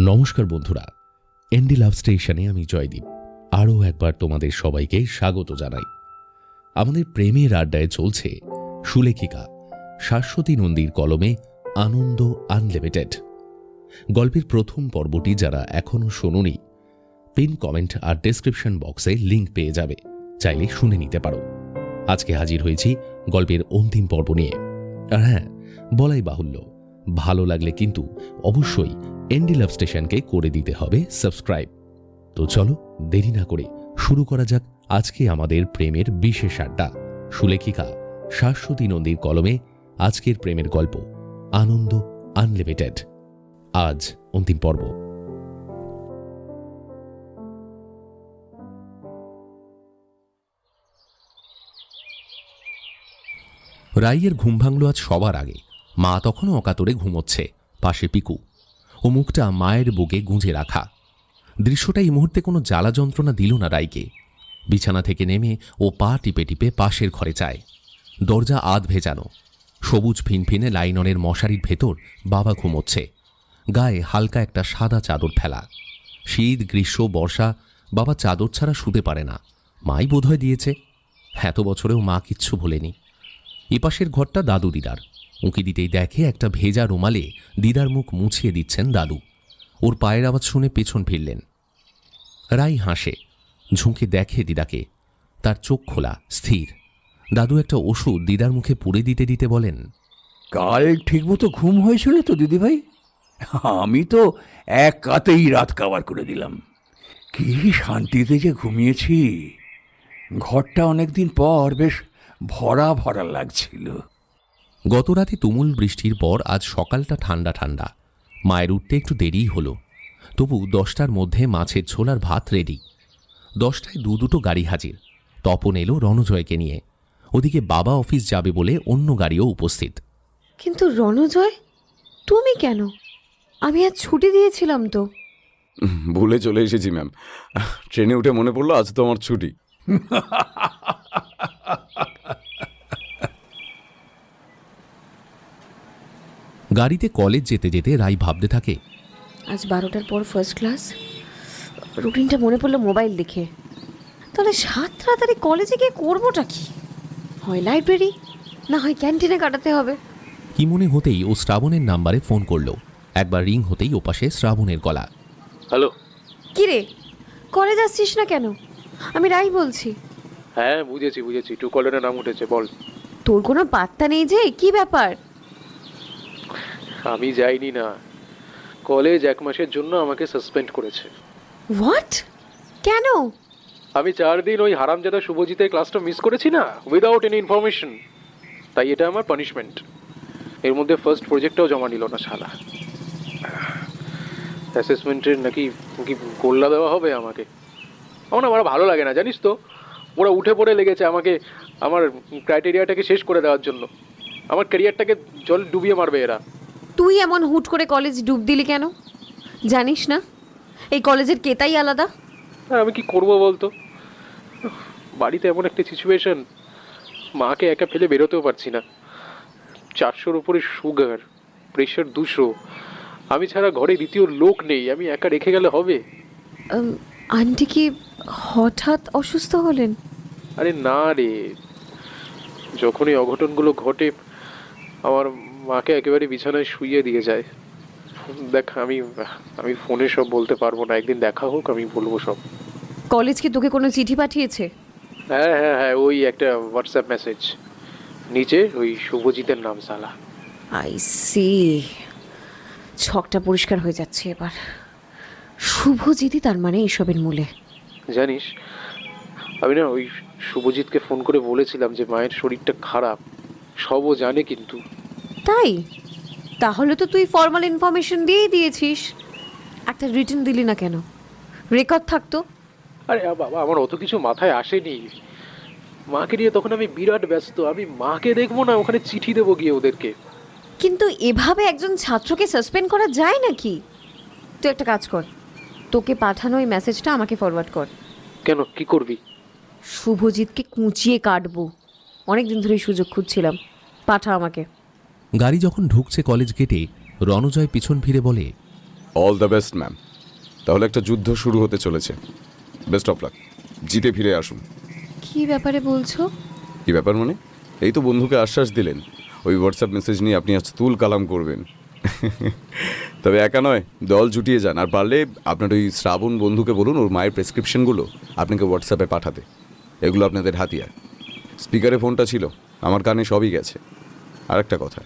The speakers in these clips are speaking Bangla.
নমস্কার বন্ধুরা, এনডি লাভ স্টেশনে আমি জয়দীপ আরও একবার তোমাদের সবাইকে স্বাগত জানাই। আমাদের প্রেমের আড্ডায় চলছে সুলেখিকা শাশ্বতী নন্দীর কলমে আনন্দ আনলিমিটেড। গল্পের প্রথম পর্বটি যারা এখনও শোনোনি, পিন কমেন্ট আর ডেসক্রিপশন বক্সে লিঙ্ক পেয়ে যাবে, চাইলে শুনে নিতে পারো। আজকে হাজির হয়েছি গল্পের অন্তিম পর্ব নিয়ে। আর হ্যাঁ, বলাই বাহুল্য, ভালো লাগলে কিন্তু অবশ্যই এনডি লাভ স্টেশনকে করে দিতে হবে সাবস্ক্রাইব। তো চলো দেরি না করে শুরু করা যাক আজকে আমাদের প্রেমের বিশেষ আড্ডা। সুলেখিকা শাশ্বতী নন্দীর কলমে আজকের প্রেমের গল্প আনন্দ আনলিমিটেড, আজ অন্তিম পর্ব। রাইয়ের ঘুম ভাঙল আজ সবার আগে। মা তখনও অকাতরে ঘুমোচ্ছে, পাশে পিকু, ও মুখটা মায়ের বুকে গুঁজে রাখা। দৃশ্যটা এই মুহূর্তে কোনো জ্বালা যন্ত্রণা দিল না রাইকে। বিছানা থেকে নেমে ও পা টিপে টিপে পাশের ঘরে যায়। দরজা আধ ভেজানো, সবুজ ফিনফিনে লাইননের মশারির ভেতর বাবা ঘুমোচ্ছে, গায়ে হালকা একটা সাদা চাদর ফেলা। শীত, গ্রীষ্ম, বর্ষা বাবা চাদর ছাড়া শুতে পারে না, মাই বোধহয় দিয়েছে। এত বছরেও মা কিচ্ছু ভোলেনি। এপাশের ঘরটা দাদু দিদার। উঁকি দিতেই দেখে একটা ভেজা রুমালে দিদার মুখ মুছিয়ে দিচ্ছেন দাদু। ওর পায়ের আওয়াজ শুনে পেছন ফিরলেন। রাই হাসে, ঝুঁকে দেখে দিদাকে। তার চোখ খোলা, স্থির। দাদু একটা ওষুধ দিদার মুখে পুড়ে দিতে দিতে বলেন, কাল ঠিকমতো ঘুম হয়েছিল তো দিদিভাই? আমি তো এক কাতেই রাত কাবার করে দিলাম। কি শান্তিতে যে ঘুমিয়েছি। ঘরটা অনেকদিন পর বেশ ভরা ভরা লাগছিল। গত রাতে তুমুল বৃষ্টির পর আজ সকালটা ঠান্ডা ঠান্ডা। মায়ের উঠতে একটু দেরিই হলো, তবু 10টার মধ্যে মাছের ঝোল আর ভাত রেডি। 10টায় দুটো গাড়ি হাজির। তপন এলো রণজয়কে নিয়ে। ওদিকে বাবা অফিস যাবে বলে অন্য গাড়িও উপস্থিত। কিন্তু রণজয়, তুমি কেন? আমি আজ ছুটি দিয়েছিলাম তো। ভুলে চলে এসেছি ম্যাম। ট্রেনে উঠে মনে পড়লো আজ তো আমার ছুটি। গাড়িতে কলেজ যেতে যেতে রাই ভাবতে থাকে, আজ 12টার পর ফার্স্ট ক্লাস। রুটিনটা মনে পড়লো মোবাইল দেখে। তাহলে 7 তাড়াতাড়ি কলেজে গিয়ে করবোটা কি? হয় লাইব্রেরি, না হয় ক্যান্টিনে কাটাতে হবে। কি মনে হতেই ও শ্রাবণের নাম্বারে ফোন করলো। একবার রিং হতেই ওপাশে শ্রাবণের গলা। হ্যালো। কি রে, কলেজ আসছিস না কেন? আমি রাই বলছি। হ্যাঁ বুঝেছি, টু কলারে নাম উঠেছে, বল। তোর কোনো পাত্তা নেই যে, কি ব্যাপার? আমি যাইনি না, কলেজ 1 মাসের জন্য আমাকে সাসপেন্ড করেছে। হোয়াট? কেন? আমি 4 দিন ওই হারামজাদা শুভজিতের ক্লাসটা মিস করেছি না, উইদাউট এনি ইনফরমেশন। তাই এটা আমার পানিশমেন্ট। এর মধ্যে ফার্স্ট প্রজেক্টটাও জমা নিল না শালা। অ্যাসেসমেন্টের নাকি গোল্লা দেওয়া হবে আমাকে। আমার ভালো লাগে না, জানিস তো। ওরা উঠে পড়ে লেগেছে আমাকে, আমার ক্রাইটেরিয়াটাকে শেষ করে দেওয়ার জন্য। আমার ক্যারিয়ারটাকে জল ডুবিয়ে মারবে এরা। তুই এমন হুট করে কলেজ ডুব দিলি কেন? জানিস না এই কলেজের কেতাই আলাদা? আর আমি কি করবো বলতো? বাড়িতে এমন একটা সিচুয়েশন, মাকে একা ফেলে বেরোতেও পারছি না। 400-র উপরে সুগার, প্রেশার 200। আমি ছাড়া ঘরে দ্বিতীয় লোক নেই। আমি একা রেখে গেলে হবে? আন্টি কি হঠাৎ অসুস্থ হলেন? আরে না রে, যখনই অঘটনগুলো ঘটে আমার মাকে একেবারে বিছানায় শুইয়ে দিয়ে যায়। দেখ, আমি ফোনে সব বলতে পারবো না, একদিন দেখা হোক আমি বলবো সব। কলেজ কি তোকে কোনো চিঠি পাঠিয়েছে? হ্যাঁ, ওই একটা হোয়াটসঅ্যাপ মেসেজ, নিচে ওই শুভজিতের নাম সালা। আই সি, ছকটা পরিষ্কার হয়ে যাচ্ছে এবার। শুভজিৎই তার মানে এসবের মূলে। জানিস, আমি না ওই শুভজিৎকে ফোন করে বলেছিলাম যে মায়ের শরীরটা খারাপ। সবও জানে কিন্তু। তাই? তাহলে তো তুই ফর্মাল ইনফরমেশন দিয়েই দিয়েছিস। একটা রিটেন দিলি না কেন? রেকর্ড থাকতো। আরে বাবা, আমার অত কিছু মাথায় আসেনি। মাকে নিয়ে তখন আমি বিরাট ব্যস্ত। আমি মাকে দেখবো না, ওখানে চিঠি দেবো গিয়ে ওদেরকে। কিন্তু এভাবে একজন ছাত্রকে সাসপেন্ড করা যায় নাকি? তুই একটা কাজ কর, তোকে পাঠানো ওই মেসেজটা আমাকে ফরওয়ার্ড কর। কেন, কি করবি? শুভজিৎকে কুঁচিয়ে কাটবো। অনেক দিন ধরেই সুযোগ খুঁজছিলাম, পাঠা আমাকে। গাড়ি যখন ঢুকছে কলেজ গেটে, রণজয় পিছন ফিরে বলে, অল দ্য বেস্ট ম্যাম। তাহলে একটা যুদ্ধ শুরু হতে চলেছে। Best of lakh. জিতে ফিরে আসুন। কি ব্যাপারে বলছো? কি ব্যাপার মানে? এই তো বন্ধুকে আশ্বাস দিলেন, ওই হোয়াটসঅ্যাপ মেসেজ নিয়ে আপনি আজ তুল কালাম করবেন। তবে একা নয়, দল জুটিয়ে যান। আর পারলে আপনার ওই শ্রাবণ বন্ধুকে বলুন ওর মায়ের প্রেসক্রিপশনগুলো আপনাকে হোয়াটসঅ্যাপে পাঠাতে। এগুলো আপনাদের হাতিয়ার। স্পিকারে ফোনটা ছিল, আমার কানে সবই গেছে। আর একটা কথা,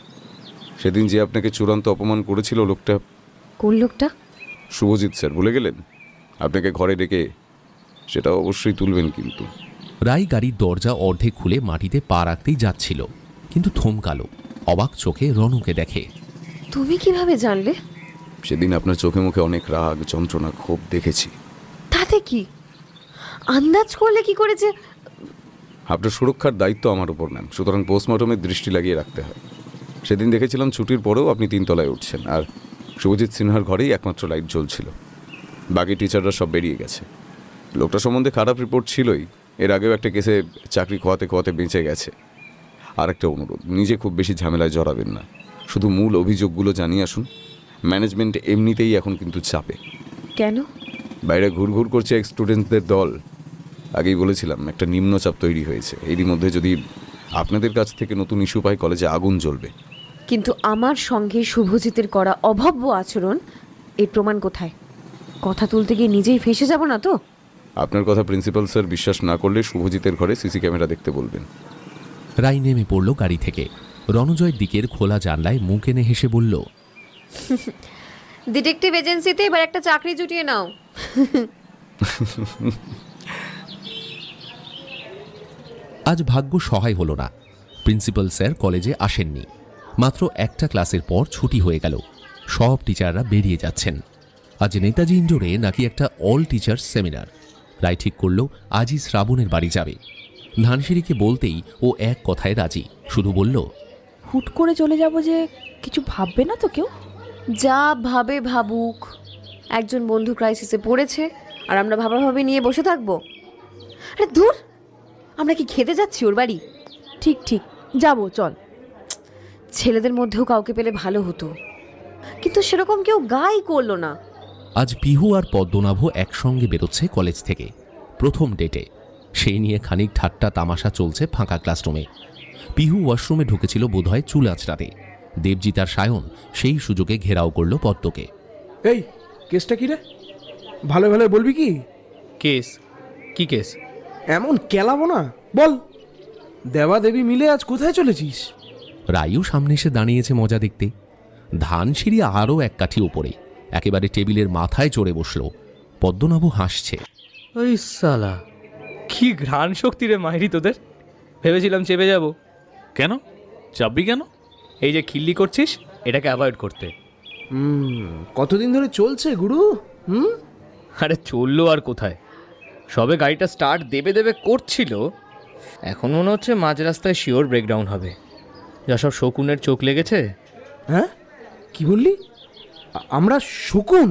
সেদিন যে আপনাকে চূড়ান্ত অপমান করেছিল লোকটা, কোন লোকটা? শুভজিৎ স্যার, ভুলে গেলেন? আপনাকে ঘরে ডেকে সেটা অবশ্যই তুলবেন কিন্তু। রাই গাড়ির দরজা অর্ধেক খুলে মাটিতে পা রাখতেই যাচ্ছিল, কিন্তু থমকালো। অবাক চোখে রনুকে দেখে। তুমি কিভাবে জানলে? সেদিন আপনার চোখে মুখে অনেক রাগ, যন্ত্রণা, ক্ষোভ দেখেছি। তাতে কি? আন্দাজ করলে কি করে যে? আপনার সুরক্ষার দায়িত্ব আমার উপর ম্যাম, সুতরাং পোস্টমর্টমের দৃষ্টি লাগিয়ে রাখতে হয়। সেদিন দেখেছিলাম ছুটির পরেও আপনি 3 তলায় উঠছেন, আর শুভজিৎ সিনহার ঘরেই একমাত্র লাইট জ্বলছিল। বাকি টিচাররা সব বেরিয়ে গেছে। লোকটা সম্বন্ধে খারাপ রিপোর্ট ছিলই, এর আগেও একটা কেসে চাকরি খোয়াতে বেঁচে গেছে। আর একটা অনুরোধ, নিজে খুব বেশি ঝামেলায় জড়াবেন না, শুধু মূল অভিযোগগুলো জানিয়ে আসুন। ম্যানেজমেন্ট এমনিতেই এখন কিন্তু চাপে। কেন? বাইরে ঘুরঘুর করছে এক্স স্টুডেন্টসদের দল। আগেই বলেছিলাম একটা নিম্নচাপ তৈরি হয়েছে। এরই মধ্যে যদি আপনাদের কাছ থেকে নতুন ইস্যু পাই, কলেজে আগুন জ্বলবে। কিন্তু আমার সঙ্গে শুভজিতের করা অভব্য আচরণ, এর প্রমাণ কোথায়? কথা তুলতে গিয়ে নিজেই ফেঁসে যাব না তো? আপনার কথা প্রিন্সিপাল স্যার বিশ্বাস না করলে শুভজিতের ঘরে সিসি ক্যামেরা দেখতে বলবেন। রাই নেমে পড়ল গাড়ি থেকে। রণজয়ের দিকের খোলা জানলায় মুখ এনে হেসে বলল, ডিটেকটিভ এজেন্সিতে এবার একটা চাকরি জুটিয়ে নাও। আজ ভাগ্য সহায় হলো না। প্রিন্সিপাল স্যার কলেজে আসেননি। মাত্র একটা ক্লাসের পর ছুটি হয়ে গেল। সব টিচাররা বেরিয়ে যাচ্ছেন। আজ নেতাজি ইন্ডোরে নাকি একটা অল টিচার্স সেমিনার। রায় ঠিক করল আজই শ্রাবণের বাড়ি যাবে। ধানসিঁড়িকে বলতেই ও এক কথায় রাজি, শুধু বলল, হুট করে চলে যাব যে কিছু ভাববে না তো কেউ? যা ভাবে ভাবুক, একজন বন্ধু ক্রাইসিসে পড়েছে আর আমরা ভাবাভাবি নিয়ে বসে থাকবো? আরে দূর, আমরা কি খেতে যাচ্ছি ওর বাড়ি? ঠিক ঠিক, যাবো, চল। ছেলেদের মধ্যেও কাউকে পেলে ভালো হতো, কিন্তু সেরকম কেউ গাই করলো না। আজ পিহু আর পদ্মনাভ একসঙ্গে বেরোচ্ছে কলেজ থেকে, প্রথম ডেটে। সেই নিয়ে খানিক ঠাট্টা তামাশা চলছে ফাঁকা ক্লাসরুমে। পিহু ওয়াশরুমে ঢুকেছিল বোধহয় চুল আঁচড়াতে। দেবজিৎ আর সায়ন সেই সুযোগে ঘেরাও করল পদ্মকে। এই কেসটা কি রে? ভালো ভালো বলবি কি? কেস? কি কেস? এমন কেলাবো না, বল। দেবা দেবী মিলে আজ কোথায় চলেছিস? রায়ও সামনে এসে দাঁড়িয়েছে মজা দেখতে। ধানসিঁড়ি আরও এক কাঠি ওপরে, একেবারে টেবিলের মাথায় চড়ে বসল। পদ্মনাভ হাসছে। ওই সালা, কি ঘ্রাণ শক্তি রে মাইরি তোদের! ভেবেছিলাম চেপে যাব। কেন চাপবি কেন? এই যে খিল্লি করছিস, এটাকে অ্যাভয়েড করতে। কতদিন ধরে চলছে গুরু? আরে চললো আর কোথায়, সবে গাড়িটা স্টার্ট দেবে করছিল, এখন মনে হচ্ছে মাঝ রাস্তায় শিওর ব্রেকডাউন হবে। যা সব শকুনের চোখ লেগেছে। হ্যাঁ, কি বললি? আমরা শকুন?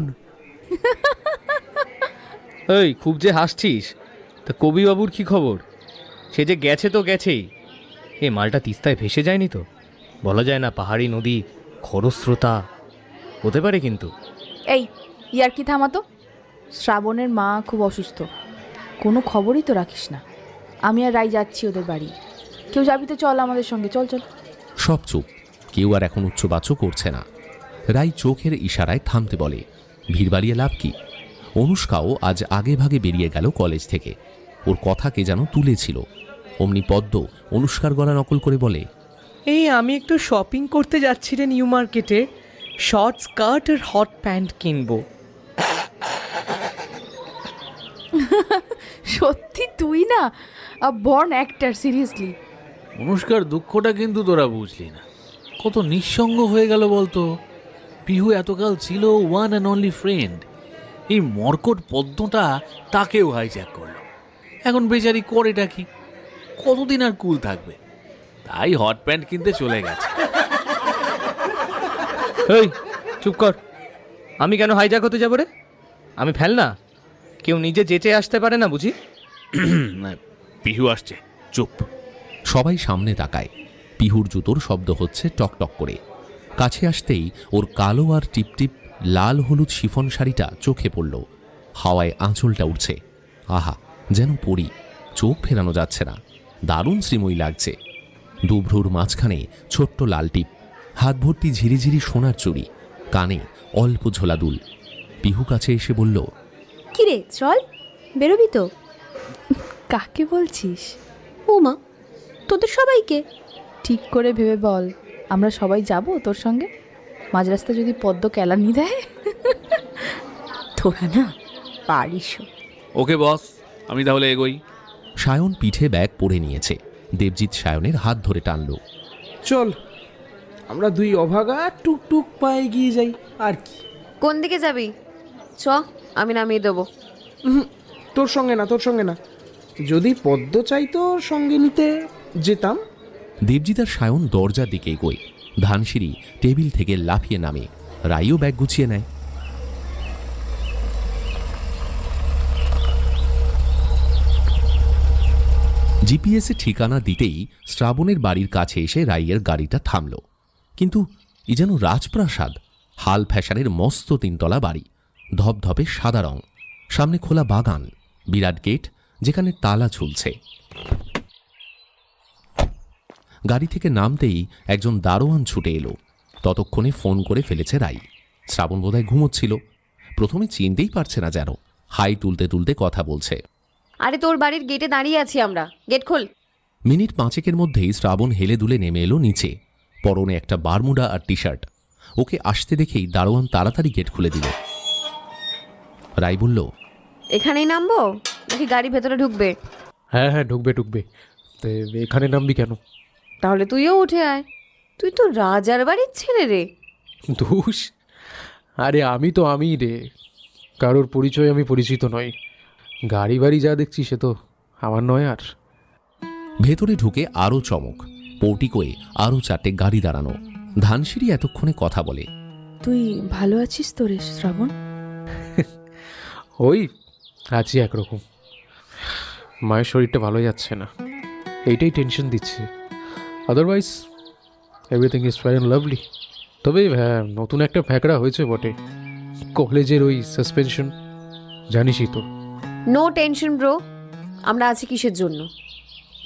এই খুব যে হাসছিস, তা কবিবাবুর কি খবর? সে যে গেছে তো গেছেই, এই মালটা তিস্তায় ভেসে যায়নি তো? বলা যায় না, পাহাড়ি নদী, খরস্রোতা হতে পারে কিন্তু। এই ইয়ার কি থামাতো। শ্রাবণের মা খুব অসুস্থ, কোনো খবরই তো রাখিস না। আমি আর রাই যাচ্ছি ওদের বাড়ি। কেউ যাবি তো চল আমাদের সঙ্গে, চল চল। সব চুপ, কেউ আর এখন উচ্চবাচ্য করছে না। রাই চোখের ইশারায় থামতে বলে। ভিড় বাড়িয়ে লাভ কি? অনুষ্কাও আজ আগে ভাগে বেরিয়ে গেল কলেজ থেকে। ওর কথা কে যেন তুলেছিল। অমনি পদ্ম অনুষ্কার গলা নকল করে বলে, এই আমি একটু শপিং করতে যাচ্ছি রে নিউ মার্কেটে, শর্ট স্কার্ট আর হট প্যান্ট কিনবো। সত্যি তুই না বর্ন অ্যাক্টর, সিরিয়াসলি। অনুষ্কার দুঃখটা কিন্তু তোরা বুঝলি না। কত নিঃসঙ্গ হয়ে গেল বলতো। পিহু এতকাল ছিল ওয়ান অ্যান্ড অনলি ফ্রেন্ড। এই মর্কট পদ্মটা তাকেও হাইজ্যাক করলো। এখন বেচারি করেটা কি? কতদিন আর কুল থাকবে? তাই হট প্যান্ট কিনতে চলে গেছে। এই চুপ কর, আমি কেন হাইজ্যাক হতে যাবো রে? আমি ফেল না, কেউ নিজে যেচে আসতে পারে না বুঝি? পিহু আসছে, চুপ। সবাই সামনে তাকায়। পিহুর জুতোর শব্দ হচ্ছে টক টক করে। কাছে আসতেই ওর কালো আর টিপটিপ লাল হলুদ শিফন শাড়িটা চোখে পড়ল। হাওয়ায় আঁচলটা উঠছে। আহা, যেন পড়ি, চোখ ফেরানো যাচ্ছে না। দারুণ শ্রীময়ী লাগছে। দুভ্রুর মাঝখানে ছোট্ট লাল টিপ, হাত ভর্তি ঝিরিঝিরি সোনার চুড়ি, কানে অল্প ঝোলা দুল। পিহু কাছে এসে বলল, কিরে চল, বেরোবি তো? কাকে বলছিস? ও মা, তোদের সবাইকে। ঠিক করে ভেবে বল, আমরা সবাই যাব তোর সঙ্গে? মাঝ রাস্তায় যদি পদ্ম কেলানি দেয়? তোরা না পারিস। ওকে বস, আমি তাহলে এগোই। সায়ন পিঠে ব্যাগ পরে নিয়েছে। দেবজিৎ সায়নের হাত ধরে টানল। চল, আমরা দুই অভাগা টুকটুক পায়ে গিয়ে যাই আর কি। কোন দিকে যাবি? চ, আমি নামিয়ে দেবো। তোর সঙ্গে না। যদি পদ্ম চাইতো সঙ্গে নিতে যেতাম। দেবজিৎ আর সায়ন দরজার দিকে এগোয়। ধানসিঁড়ি টেবিল থেকে লাফিয়ে নামে। রাইও ব্যাগ গুছিয়ে নেয়। জিপিএসে ঠিকানা দিতেই শ্রাবণের বাড়ির কাছে এসে রাইয়ের গাড়িটা থামল। কিন্তু এ যেন রাজপ্রাসাদ। হাল ফ্যাশনের মস্ত তিনতলা বাড়ি, ধপধপে সাদা রং, সামনে খোলা বাগান, বিরাট গেট যেখানে তালা ঝুলছে। গাড়ি থেকে নামতেই একজন দারোয়ান ছুটে এলো। ততক্ষণে ফোন করে ফেলেছে রাই। শ্রাবণ বোধহয় ঘুমোচ্ছিল। প্রথমে চিনতেই পারছে না, যেন হাই তুলতে তুলতে কথা বলছে। আরে তোর বাড়ির গেটে দাঁড়িয়ে আছি আমরা, গেট খোল। মিনিট পাঁচেকের মধ্যেই শ্রাবণ হেলে দুলে নেমে এলো নিচে। পরনে একটা বারমুডা আর টি শার্ট। ওকে আসতে দেখেই দারোয়ান তাড়াতাড়ি গেট খুলে দিল। রাই বলল, এখানেই নামবো নাকি গাড়ি ভেতরে ঢুকবে? হ্যাঁ, ঢুকবে। তো এখানে নামবি কেন? তাহলে তুইও উঠে আয়, তুই তো রাজার বাড়ির ছেলে রে। ধুস, আরে আমি তো আমিই রে, কারোর পরিচয় আমি পরিচিত নই। গাড়ি বাড়ি যা দেখছি সে তো আমার নয়। আর ভেতরে ঢুকে আরও চমক। পৌটিকোয়ে আরও 4টে গাড়ি দাঁড়ানো। ধানসিঁড়ি এতক্ষণে কথা বলে। তুই ভালো আছিস তো রে শ্রাবণ? ওই আছি একরকম। মায়ের শরীরটা ভালো যাচ্ছে না, এইটাই টেনশন দিচ্ছে। Otherwise everything is fine and lovely. তবে হ্যাঁ, নতুন একটা ফ্যাকড়া হয়েছে বটে, কলেজের ওই সাসপেনশন, জানিসই তো। নো টেনশন ব্রো, আমরা আছি কিসের জন্য?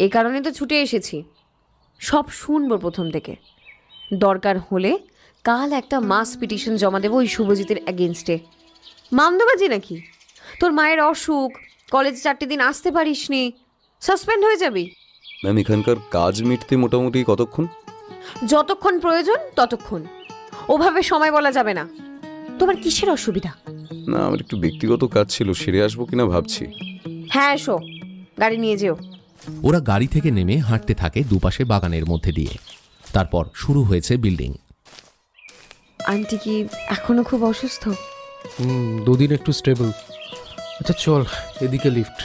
এই কারণে তো ছুটে এসেছি। সব শুনবো প্রথম থেকে। দরকার হলে কাল একটা মাস পিটিশন জমা দেবো ওই শুভজিতের অ্যাগেনস্টে। মামদাবাজি নাকি? তোর মায়ের অসুখ, কলেজে 4টে দিন আসতে পারিসনি, সাসপেন্ড হয়ে যাবি। ম্যাম, এখানকার কাজ মিটতে মোটামুটি কতক্ষণ? যতক্ষণ প্রয়োজন ততক্ষণ, ওভাবে সময় বলা যাবে না। তোমার কিসের অসুবিধা? না, আমার একটু ব্যক্তিগত কাজ ছিল, সেরে আসবো কিনা ভাবছি। হ্যাঁ এসো, গাড়ি নিয়ে যেও। ওরা গাড়ি থেকে নেমে হাঁটতে থাকে দুপাশে বাগানের মধ্যে দিয়ে। তারপর শুরু হয়েছে বিল্ডিং। আন্টি কি এখনো খুব অসুস্থ? দুদিন একটু স্টেবল। আচ্ছা চল, এদিকে লিফট।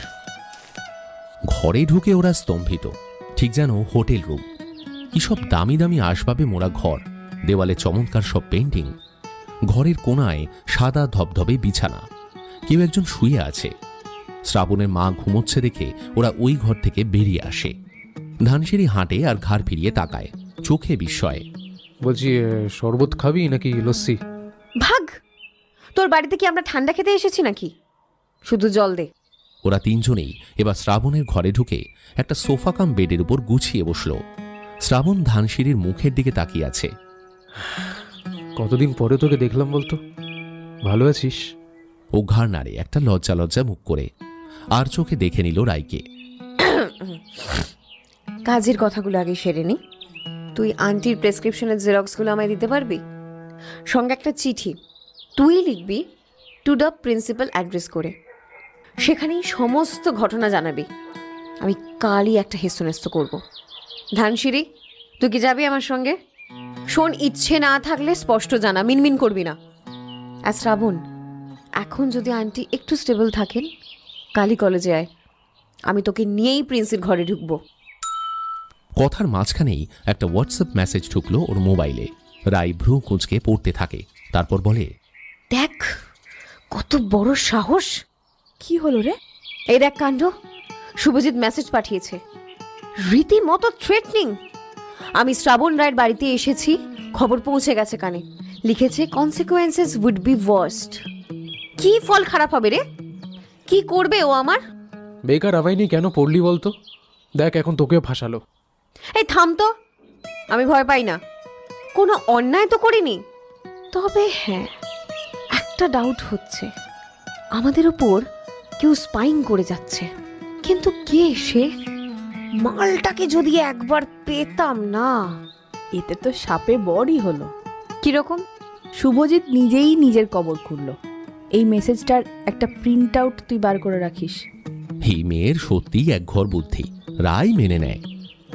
ঘরে ঢুকে ওরা স্তম্ভিত, ঠিক যেন হোটেল রুম। কি সব দামি দামি আসবাবে মোড়া ঘর, দেওয়ালে চমৎকার সব পেন্টিং। ঘরের কোণায় সাদা ধবধবে বিছানা, কেউ একজন শুয়ে আছে। শ্রাবণের মা ঘুমোচ্ছে দেখে ওরা ওই ঘর থেকে বেরিয়ে আসে। ধানসিঁড়ি হাঁটে আর ঘাড় ফিরিয়ে তাকায়, চোখে বিস্ময়। বলছি, শরবত খাবি নাকি লস্যি? ভাগ, তোর বাড়িতে কি আমরা ঠান্ডা খেতে এসেছি নাকি? শুধু জল দে। ওরা তিনজনেই এবার শ্রাবণের ঘরে ঢুকে একটা সোফা কাম বেডের উপর গুছিয়ে বসল। শ্রাবণ ধানসিঁড়ির মুখের দিকে তাকিয়ে আছে। কতদিন পরে তোকে দেখলাম বলতো, ভালো আছিস? ও ঘাড় নাড়ে একটা লজ্জা লজ্জা মুখ করে, আর চোখে দেখে নিল রাইকে। কাজের কথাগুলো আগে সেরে নি। তুই আন্টির প্রেসক্রিপশনের জেরক্সগুলো আমায় দিতে পারবি? সঙ্গে একটা চিঠি তুই লিখবি, টু দ্য প্রিন্সিপাল অ্যাড্রেস করে। সেখানেই সমস্ত ঘটনা জানাবি। আমি কালই একটা হেস্তনেস্ত করব। ধানসিঁড়ি, তুই কি যাবি আমার সঙ্গে? শোন, ইচ্ছে না থাকলে স্পষ্ট জানা, মিনমিন করবি না। আর শ্রাবণ, এখন যদি আন্টি একটু স্টেবল থাকেন, কালই কলেজে আয়। আমি তোকে নিয়েই প্রিন্সির ঘরে ঢুকবো। কথার মাঝখানেই একটা হোয়াটসঅ্যাপ মেসেজ ঢুকলো ওর মোবাইলে। রাই ভ্রু কুঁচকে পড়তে থাকে, তারপর বলে, দেখ কত বড় সাহস! কি হলো রে? এই দেখ কাণ্ড, শুভজিৎ মেসেজ পাঠিয়েছে, রীতিমতো থ্রেটনিং। আমি শ্রাবণ রায়ের বাড়িতে এসেছি খবর পৌঁছে গেছে কানে, লিখেছে কনসিকুয়েন্সেস উড বি ওয়ার্স্ট। কি ফল খারাপ হবে রে? কি করবে ও আমার? বেকার আবাইনি কেন পড়লি বলতো? দেখ এখন তোকেও ফাঁসালো। এই থাম তো, আমি ভয় পাই না, কোনো অন্যায় তো করিনি। তবে হ্যাঁ, একটা ডাউট হচ্ছে, আমাদের ওপর কেউ স্পাইং করে যাচ্ছে। কিন্তু কে সে? মালটাকে যদি একবার পেতাম না। এতে তো সাপে বড়ই হলো। কিরকম? শুভজিৎ নিজেই নিজের কবর খুলল। এই মেসেজটার একটা প্রিন্ট আউট তুই বার করে রাখিস। এই মেয়ের সত্যিই একঘর বুদ্ধি, রায় মেনে নেয়।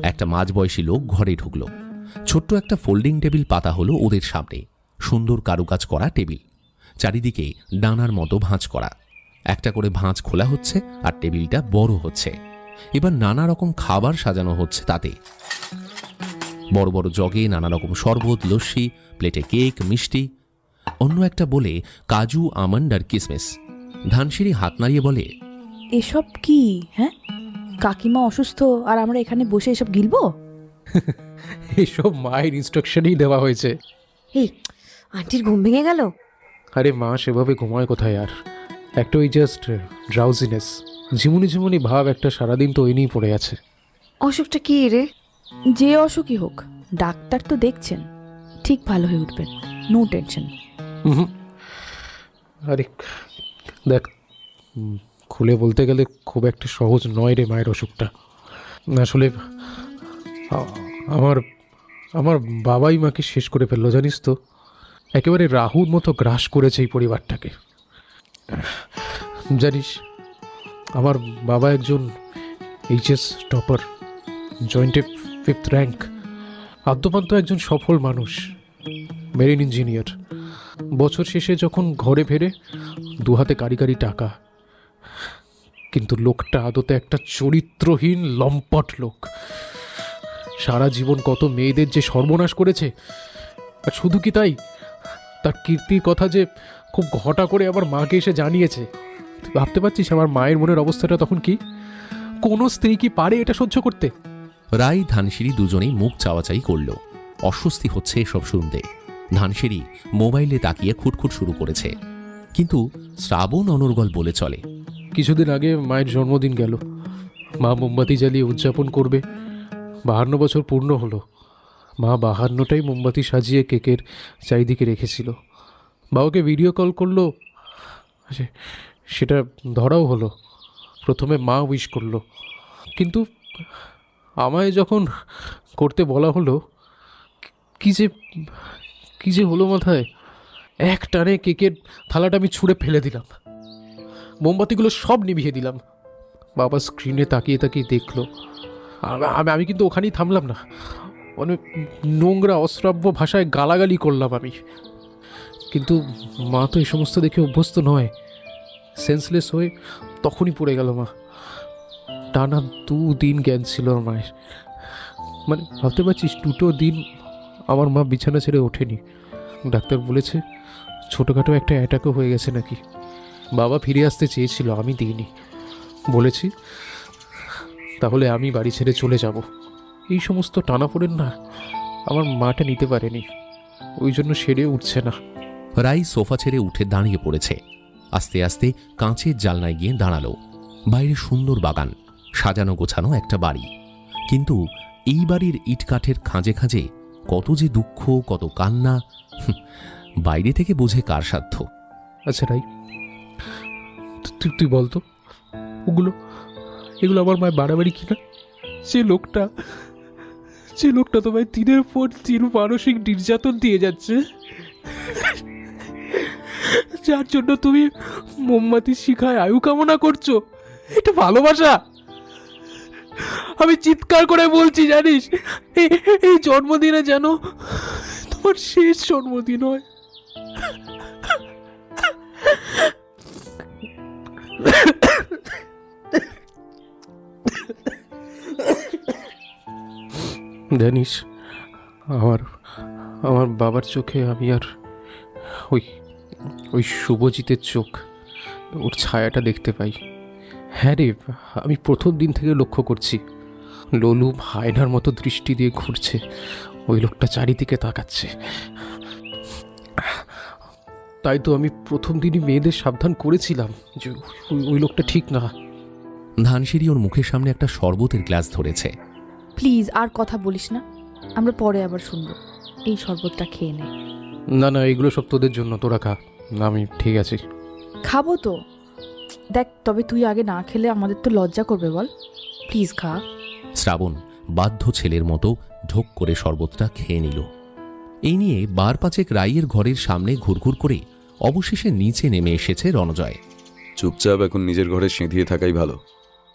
একটা মাঝবয়সী লোক ঘরে ঢুকলো। ছোট্ট একটা ফোল্ডিং টেবিল পাতা হলো ওদের সামনে। সুন্দর কারুকাজ করা টেবিল, চারিদিকে ডানার মতো ভাঁজ করা। একটা করে ভাঁজ খোলা হচ্ছে আর টেবিলটা বড় হচ্ছে। এবার নানা রকম খাবার সাজানো হচ্ছে তাতে। বড় বড় জগে নানা রকম শরবত, লস্যি, প্লেটে কেক, মিষ্টি, অন্য একটা বলে কাজু, আমন্ড আর কিসমিস। ধানসিঁড়ি হাত নাড়িয়ে বলে, এসব কি? হ্যাঁ, কাকিমা অসুস্থ আর আমরা এখানে বসে এসব গিলবো? এসব মায়ের ইনস্ট্রাকশনই দেওয়া হয়েছে। এই আন্টির ঘুম ভেঙে গেল। আরে মা সেভাবে ঘুমায় কোথায় আর? একটা ওই জাস্ট ড্রাউজিনেস, ঝিমুনি ঝিমুনি ভাব একটা সারাদিন তো ওই নিয়েই পড়ে আছে। অসুখটা কি রে? যে অসুখই হোক, ডাক্তার তো দেখছেন, ঠিক ভালো হয়ে উঠবেন, নো টেনশন। আরে দেখ, খুলে বলতে গেলে খুব একটা সহজ নয় রে মায়ের অসুখটা। আসলে আমার আমার বাবাই মাকে শেষ করে ফেললো জানিস তো। একেবারে রাহুর মতো গ্রাস করেছে এই পরিবারটাকে। জানিস, আমার বাবা একজন এইচএস টপার, জয়েন্টে 5th র্যাঙ্ক, আদ্যপান্ত একজন সফল মানুষ, মেরিন ইঞ্জিনিয়ার। বছর শেষে যখন ঘরে ফেরে, দু হাতে কারি কারি টাকা। কিন্তু লোকটা আদতে একটা চরিত্রহীন লম্পট লোক। সারা জীবন কত মেয়েদের যে সর্বনাশ করেছে। আর শুধু কি তাই, তার কীর্তির কথা যে খুব ঘটা করে আমার মাকে এসে জানিয়েছে। তুই ভাবতে পারছিস আমার মায়ের মনের অবস্থাটা তখন কি? কোনো স্ত্রী কি পারে এটা সহ্য করতে? রায় ধানসিঁড়ি দুজনেই মুখ চাওয়াচাই করল। অস্বস্তি হচ্ছে এসব শুনতে। ধানসিঁড়ি মোবাইলে তাকিয়ে খুটখুট শুরু করেছে, কিন্তু শ্রাবণ অনর্গল বলে চলে, কিছুদিন আগে মায়ের জন্মদিন গেল। মা মোমবাতি জ্বালিয়ে উদযাপন করবে। 52 বছর পূর্ণ হলো। মা 52টাই মোমবাতি সাজিয়ে কেকের চারিদিকে রেখেছিল। বাবাকে ভিডিও কল করলো, সেটা ধরাও হলো। প্রথমে মা উইশ করলো, কিন্তু আমায় যখন করতে বলা হলো, কি যে হলো মাথায়। এক টানে কেকের থালাটা আমি ছুঁড়ে ফেলে দিলাম, মোমবাতিগুলো সব নিভিয়ে দিলাম। বাবা স্ক্রিনে তাকিয়ে তাকিয়ে দেখলো। আমি কিন্তু ওখানেই থামলাম না, অনেক নোংরা অশ্রাব্য ভাষায় গালাগালি করলাম আমি। কিন্তু মা তো এই সমস্ত দেখে অভ্যস্ত নয়। সেন্সলেস হয়ে তখনই পড়ে গেল মা। টানা 2 দিন জ্ঞান ছিল আমার মায়ের। মানে ভাবতে পারছিস, 2টো দিন আমার মা বিছানা ছেড়ে ওঠেনি। ডাক্তার বলেছে ছোটোখাটো একটা অ্যাটাকও হয়ে গেছে নাকি। বাবা ফিরে আসতে চেয়েছিল, আমি দিইনি। বলেছি তাহলে আমি বাড়ি ছেড়ে চলে যাব। এই সমস্ত টানাপোড়েন না আমার মাটা নিতে পারেনি, ওই জন্য সেরে উঠছে না। রাই সোফা ছেড়ে উঠে দাঁড়িয়ে পড়েছে। আস্তে আস্তে কাঁচের জানলায় গিয়ে দাঁড়ালো। বাইরে সুন্দর বাগান, সাজানো গোছানো একটা বাড়ি। কিন্তু এই বাড়ির ইটকাঠের খাঁজে খাঁজে কত যে দুঃখ, কত কান্না, বাইরে থেকে বোঝে কার সাধ্য। আচ্ছা রাই, তুই বলতো, এগুলো আমার মায়ের বাড়াবাড়ি কিনা? যে লোকটা তোমায় 3-এর পর 3 মানসিক নির্যাতন দিয়ে যাচ্ছে, যার জন্য তুমি মোমবাতি শিখায় আয়ু কামনা করছো, এটা ভালোবাসা? আমি চিৎকার করে বলছি জানিস, এই জন্মদিনে যেন তোমার শেষ জন্মদিন হয়। জানিস, আমার বাবার চোখে আমি আর ওই শুভজিতের চোখ, ওর ছায়াটা দেখতে পাই। হ্যাঁ রে, আমি প্রথম দিন থেকে লক্ষ্য করছি। লোলুপ হায়নার মতো দৃষ্টি দিয়ে ঘুরছে ওই লোকটা চারিদিকে তাকাচ্ছে। তাই তো আমি প্রথম দিনই মেয়েদের সাবধান করেছিলাম যে ওই লোকটা ঠিক না। ধানসিঁড়ি ওর মুখের সামনে একটা শরবতের গ্লাস ধরেছে। প্লিজ আর কথা বলিস না, আমরা পরে আবার শুনবো। এই শরবতটা খেয়ে নে। না না, এগুলো সব তোদের জন্য, তোরা খা। না, আমি ঠিক আছি। খাবো তো, দেখ, তবে তুই আগে না খেলে আমাদের তো লজ্জা করবে, বল। প্লিজ খা। শ্রাবণ বাধ্য ছেলের মতো ঢোক করে শরবতটা খেয়ে নিল। এই নিয়ে বার পাঁচেক রাইয়ের ঘরের সামনে ঘুরঘুর করে অবশেষে নিচে নেমে এসেছে রণজয়। চুপচাপ এখন নিজের ঘরে সিঁধিয়ে থাকাই ভালো।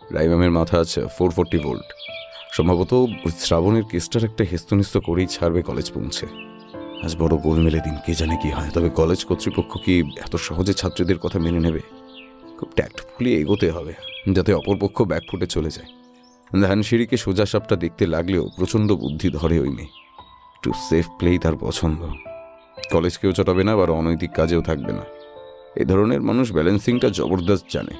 রাইমামের মাথা আছে 440 ভোল্ট। সম্ভবত শ্রাবণের কেসটার একটা হেস্তনিস্ত করেই ছাড়বে কলেজ পৌঁছে। আজ বড় গোলমেলে দিন, কে জানে কি হয়। তবে কলেজ কর্তৃপক্ষ কি এত সহজে ছাত্রীদের কথা মেনে নেবে? খুব ট্যাক্টফুলি এগোতে হবে, যাতে অপরপক্ষ ব্যাকফুটে চলে যায়। ধানসিঁড়িকে সোজা সাপটা দেখতে লাগলেও প্রচণ্ড বুদ্ধি ধরে ওই মেয়ে। একটু সেফ প্লেই তার পছন্দ। কলেজকেও চটাবে না, আবার অনৈতিক কাজেও থাকবে না। এই ধরনের মানুষ ব্যালেন্সিংটা জবরদস্ত জানে।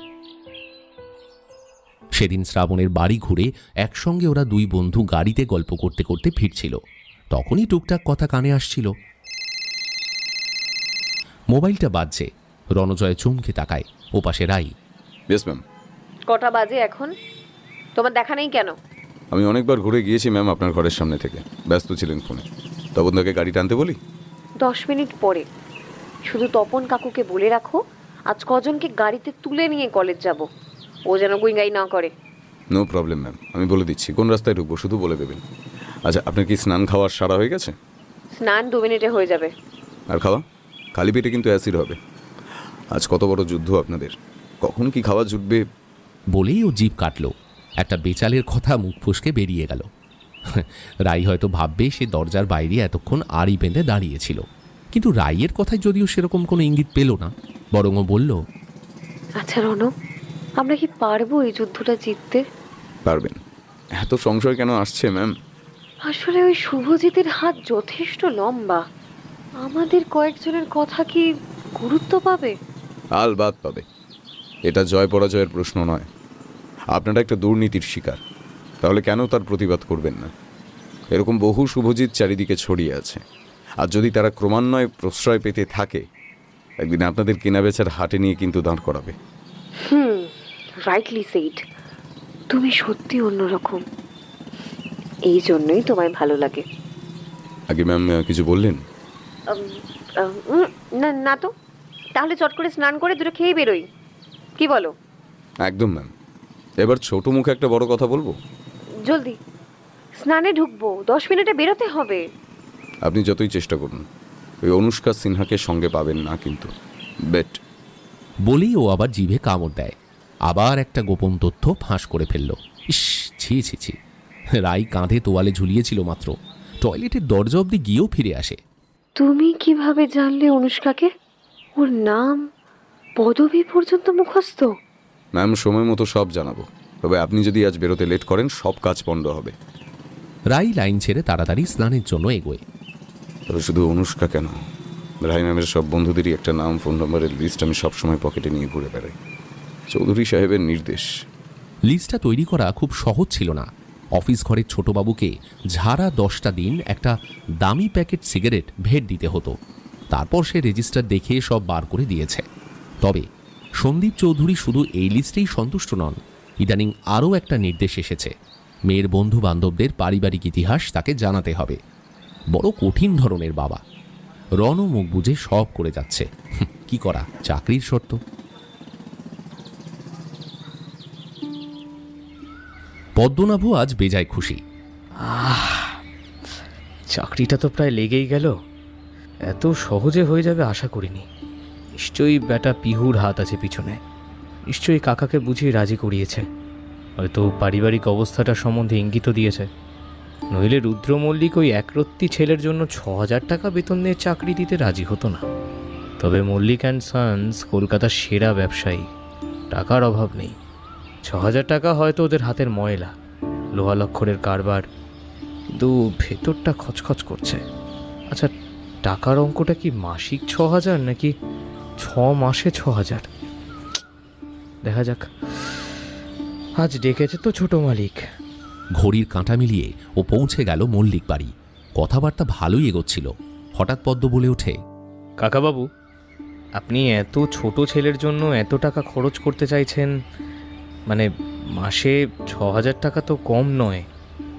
সেদিন শ্রাবণের বাড়ি ঘুরে একসঙ্গে ওরা দুই বন্ধু গাড়িতে গল্প করতে করতে ফিরছিল। তখনই টুকটাক কথা কানে আসছিল। মোবাইলটা বাজছে। রণজয় চমকে তাকায়। ওপাশে রাই। Yes ma'am. কটা বাজে এখন? তোমার দেখা নেই কেন? আমি অনেকবার ঘুরে গিয়েছি ম্যাম আপনার ঘরের সামনে থেকে। ব্যস্ত ছিলেন ফোনে। তপন দাকে গাড়িটা আনতে বলি? 10 মিনিট পরে। শুধু তপন কাকুকে বলে রাখো আজ কজনকে গাড়িতে তুলে নিয়ে কলেজ যাব, ও যেন গুইঙ্গাই না করে। নো প্রবলেম ম্যাম, আমি বলে দিচ্ছি কোন রাস্তায় ঢুকবো, শুধু বলে দেবেন। আচ্ছা, আপনার কি স্নান খাওয়ার সারা হয়ে গেছে? স্নান 2 মিনিটে হয়ে যাবে। আর খাওয়া? খালি পেটে কিন্তু অ্যাসিড হবে। আজ কত বড় যুদ্ধ আপনাদের, কখন কি খাওয়া জুটবে। বলেই ও জিভ কাটল। একটা বেচালের কথা মুখ ফসকে বেরিয়ে গেল। রাই হয়তো ভাববে সে দরজার বাইরে এতক্ষণ আড়ি বেঁধে দাঁড়িয়েছিল, কিন্তু রাইয়ের কথায় যদিও সেরকম কোনো ইঙ্গিত পেল না। বরং ও বলল, আচ্ছা রনু, আমরা কি পারবো এই যুদ্ধটা জিততে? পারবেন। এত সংশয় কেন আসছে ম্যাম? আসলে ওই শুভজিতের হাত যথেষ্ট লম্বা। আমাদের কয়েকজনের কথা কি গুরুত্ব পাবে? আলবাত পাবে। এটা জয় পরাজয়ের প্রশ্ন নয়। আপনারা একটা দুর্নীতির শিকার, তাহলে কেন তার প্রতিবাদ করবেন না? এরকম বহু শুভজিৎ চারিদিকে ছড়িয়ে আছে। আর যদি তারা ক্রমান্বয়ে প্রশ্রয় পেতে থাকে, একদিন আপনাদের কেনাবেচার হাটে নিয়ে কিন্তু দাঁড় করাবে। Rightly said. তুমি সত্যি অন্যরকম, এই জন্যই তোমায় ভালো লাগে। আগে ম্যাম কিছু বললেন? না না তো, তাহলে চট করে স্নান করে দুটো খেয়ে বেরোই, কি বলো? একদম ম্যাম। এবার ছোট মুখে একটা বড় কথা বলবো। জলদি স্নানে ঢুকবো, 10 মিনিটে বেরোতে হবে। আপনি যতই চেষ্টা করুন, ওই অনুষ্কা সিনহাকে সঙ্গে পাবেন না কিন্তু, বেট। বলেই ও আবার জিভে কামড় দেয়। আবার একটা গোপন তথ্য ফাঁস করে ফেলল। ইস, ছি ছি ছি। রাই কাঁধে তোয়ালে ঝুলিয়েছিল মাত্র, টয়লেটের দরজা অবধি গিয়েও ফিরে আসে। তুমি কিভাবে জানলে অনুষ্কাকে? ওর নাম, পদবি পর্যন্ত মুখস্থ? ম্যাম, সময় মতো সব জানাবো। তবে আপনি যদি আজ বেরোতে লেট করেন, সব কাজ পণ্ড হবে। রাই লাইন ছেড়ে তাড়াতাড়ি স্নানের জন্য এগোয়। তবে শুধু অনুষ্কা কেন, রাই ম্যামের সব বন্ধুদেরই একটা নাম, ফোন নম্বরের লিস্ট আমি সবসময় পকেটে নিয়ে ঘুরে বেড়াই। চৌধুরী সাহেবের নির্দেশ। লিস্টটা তৈরি করা খুব সহজ ছিল না। অফিস ঘরের ছোটবাবুকে ঝাড়া 10টা দিন একটা দামি প্যাকেট সিগারেট ভেট দিতে হতো। তারপর সে রেজিস্টার দেখে সব বার করে দিয়েছে। তবে সন্দীপ চৌধুরী শুধু এই লিস্টেই সন্তুষ্ট নন। ইদানিং আরও একটা নির্দেশ এসেছে। মেয়ের বন্ধু বান্ধবদের পারিবারিক ইতিহাস তাকে জানাতে হবে। বড় কঠিন ধরনের বাবা। রনও মুখ বুঝে সব করে যাচ্ছে। কি করা, চাকরির শর্ত। পদ্মনাভও আজ বেজায় খুশি। চাকরিটা তো প্রায় লেগেই গেল। এত সহজে হয়ে যাবে আশা করিনি। নিশ্চয়ই বেটা পিহুর হাত আছে পিছনে। নিশ্চয়ই কাকাকে বুঝিয়ে রাজি করিয়েছে। হয়তো পারিবারিক অবস্থাটা সম্বন্ধে ইঙ্গিত দিয়েছে। নইলে রুদ্র মল্লিক ওই একরত্তি ছেলের জন্য 6,000 টাকা বেতন নিয়ে চাকরি দিতে রাজি হতো না। তবে মল্লিক অ্যান্ড সন্স কলকাতার সেরা ব্যবসায়ী, টাকার অভাব নেই। 6,000 টাকা হয়তো ওদের হাতের ময়লা, লোহা লক্ষরের কারবার, কিন্তু ভেতরটা খচখচ করছে। আচ্ছা, টাকার অঙ্কটা কি মাসিক 6,000 নাকি 6 মাসে 6,000? দেখা যাক। আজ ডেকেছে তো ছোট মালিক। ঘড়ির কাঁটা মিলিয়ে ও পৌঁছে গেল মল্লিক বাড়ি। কথাবার্তা ভালোই এগোচ্ছিল। হঠাৎ পদ্ম বলে ওঠে, কাকাবাবু, আপনি এত ছোট ছেলের জন্য এত টাকা খরচ করতে চাইছেন, মানে মাসে 6,000 টাকা তো কম নয়।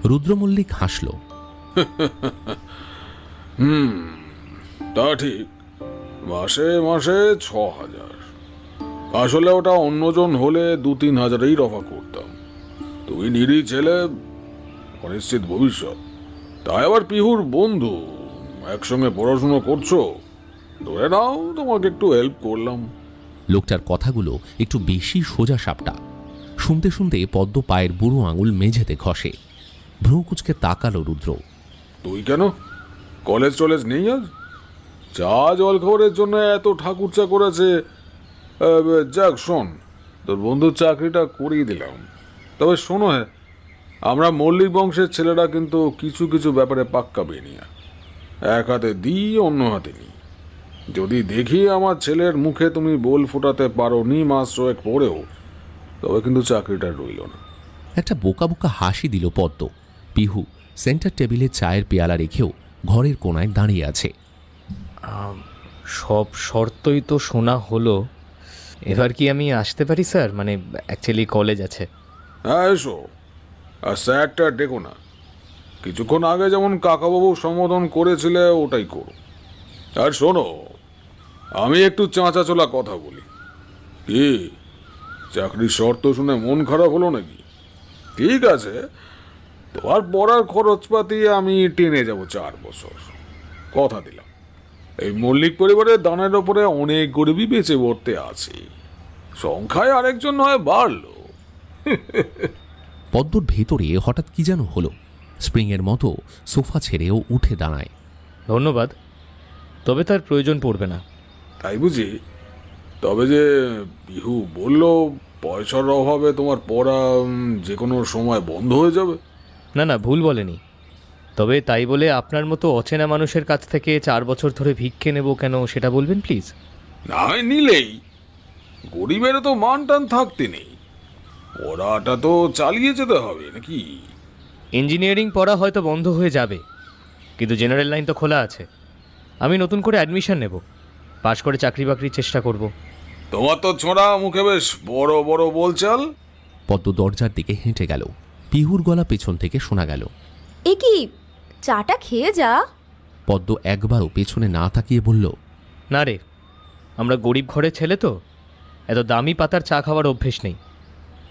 রুদ্র মল্লিক হাসল। তা ঠিক, মাসে মাসে 6,000। আসলে ওটা অন্যজন হলে 2-3 হাজারেই রফা করতাম। তুমি নিরীহ ছেলে, অনিশ্চিত ভবিষ্যৎ, তাই আবার পিহুর বন্ধু, একসঙ্গে পড়াশুনো করছো, ধরে নাও তোমাকে একটু হেল্প করলাম। লোকটার কথাগুলো একটু বেশি সোজা সাপটা। শুনতে শুনতে পদ্ম পায়ের বুড়ো আঙুল মেঝেতে ঘষে। ভ্রু কুচকে তাকালো রুদ্র। তুই কেন, কলেজ টলেজ নেই আজ? চা জল খাবারের জন্য এত ঠাকুরচা করেছে। যাক শোন, তোর বন্ধুর চাকরিটা করিয়ে দিলাম। তবে শোনো, হ্যাঁ, আমরা মল্লিক বংশের ছেলেরা কিন্তু কিছু কিছু ব্যাপারে পাক্কা বেনিয়া। এক হাতে দিই, অন্য হাতে নিই। যদি দেখি আমার ছেলের মুখে তুমি বোল ফোটাতে পারো নি মাস 1 পরেও, তবে কিন্তু চাকরিটা রইল না। একটা বোকা বোকা হাসি দিল পদ্ম। পিহু সেন্টার টেবিলে চায়ের পেয়ালা রেখেও ঘরের কোনায় দাঁড়িয়ে আছে। সব শর্তই তো শোনা হলো, এবার কি আমি আসতে পারি স্যার? মানে অ্যাকচুয়ালি কলেজ আছে। হ্যাঁ এসো, আর স্যারটা ডেকো না। কিছুক্ষণ আগে যেমন কাকাবাবু সম্বোধন করেছিলে ওটাই করো। আর শোনো, আমি একটু চাঁচাচোলা কথা বলি। কি, চাকরির শর্ত শুনে মন খারাপ হলো নাকি? ঠিক আছে, তোমার পড়ার খরচপাতি আমি টেনে যাব 4 বছর, কথা দিলাম। এই মল্লিক পরিবারের দানের ওপরে অনেক গরিবই বেঁচে পড়তে আছে, সংখ্যায় আরেকজন হয় বাড়লো। পদ্মর ভেতরে হঠাৎ কি যেন হলো। স্প্রিংয়ের মতো সোফা ছেড়েও উঠে দাঁড়ায়। ধন্যবাদ, তবে তার প্রয়োজন পড়বে না। তাই বুঝি? তবে যে পিহু বলল পয়সার অভাবে তোমার পড়া যে কোনো সময় বন্ধ হয়ে যাবে। না না, ভুল বলেনি। তবে তাই বলে আপনার মতো অচেনা মানুষের কাছ থেকে 4 বছর ধরে ভিক্ষে নেব কেন সেটা বলবেন প্লিজ। না হয় নিলেই, গরিবেরও তো মান টান থাকতে নেই। পড়াটা তো চালিয়ে যেতে হবে নাকি? ইঞ্জিনিয়ারিং পড়া হয়তো বন্ধ হয়ে যাবে, কিন্তু জেনারেল লাইন তো খোলা আছে। আমি নতুন করে অ্যাডমিশন নেব, পাশ করে চাকরি বাকরির চেষ্টা করব। তোমার তো ছোঁড়া মুখে বেশ বড় বড় বলচাল। পদ্ম দরজার দিকে হেঁটে গেল। পিহুর গলা পেছন থেকে শোনা গেল, এ কি, চাটা খেয়ে যা। পদ্ম একবারও পেছনে না তাকিয়ে বলল, না রে, আমরা গরিব ঘরের ছেলে তো, এত দামি পাতার চা খাওয়ার অভ্যেস নেই।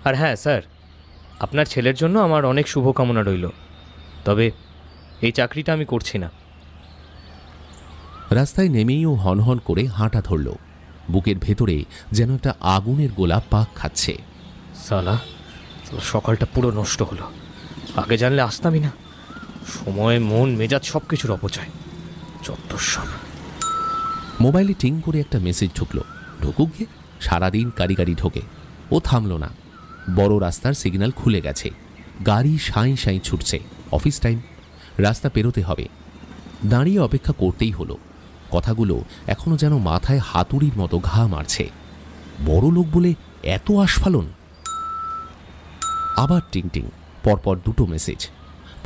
আর হ্যাঁ স্যার, আপনার ছেলের জন্য আমার অনেক শুভকামনা রইল, তবে এই চাকরিটা আমি করছি না। রাস্তায় নেমেই ও হনহন করে হাঁটা ধরল। বুকের ভেতরে যেন একটা আগুনের গোলা পাক খাচ্ছে। সালা, সকালটা পুরো নষ্ট হলো। আগে জানলে আসতামই না। সময়, মন, মেজাজ সব কিছুর অপচয়, যত সব। মোবাইলে টিং করে একটা মেসেজ ঢুকল। ঢুকুক গিয়ে, সারাদিন গাড়ি গাড়ি ঢোকে। ও থামল না। বড় রাস্তার সিগন্যাল খুলে গেছে, গাড়ি সাঁই সাঁই ছুটছে। অফিস টাইম, রাস্তা পেরোতে হবে। দাঁড়িয়ে অপেক্ষা করতেই হলো। কথাগুলো এখনো যেন মাথায় হাতুড়ির মতো ঘা মারছে। বড় লোক বলে এত আস্ফালন। আবার টিং টিং, পরপর 2টো মেসেজ।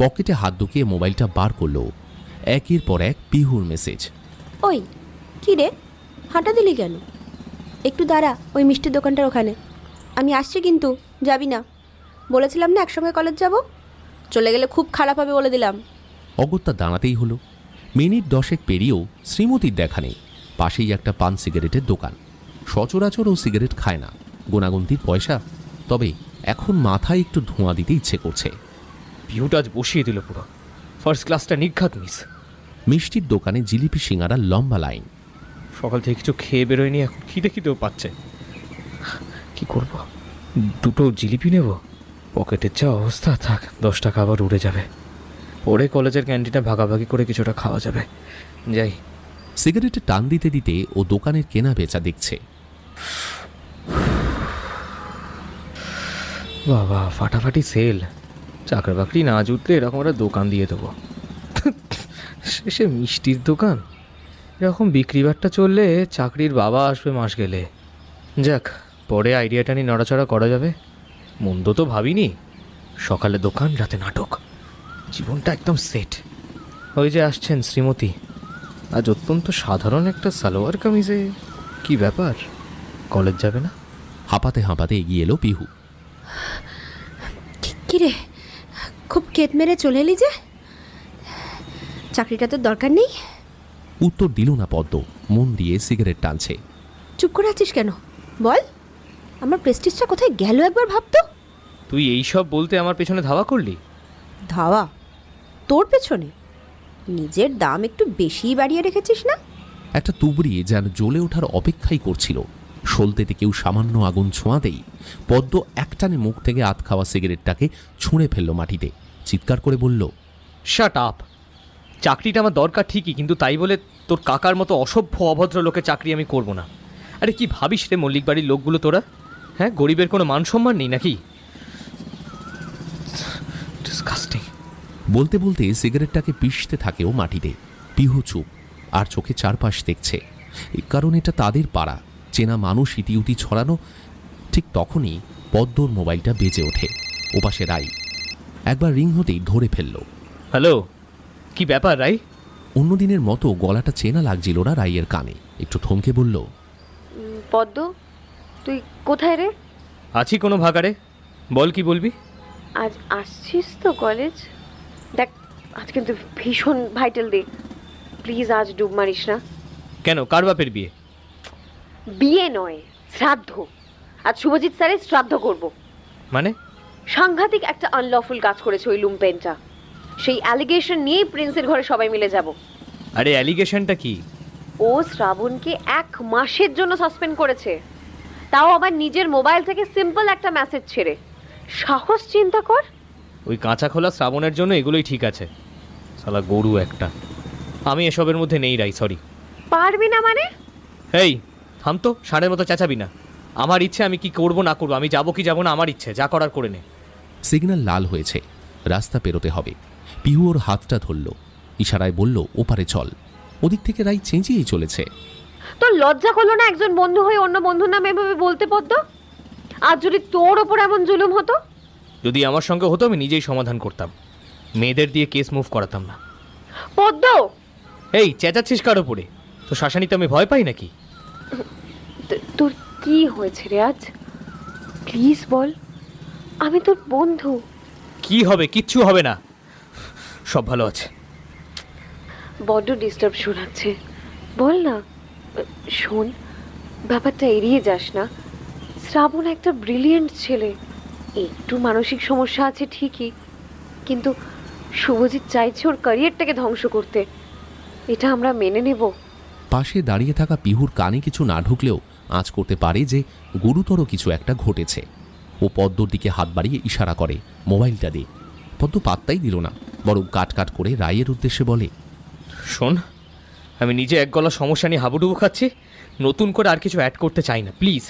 পকেটে হাত ঢুকিয়ে মোবাইলটা বার করলো। একের পর এক পিহুর মেসেজ। ওই কি রে, হাঁটা দিলি কেন? একটু দাঁড়া ওই মিষ্টির দোকানটার ওখানে, আমি আসছি কিন্তু, যাবি না। বলেছিলাম না একসঙ্গে কলেজ যাব, চলে গেলে খুব খারাপ হবে বলে দিলাম। অগত্যা দাঁড়াতেই হলো। মিনিট 10 পেরিয়েও শ্রীমতীর দেখা নেই। পাশেই একটা পান সিগারেটের দোকান। সচরাচর ও সিগারেট খায় না, গোনাগুন্তির পয়সা। তবে এখন মাথায় একটু ধোঁয়া দিতে ইচ্ছে করছে। ভিউটা আজ বসিয়ে দিল পুরো। ফার্স্ট ক্লাসটা নির্ঘাত মিস। মিষ্টির দোকানে জিলিপি সিঙ্গারা লম্বা লাইন। সকাল থেকে কিছু খেয়ে বেরোয়নি, এখন খিদে খিদেও পাচ্ছে। কি করব, 2টো জিলিপি নেব? পকেটের যা অবস্থা, থাক, 10 টাকা আবার উড়ে যাবে। পরে কলেজের ক্যান্টিনে ভাগাভাগি করে কিছুটা খাওয়া যাবে। যাই। সিগারেটে টান দিতে দিতে ও দোকানের কেনা বেচা দেখছে। বাবা, ফাটাফাটি সেল। চাকরি বাকরি না জুটলে এরকম একটা দোকান দিয়ে দেবো। শেষে মিষ্টির দোকান। এরকম বিক্রি বাট্টা চললে চাকরির বাবা আসবে মাস গেলে। যাক, পরে আইডিয়াটা নিয়ে নড়াচড়া করা যাবে। মন্দ তো ভাবিনি। সকালে দোকান, রাতে নাটক, জীবনটা একদম সেট। ওই যে আসছেন শ্রীমতী, আজ অত্যন্ত সাধারণ একটা সালোয়ার কামিজে। কি ব্যাপার, কলেজ যাবে না? হাঁপাতে হাঁপাতে এগিয়ে এলো পিহু। কিরে, খুব কেত মেরে চলে এলি যে? চাকরিটা তোর দরকার নেই? উত্তর দিল না পদ্ম, মন দিয়ে সিগারেট টানছে। চুপ করে আছিস কেন বল? আমার প্রেস্টিজটা কোথায় গেল একবার ভাবতো। তুই এইসব বলতে আমার পেছনে ধাওয়া করলি? ধাওয়া? তোর পেছনে? নিজের দাম একটু বেশিই বাড়িয়ে রেখেছিস না? একটা তুবড়ি যেন জ্বলে ওঠার অপেক্ষাই করছিল। সলতেতে কেউ সামান্য আগুন ছোঁয়াতেই পদ্ম একটানে মুখ থেকে আধ খাওয়া সিগারেটটাকে ছুঁড়ে ফেলল মাটিতে, চিৎকার করে বলল, শাট আপ! চাকরিটা আমার দরকার ঠিকই, কিন্তু তাই বলে তোর কাকার মতো অসভ্য অভদ্র লোকের চাকরি আমি করব না। আরে কি ভাবিস রে মল্লিক বাড়ির লোকগুলো তোরা? হ্যাঁ, গরিবের কোনো মান সম্মান নেই নাকি? ডিসকাস্টিং। বলতে বলতে সিগারেটটাকে পিষতে থাকেও মাটিতে। পিহু চুপ, আর চোখে চারপাশ দেখছে, কারণ এটা তাদের পাড়া, চেনা মানুষ ইতিউতি ছড়ানো। ঠিক তখনই পদ্মর মোবাইলটা বেজে ওঠে। ওপাশে রাই। একবার রিং হতেই ধরে ফেলল। হ্যালো, কি ব্যাপার রাই? অন্যদিনের মতো গলাটা চেনা লাগছিল না রাইয়ের কানে। একটু থমকে বলল, পদ্ম, তুই কোথায় রে? আছি কোনো ভাগাড়ে, বল কি বলবি? আজ আসছিস তো কলেজ? দেখ, আজ কিন্তু ভীষণ ভাইটাল ডে, প্লিজ আজ ডুব মারিস না। কেন, কার বাপের বিয়ে? বিয়ে নয়, শ্রাদ্ধ। আজ শুভজিৎ স্যারের শ্রাদ্ধ করব। মানে? সাংঘাতিক একটা আনলফুল কাজ করেছে ওই লুম্পেনটা। সেই অ্যালিগেশন নিয়েই প্রিন্সের ঘরে সবাই মিলে যাব। আরে অ্যালিগেশনটা কি? ও শ্রাবণকে 1 মাসের জন্য সাসপেন্ড করেছে, তাও আবার নিজের মোবাইল থেকে সিম্পল একটা মেসেজ ছেড়ে। সাহস চিন্তা কর। ওই কাঁচা খোলা শ্রাবণের জন্য এগুলোই ঠিক আছে। শালা গরু একটা। আমি এসবের মধ্যে নেই রাই, সরি। পারবি না মানে? এই থাম তো, ষাঁড়ের মতো চেঁচাবি না। আমার ইচ্ছে, আমি কি করব না করবো, আমি যাবো কি যাবো না আমার ইচ্ছে, যা করার করে নে। সিগন্যাল লাল হয়েছে, রাস্তা পেরোতে হবে। পিহু ওর হাতটা ধরল, ইশারায় বলল, ওপারে চল। ওদিক থেকে রাই চেঁচিয়েই চলেছে। তোর লজ্জা করলো না একজন বন্ধু হয়ে অন্য বন্ধুর নামে এভাবে বলতে? পদ্ম, আজ যদি তোর ওপর এমন জুলুম হতো? যদি আমার সঙ্গে হতো আমি নিজেই সমাধান করতাম, মেয়েদের দিয়ে কেস মুভ করাতাম না। পদ্ম, এই চেঁচাচ্ছিস কার ওপরে? তো শাসানিতে আমি ভয় পাই নাকি? তোর কি হয়েছে রে আজ? প্লিজ বল, আমি তোর বন্ধু। কি হবে? কিচ্ছু হবে না, সব ভালো আছে। বড্ড ডিস্টার্ব শোনাচ্ছে, বল না। শোন, ব্যাপারটা এড়িয়ে যাস না। শ্রাবণ একটা ব্রিলিয়েন্ট ছেলে, একটু মানসিক সমস্যা আছে ঠিকই, কিন্তু শুভজিৎ চাইছে ওর ক্যারিয়ারটাকে ধ্বংস করতে। এটা আমরা মেনে নেব? পাশে দাঁড়িয়ে থাকা পিহুর কানে কিছু না ঢুকলেও আঁচ করতে পারে যে গুরুতর কিছু একটা ঘটেছে। ও পদ্মর দিকে হাত বাড়িয়ে ইশারা করে, মোবাইলটা দে। পদ্ম পাত্তাই দিল না, বরং কাট কাট করে রায়ের উদ্দেশ্যে বলে, শোন, আমি নিজে এক গলা সমস্যা নিয়ে হাবুডুবু খাচ্ছি, নতুন করে আর কিছু অ্যাড করতে চাই না, প্লিজ।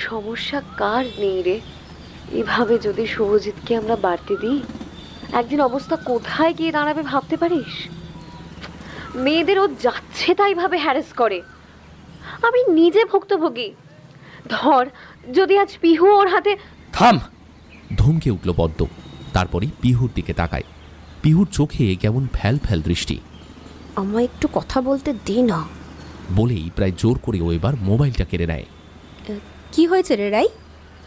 সমস্যা কার নেই রে? এভাবে যদি শুভজিৎকে আমরা বাড়তে দিই, একদিন অবস্থা কোথায় গিয়ে দাঁড়াবে ভাবতে পারিস? মেয়েদের ও যাচ্ছে তাই ভাবে হ্যারাস করে। আমি নিজে ভুক্তভোগী। ধর, যদি আজ পিহু ওর হাতে। থাম! ধমকে উঠল পদ্ম। তারপরে পিহুর দিকে তাকায়। পিহুর চোখে কেমন ফ্যাল ফ্যাল দৃষ্টি। আমায় একটু কথা বলতে দে না, বলেই প্রায় জোর করে ও এবার মোবাইলটা কেড়ে নেয়। কি হয়েছে রে রাই?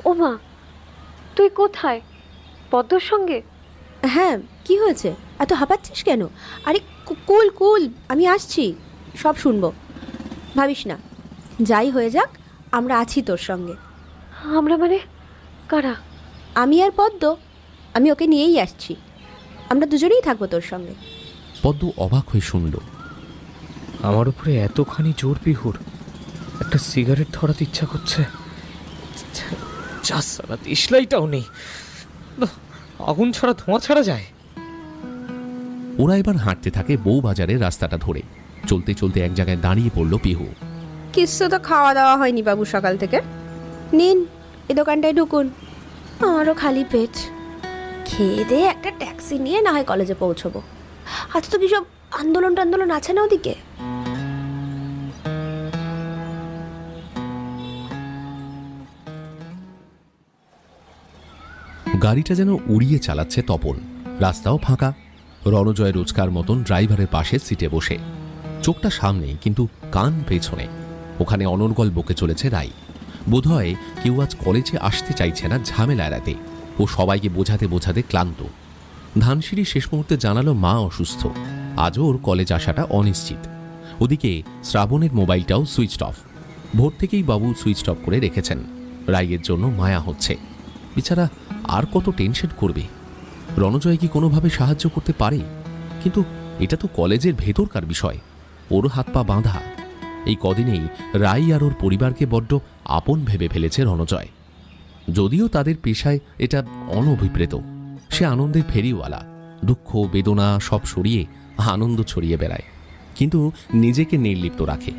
ও মা, তুই কোথায়? পদ্মর সঙ্গে? হ্যাঁ, কি হয়েছে? এত হাঁপাচ্ছিস কেন? আরে কুল কুল, আমি আসছি, সব শুনবো। ভাবিস না, যাই হয়ে যাক আমরা আছি তোর সঙ্গে। আমরা মানে কারা? আমি আর পদ্ম, আমি ওকে নিয়েই আসছি। আমরা দুজনেই থাকবো তোর সঙ্গে। পদ্ম অবাক হয়ে শুনল। আমার উপরে এতখানি জোর পিহুর, একটা সিগারেট ধরাতে ইচ্ছা করছে। সালা দেশলাইটাও নেই, আগুন ছাড়া ধোঁয়া ছাড়া যায়। ওরা এবার হাঁটতে থাকে বউবাজারের রাস্তাটা ধরে। চলতে চলতে এক জায়গায় দাঁড়িয়ে পড়ল পিহু। কিছু তো খাওয়া দাওয়া হয়নি বাবু সকাল থেকে। নিন, এই দোকানটায় ঢুকুন। আমারও খালি পেট, খেয়ে দিয়ে একটা ট্যাক্সি নিয়ে না হয় কলেজে পৌঁছবো। আজ তো কি সব আন্দোলন টান্দোলন আছে না ওদিকে? গাড়িটা যেন উড়িয়ে চালাচ্ছে তপন। রাস্তাও ফাঁকা। রণজয় রোজকার মতন ড্রাইভারের পাশে সিটে বসে, চোখটা সামনে কিন্তু কান পেছনে। ওখানে অনর্গল বকে চলেছে রাই। বোধহয় কেউ আজ কলেজে আসতে চাইছে না ঝামেলা এড়াতে। ও সবাইকে বোঝাতে বোঝাতে ক্লান্ত। ধানসিঁড়ি শেষ মুহূর্তে জানালো মা অসুস্থ, আজও ওর কলেজ আসাটা অনিশ্চিত। ওদিকে শ্রাবণের মোবাইলটাও সুইচড অফ। ভোর থেকেই বাবু সুইচড অফ করে রেখেছেন। রাইয়ের জন্য মায়া হচ্ছে। বেচারা আর কত টেনশন করবে। রণজয় কি কোনোভাবে সাহায্য করতে পারে? কিন্তু এটা তো কলেজের ভেতরকার বিষয়, ওর হাত পা বাঁধা। এই কদিনেই রাই আর ওর পরিবারকে বড্ড আপন ভেবে ফেলেছে রণজয়। যদিও তাদের পেশায় এটা অনভিপ্রেত। সে আনন্দের ফেরিওয়ালা, দুঃখ বেদনা সব সরিয়ে আনন্দ ছড়িয়ে বেড়ায়, কিন্তু নিজেকে নির্লিপ্ত রাখে।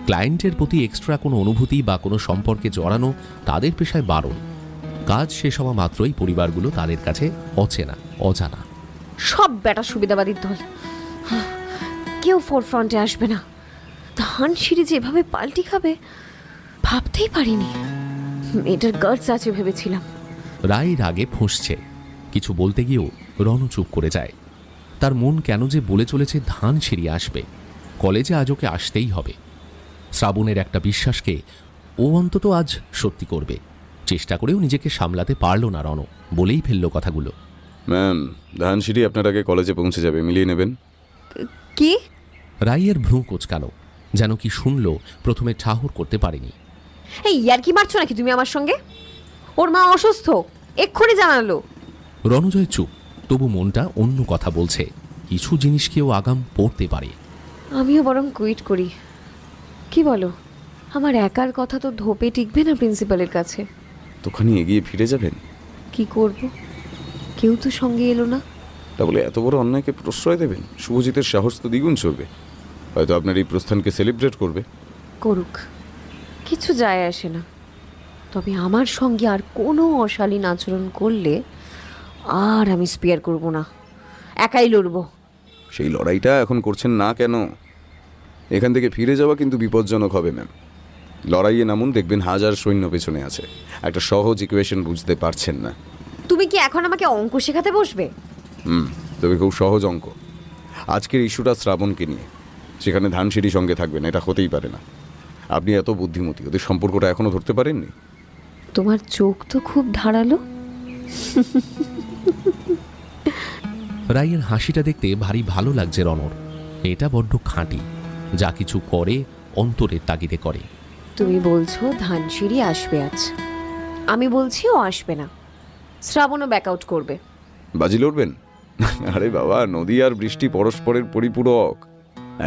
ক্লায়েন্টের প্রতি এক্সট্রা কোনো অনুভূতি বা কোনো সম্পর্কে জড়ানো তাদের পেশায় বারণ। কাজ শেষ হওয়া মাত্রই পরিবারগুলো তাদের কাছে অচেনা অজানা। সব বেটা সুবিধাবাদীর দল, কেউ ফোরফ্রন্টে আসবে না। ধানসিঁড়ি যেভাবে পাল্টি খাবে ভাবতেই পারিনি। মেয়েটার গার্ডস আছে ভেবেছিলাম। রায়ের আগে ফুঁসছে, কিছু বলতে গিয়েও রণ চুপ করে যায়। তার মন কেন যে বলে চলেছে ধানসিঁড়ি আসবে, কলেজে আজ ওকে আসতেই হবে। শ্রাবণের একটা বিশ্বাসকে ও অন্তত আজ সত্যি করবে। চেষ্টা করেও নিজেকে সামলাতে পারল না রণ, বলেই ফেলল কথাগুলো। ম্যাম, ধানসিঁড়ি আপনার আগে কলেজে পৌঁছে যাবে, মিলিয়ে নেবেন। কি? রাইয়ের ভ্রু কোচকানো, যেন কি শুনল, প্রথমে ঠাহর করতে পারেনি। এই ইয়ার কি মারছো নাকি তুমি আমার সঙ্গে? ওর মা অসুস্থ, এক্ষুনি জানালো। রণজয় চুপ, তবু মনটা অন্য কথা বলছে। কিছু জিনিস কেউ আগাম পড়তে পারে। আমিও বরং কুইট করি, কি বলো? আমার একার কথা তো ধোপে টিকবে না প্রিন্সিপালের কাছে। তোখানি এগিয়ে ফিরে যাবেন? কি করব, কেউ তো সঙ্গে এলো না। তা বলে এত বড় অন্যায়কে প্রশ্রয় দেবেন? শুভজিতের সাহস তো দ্বিগুণ চড়বে। হয়তো আপনার এই প্রস্থানকে সেলিব্রেট করবে। করুক, কিছু যায় আসে না। তবে আমার সঙ্গে আর কোনো অশালীন আচরণ করলে আর আমি স্পেয়ার করব না, একাই লড়ব। সেই লড়াইটা এখন করছেন না কেন? এখান থেকে ফিরে যাওয়া কিন্তু বিপজ্জনক হবে ম্যাম। লড়াইয়ে নামুন, দেখবেন হাজার সৈন্য পেছনে আছে। একটা সহজ ইকুয়েশন বুঝতে পারছেন না। তুমি কি এখন আমাকে অঙ্ক শেখাতে বসবে? তবে খুব সহজ অঙ্ক। আজকের ইস্যুটা শ্রাবণকে নিয়ে, সেখানে ধানসিঁড়ি সঙ্গে থাকবেন, এটা হতেই পারে না। আপনি এত বুদ্ধিমতী, ওদের সম্পর্কটা এখনো ধরতে পারেননি? তোমার চোখ তো খুব ধারালো। রাইয়ের হাসিটা দেখতে ভারী ভালো লাগছে রণর। এটা বড্ড খাঁটি, যা কিছু করে অন্তরের তাগিদে করে। তুমি বলছো ধানসিঁড়ি আসবে আজ, আমি বলছি ও আসবে না। শ্রাবণও ব্যাকআউট করবে। বাজি লড়বেন? আরে বাবা, নদী আর বৃষ্টি পরস্পরের পরিপূরক।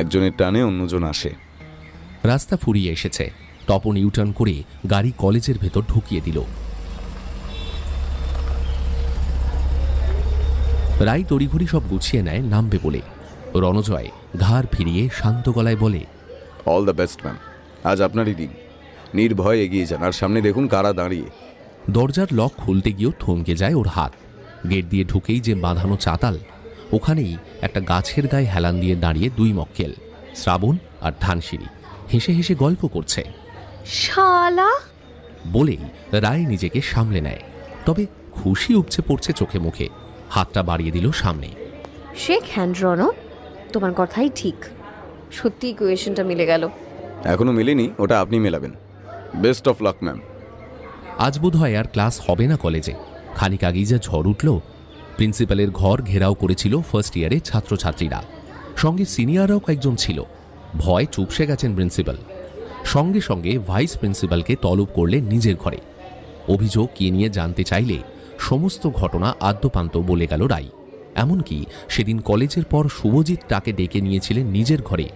একজনের টানে অন্যজন আসে। রাস্তা ফুরিয়ে এসেছে। তপন ইউটার্ন করে গাড়ি কলেজের ভেতর ঢুকিয়ে দিল। রাই তড়িঘড়ি সব গুছিয়ে নেয় নামবে বলে। রণজয় ঘাড় ফিরিয়ে শান্ত গলায় বলে, অল দ্য বেস্ট ম্যাম। আজ আপনারই দিন, নির্ভয় এগিয়ে যান। আর সামনে দেখুন কারা দাঁড়িয়ে। দরজার লক খুলতে গিয়েও থমকে যায় ওর হাত। গেট দিয়ে ঢুকেই যে বাঁধানো চাতাল, ওখানেই একটা গাছের গায়ে হেলান দিয়ে দাঁড়িয়ে দুই মক্কেল, শ্রাবণ আর ধানসিঁড়ি, হেসে হেসে গল্প করছে। শালা বলেই রায় নিজেকে সামলে নেয়, তবে খুশি উপচে পড়ছে চোখে মুখে। হাতটা বাড়িয়ে দিল সামনে। শেখ হ্যান্ড রণ, তোমার কথাই ঠিক। সত্যি ইকুয়েশনটা মিলে গেল। এখনো মেলেনি, ওটা আপনি মেলাবেন। Best of luck ma'am. আজ বোধ হয় আর ক্লাস হবে না কলেজে। খানিক আগেই যা ঝড় উঠল। প্রিন্সিপালের ঘর ঘেরাও করেছিল ফার্স্ট ইয়ারে ছাত্রছাত্রীরা, সঙ্গে সিনিয়ররাও কয়েকজন ছিল। ভয় চুপসে গেছেন প্রিন্সিপাল। সঙ্গে সঙ্গে ভাইস প্রিন্সিপালকে তলব করলেন নিজের ঘরে। অভিযোগ কে নিয়ে জানতে চাইলে সমস্ত ঘটনা আদ্যপান্ত বলে গেল রাই। এমনকি সেদিন কলেজের পর শুভজিৎ তাকে ডেকে নিয়েছিলেন নিজের ঘরে।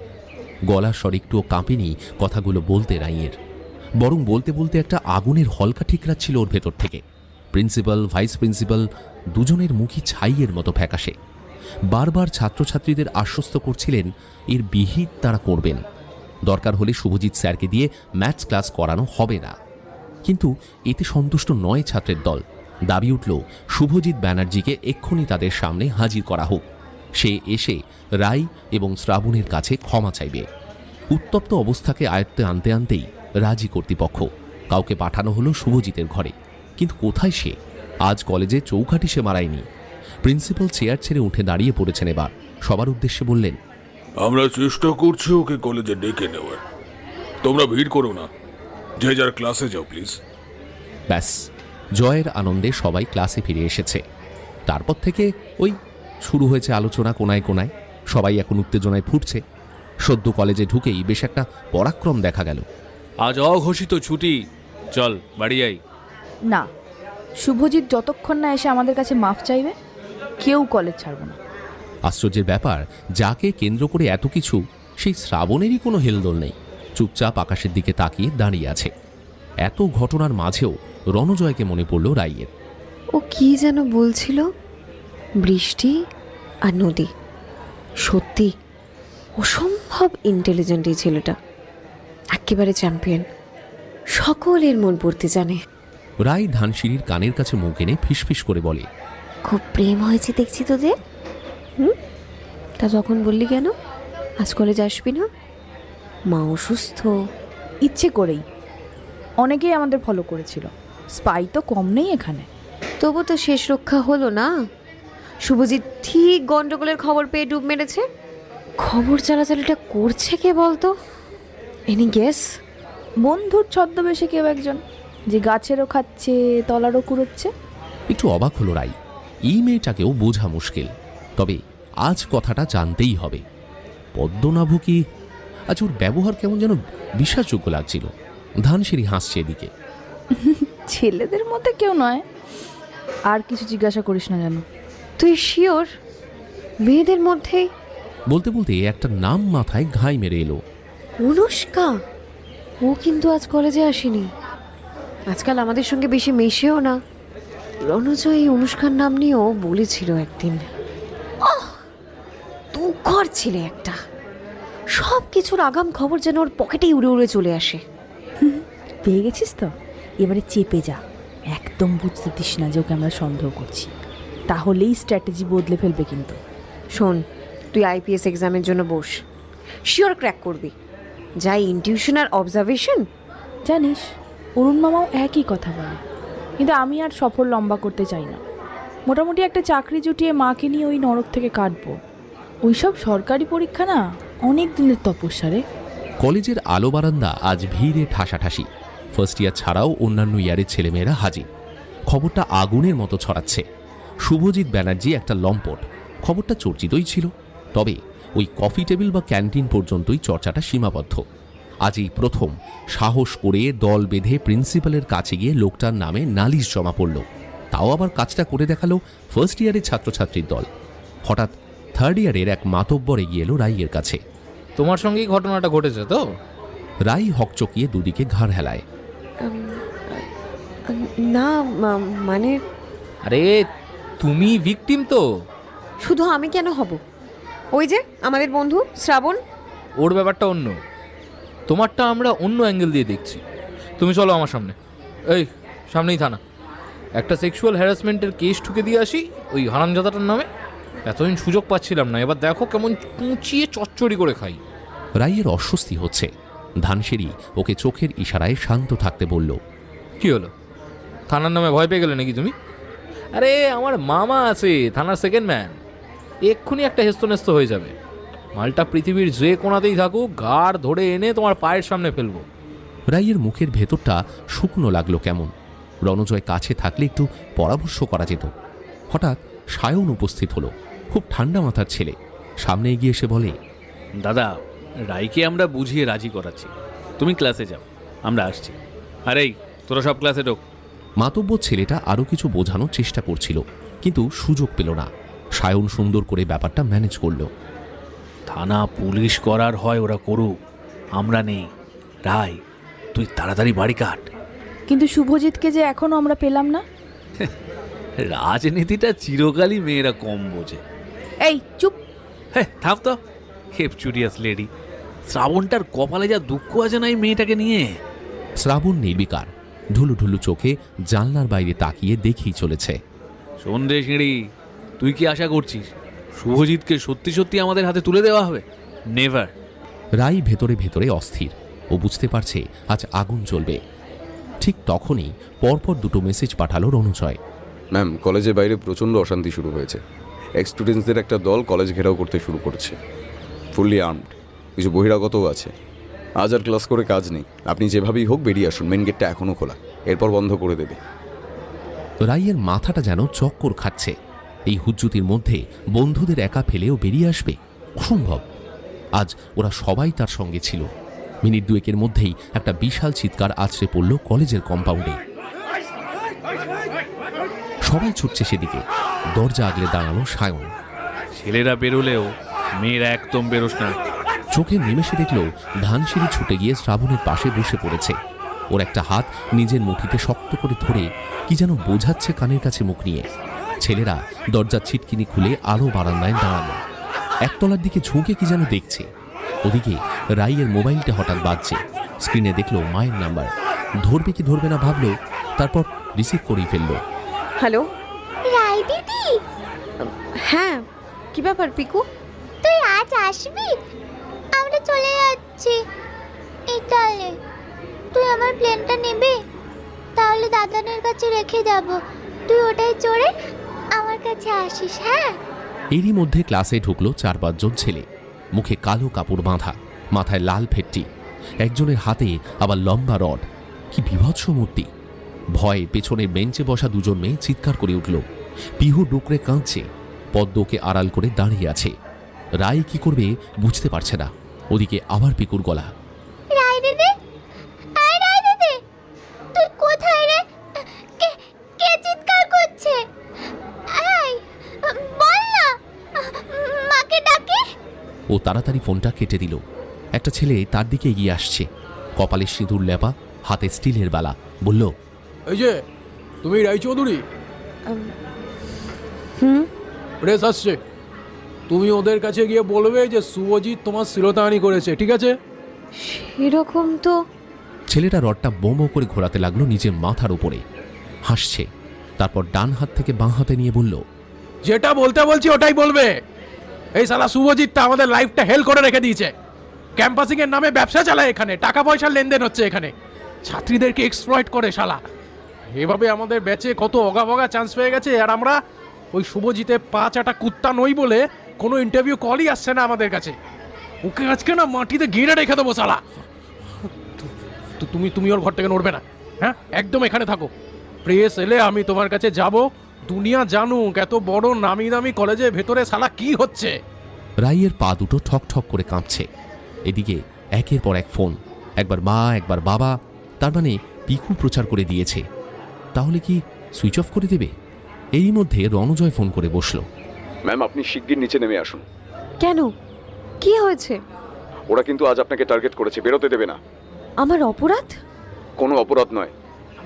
গলার স্বর একটুও কাঁপেনি কথাগুলো বলতে রাইয়ের, বরং বলতে বলতে একটা আগুনের হলকা ঠিকরাচ্ছিল ওর ভেতর থেকে। প্রিন্সিপাল ভাইস প্রিন্সিপাল দুজনের মুখই ছাইয়ের মতো ফ্যাকাশে। বারবার ছাত্রছাত্রীদের আশ্বস্ত করছিলেন এর বিহিত তারা করবেন। দরকার হলে শুভজিৎ স্যারকে দিয়ে ম্যাথস ক্লাস করানো হবে না। কিন্তু এতে সন্তুষ্ট নয় ছাত্রের দল। দাবি উঠল শুভজিৎ ব্যানার্জিকে এক্ষুনি তাদের সামনে হাজির করা হোক। সে এসে রাই এবং শ্রাবণের কাছে ক্ষমা চাইবে। উত্তপ্ত অবস্থাকে আয়ত্তে আনতে আনতেই রাজি কর্তৃপক্ষ। কাউকে পাঠানো হলো শুভজিতের ঘরে। কিন্তু কোথায় সে? আজ কলেজে চৌকাঠি সে মারায়নি। প্রিন্সিপাল চেয়ার ছেড়ে উঠে দাঁড়িয়ে পড়েছেন। এবার সবার উদ্দেশ্যে বললেন, আমরা চেষ্টা করছি ওকে কলেজে ডেকে নেওয়ার। তোমরা ভিড় করো না, যে যার ক্লাসে যাও প্লিজ। ব্যাস, জয়ের আনন্দে সবাই ক্লাসে ফিরে এসেছে। তারপর থেকে ওই শুরু হয়েছে আলোচনা কোনায় কোনায়। সবাই এখন উত্তেজনায় ফুটছে। সদ্য কলেজে ঢুকেই বেশ একটা পরাক্রম দেখা গেল। আজ অঘোষিত ছুটি, চল বাড়ি যাই। না, শুভজিৎ যতক্ষণ না এসে আমাদের কাছে মাফ চাইবে কেউ কলেজ ছাড়বো না। আশ্চর্যের ব্যাপার, যাকে কেন্দ্র করে এত কিছু, সেই শ্রাবণেরই কোনো হেলদোল নেই। চুপচাপ আকাশের দিকে তাকিয়ে দাঁড়িয়ে আছে। এত ঘটনার মাঝেও রণজয়কে মনে পড়ল রাইয়ের। ও কি যেন বলছিল, বৃষ্টি আর নদী। সত্যি অসম্ভব ইন্টেলিজেন্ট এই ছেলেটা, একেবারে চ্যাম্পিয়ন, সকলের মন পড়তে জানে। রাই ধানসিঁড়ির কানের কাছে মুখ এনে ফিসফিস করে বলে, খুব প্রেম হয়েছে দেখছি তোদের। তা তখন বললি কেন আজ কলেজ আসবি না? মা অসুস্থ। ইচ্ছে করেই। অনেকেই আমাদের ফলো করেছিল, স্পাই তো কম নেই এখানে। তবু তো শেষ রক্ষা হলো না। শুভজিৎ ঠিক গন্ডগোলের খবর পেয়ে ডুব মেরেছে। খবর চালাচালিটা করছে কে বলতো? Any guess? বন্ধুর ছদ্মবেশে কেউ একজন, যে গাছেরও খাচ্ছে তলারও কুড়োচ্ছে। একটু অবাক হলো রাই। এই মেয়েটাকেও বোঝা মুশকিল, তবে আজ কথাটা জানতেই হবে। পদ্মনাভ কি? আজ ওর ব্যবহার কেমন যেন বিশ্বাসযোগ্য লাগছিল। ধানসিঁড়ি হাসছে এদিকে। ছেলেদের মধ্যে কেউ নয়। আর কিছু জিজ্ঞাসা করিস না যেন। তুই শিওর মেয়েদের মধ্যে? বলতে বলতে একটা নাম মাথায় ঘাই মেরে এলো। অনুষ্কা। ও কিন্তু আজ কলেজে আসেনি। আজকাল আমাদের সঙ্গে বেশি মেশেও না। রণজয় এই অনুষ্কার নাম নিয়েও বলেছিল একদিন। দুঃখর ছেলে একটা, সব কিছুর আগাম খবর যেন ওর পকেটেই উড়ে উড়ে চলে আসে। পেয়ে গেছিস তো, এবারে চেপে যা। একদম বুঝতে দিস না যে ওকে আমরা সন্দেহ করছি, তাহলেই স্ট্র্যাটেজি বদলে ফেলবে কিন্তু। শোন, তুই আইপিএস এক্সামের জন্য বস, শিওর ক্র্যাক করবি। যাই ইনটিউশন আর অবজারভেশন। জানিস, অরুণ মামাও একই কথা বলে, কিন্তু আমি আর সফর লম্বা করতে চাই না। মোটামুটি একটা চাকরি জুটিয়ে মাকে নিয়ে ওই নরক থেকে কাটবো। ওইসব সরকারি পরীক্ষা না অনেক দিনের তপস্যা রে। কলেজের আলো বারান্দা আজ ভিড়ে ঠাসাঠাসি। ফার্স্ট ইয়ার ছাড়াও অন্যান্য ইয়ারের ছেলেমেয়েরা হাজির। খবরটা আগুনের মতো ছড়াচ্ছে। শুভজিৎ ব্যানার্জি একটা লম্পট, খবরটা চর্চিতই ছিল। তবে ওই কফি টেবিল বা ক্যান্টিন পর্যন্তই চর্চাটা সীমাবদ্ধ। আজ এই প্রথম সাহস করে দল বেঁধে প্রিন্সিপালের কাছে গিয়ে লোকটার নামে নালিশ জমা পড়ল। তাও আবার কাজটা করে দেখালো ফার্স্ট ইয়ারের ছাত্রছাত্রীর দল। হঠাৎ থার্ড ইয়ারের এক মাতব্বর এগিয়ে এলো রাইয়ের কাছে। তোমার সঙ্গেই ঘটনাটা ঘটেছে তো? রাই হকচকিয়ে দুদিকে ঘাড় হেলায়। না মানে, আরে তুমি ভিকটিম তো। শুধু আমি কেন হব? ওই যে আমাদের বন্ধু শ্রাবণ। ওর ব্যাপারটা অন্য, তোমারটা আমরা অন্য অ্যাঙ্গেল দিয়ে দেখছি। তুমি চলো আমার সামনে। এই সামনেই থানা, একটা সেক্সুয়াল হ্যারাসমেন্টের কেস ঠুকে দিয়ে আসি ওই হারামজাদাটার নামে। এতদিন সুযোগ পাচ্ছিলাম না, এবার দেখো কেমন কুঁচিয়ে চচ্চড়ি করে খাই। রাইয়ের অস্বস্তি হচ্ছে। ধানসিঁড়ি ওকে চোখের ইশারায় শান্ত থাকতে বলল। কি হলো, থানার নামে ভয় পেয়ে গেলে নাকি তুমি? আরে আমার মামা আছে থানার সেকেন্ড ম্যান, এক্ষুনি একটা হেস্তনেস্ত হয়ে যাবে। মালটা পৃথিবীর যে কোনাতেই থাকুক, গাড় ধরে এনে তোমার পায়ের সামনে ফেলবো। রাইয়ের মুখের ভেতরটা শুকনো লাগলো কেমন। রণজয় কাছে থাকলে একটু পরামর্শ করা যেত। হঠাৎ সায়ন উপস্থিত হলো। খুব ঠান্ডা মাথার ছেলে। সামনে এগিয়ে এসে বলে, দাদা, রাইকে আমরা বুঝিয়ে রাজি করাচ্ছি, তুমি ক্লাসে যাও, আমরা আসছি। আর এই তোরা সব ক্লাসে ঢোক। মাতব্বর ছেলেটা আরও কিছু বোঝানোর চেষ্টা করছিল, কিন্তু সুযোগ পেল না। সায়ন সুন্দর করে ব্যাপারটা ম্যানেজ করল। থানা পুলিশ করার হয় ওরা করুক, আমরা নেই। রাই, তুই তাড়াতাড়ি বাড়ি কাট। কিন্তু শুভজিৎকে যে এখনো আমরা পেলাম না। রাজনীতিটা চিরকালই মেয়েরা কম বোঝে। এই চুপ। হ্যাঁ থাক তো, হেপচুরিয়াস লেডি। শ্রাবণটার কপালে যা দুঃখ আছে না এই মেয়েটাকে নিয়ে। শ্রাবণ নির্বিকার, ঢুলু ঢুলু চোখে জানলার বাইরে তাকিয়ে দেখেই চলেছে। শোন রে সিঁড়ি, তুই কি আশা করছিস শুভজিৎকে সত্যি সত্যি আমাদের হাতে তুলে দেওয়া হবে? নেভার। রাই ভেতরে ভেতরে অস্থির। ও বুঝতে পারছে আজ আগুন জ্বলবে। ঠিক তখনই পরপর দুটো মেসেজ পাঠালো রণজয়। ম্যাম, কলেজের বাইরে প্রচণ্ড অশান্তি শুরু হয়েছে। এক্স স্টুডেন্টসদের একটা দল কলেজ ঘেরাও করতে শুরু করেছে, ফুললি আর্মড, কিছু বহিরাগতও আছে। আজ আর ক্লাস করে কাজ নেই, আপনি যেভাবেই হোক বেরিয়ে আসুন, মেন গেটটা এখনও খোলা, এরপর বন্ধ করে দেবে। রাইয়ের মাথাটা যেন চক্কর খাচ্ছে। এই হুজ্জুতির মধ্যে বন্ধুদের একা ফেলেও বেরিয়ে আসবে? অসম্ভব। আজ ওরা সবাই তার সঙ্গে ছিল। মিনিট দুয়েকের মধ্যেই একটা বিশাল চিৎকার আছড়ে পড়ল কলেজের কম্পাউন্ডে। সবাই ছুটছে সেদিকে। দরজা আগলে দাঁড়ালো সায়ন। ছেলেরা বেরোলেও মেয়েরা একদম বেরোস না। চোখে নিমেষে দেখল ধানসিঁড়ি ছুটে গিয়ে শ্রাবণের পাশে বসে পড়েছে। ওর একটা হাত নিজের মুঠিতে শক্ত করে ধরে কি যেন বোঝাচ্ছে কানের কাছে মুখ নিয়ে। ছেলেরা দরজার ছিটকিনি খুলে আরো বারান্দায় দাঁড়ালো। একতলার দিকে ঝুঁকে কি যেন দেখছে। ওদিকে রাইয়ের মোবাইলটা হঠাৎ বাজছে। স্ক্রিনে দেখলো মায়ের নাম্বার। ধরবে কি ধরবে না ভাবলো, তারপর রিসিভ করেই ফেললো। হ্যালো, রাই দিদি। হ্যাঁ, কি ব্যাপার পিকু? তুই আজ আসবি? আমরা চলে যাচ্ছি ইতালি। তুই আমার প্লেনটা নেবে? তাহলে দাদানের কাছে রেখে যাব, তুই ওটাই চড়ে আমার কাছে আসিস। হ্যাঁ। এরই মধ্যে ক্লাসে ঢুকলো 4-5 জন ছেলে। মুখে কালো কাপড় বাঁধা, মাথায় লাল ফেট্টি, একজনের হাতে আবার লম্বা রড। কি বিভৎস মূর্তি! ভয়ে পেছনের বেঞ্চে বসা দুজন মেয়ে চিৎকার করে উঠল। পিহু ডুকরে কাঁদছে, পদ্মকে আড়াল করে দাঁড়িয়ে আছে। রাই কি করবে বুঝতে পারছে না। ওদিকে আবার পিকুর গলা। রাই দিদি, আয় রাই দিদি, তুই কোথায় রে? কে চিৎকার করছে? আয় বল না, মাকে ডাকে। ও তাড়াতাড়ি ফোনটা কেটে দিল। একটা ছেলে তার দিকে এগিয়ে আসছে, কপালে সিঁদুর লেপা, হাতে স্টিলের বালা। বলল, এই যে তুমি রায়চৌধুরী? প্রেস আসছে, তুমি ওদের কাছে গিয়ে বলবে যে শুভজিৎ তোমার শিরোধারী করেছে, ঠিক আছে? সেরকম তো। ছেলেটা রডটা বোমো করে ঘোরাতে লাগলো নিজের মাথার উপরে। হাসছে, তারপর ডান হাত থেকে বাঁ হাতে নিয়ে বলল, যেটা বলতে বলছি ওটাই বলবে। এই শালা শুভজিৎটা আমাদের লাইফটা হেল করে রেখে দিয়েছে। ক্যাম্পাসিং এর নামে ব্যবসা চালায় এখানে, টাকা পয়সার লেনদেন হচ্ছে এখানে, ছাত্রীদেরকে এক্সপ্লয়েট করে শালা। এভাবে আমাদের ব্যাচে কত অগাভগা চান্স পেয়ে গেছে, আর আমরা ওই শুভজিতে পা চাটা কুত্তা নই বলে কোনো ইন্টারভিউ কলই আসছে না আমাদের কাছে। ওকে আজকে না মাটিতে গেড়ে রেখে দেবো শালা। তুমি ওর ঘর থেকে নড়বে না, হ্যাঁ? একদম এখানে থাকো। প্রেস এলে আমি তোমার কাছে যাব, দুনিয়া জানুক এত বড় নামি দামি কলেজের ভেতরে শালা কি হচ্ছে। রাইয়ের পা দুটো ঠক ঠক করে কাঁপছে। এদিকে একের পর এক ফোন, একবার মা একবার বাবা। তার মানে পিকু প্রচার করে দিয়েছে। তাহলে কি সুইচ অফ করে দেবে? এরই মধ্যে রণজয় ফোন করে বসল। ম্যাম, আপনি শিগগির নিচে নেমে আসুন। কেন, কি হয়েছে? ওরা কিন্তু আজ আপনাকে টার্গেট করেছে, বেরোতে দেবে না। আমার অপরাধ? কোনো অপরাধ নয়,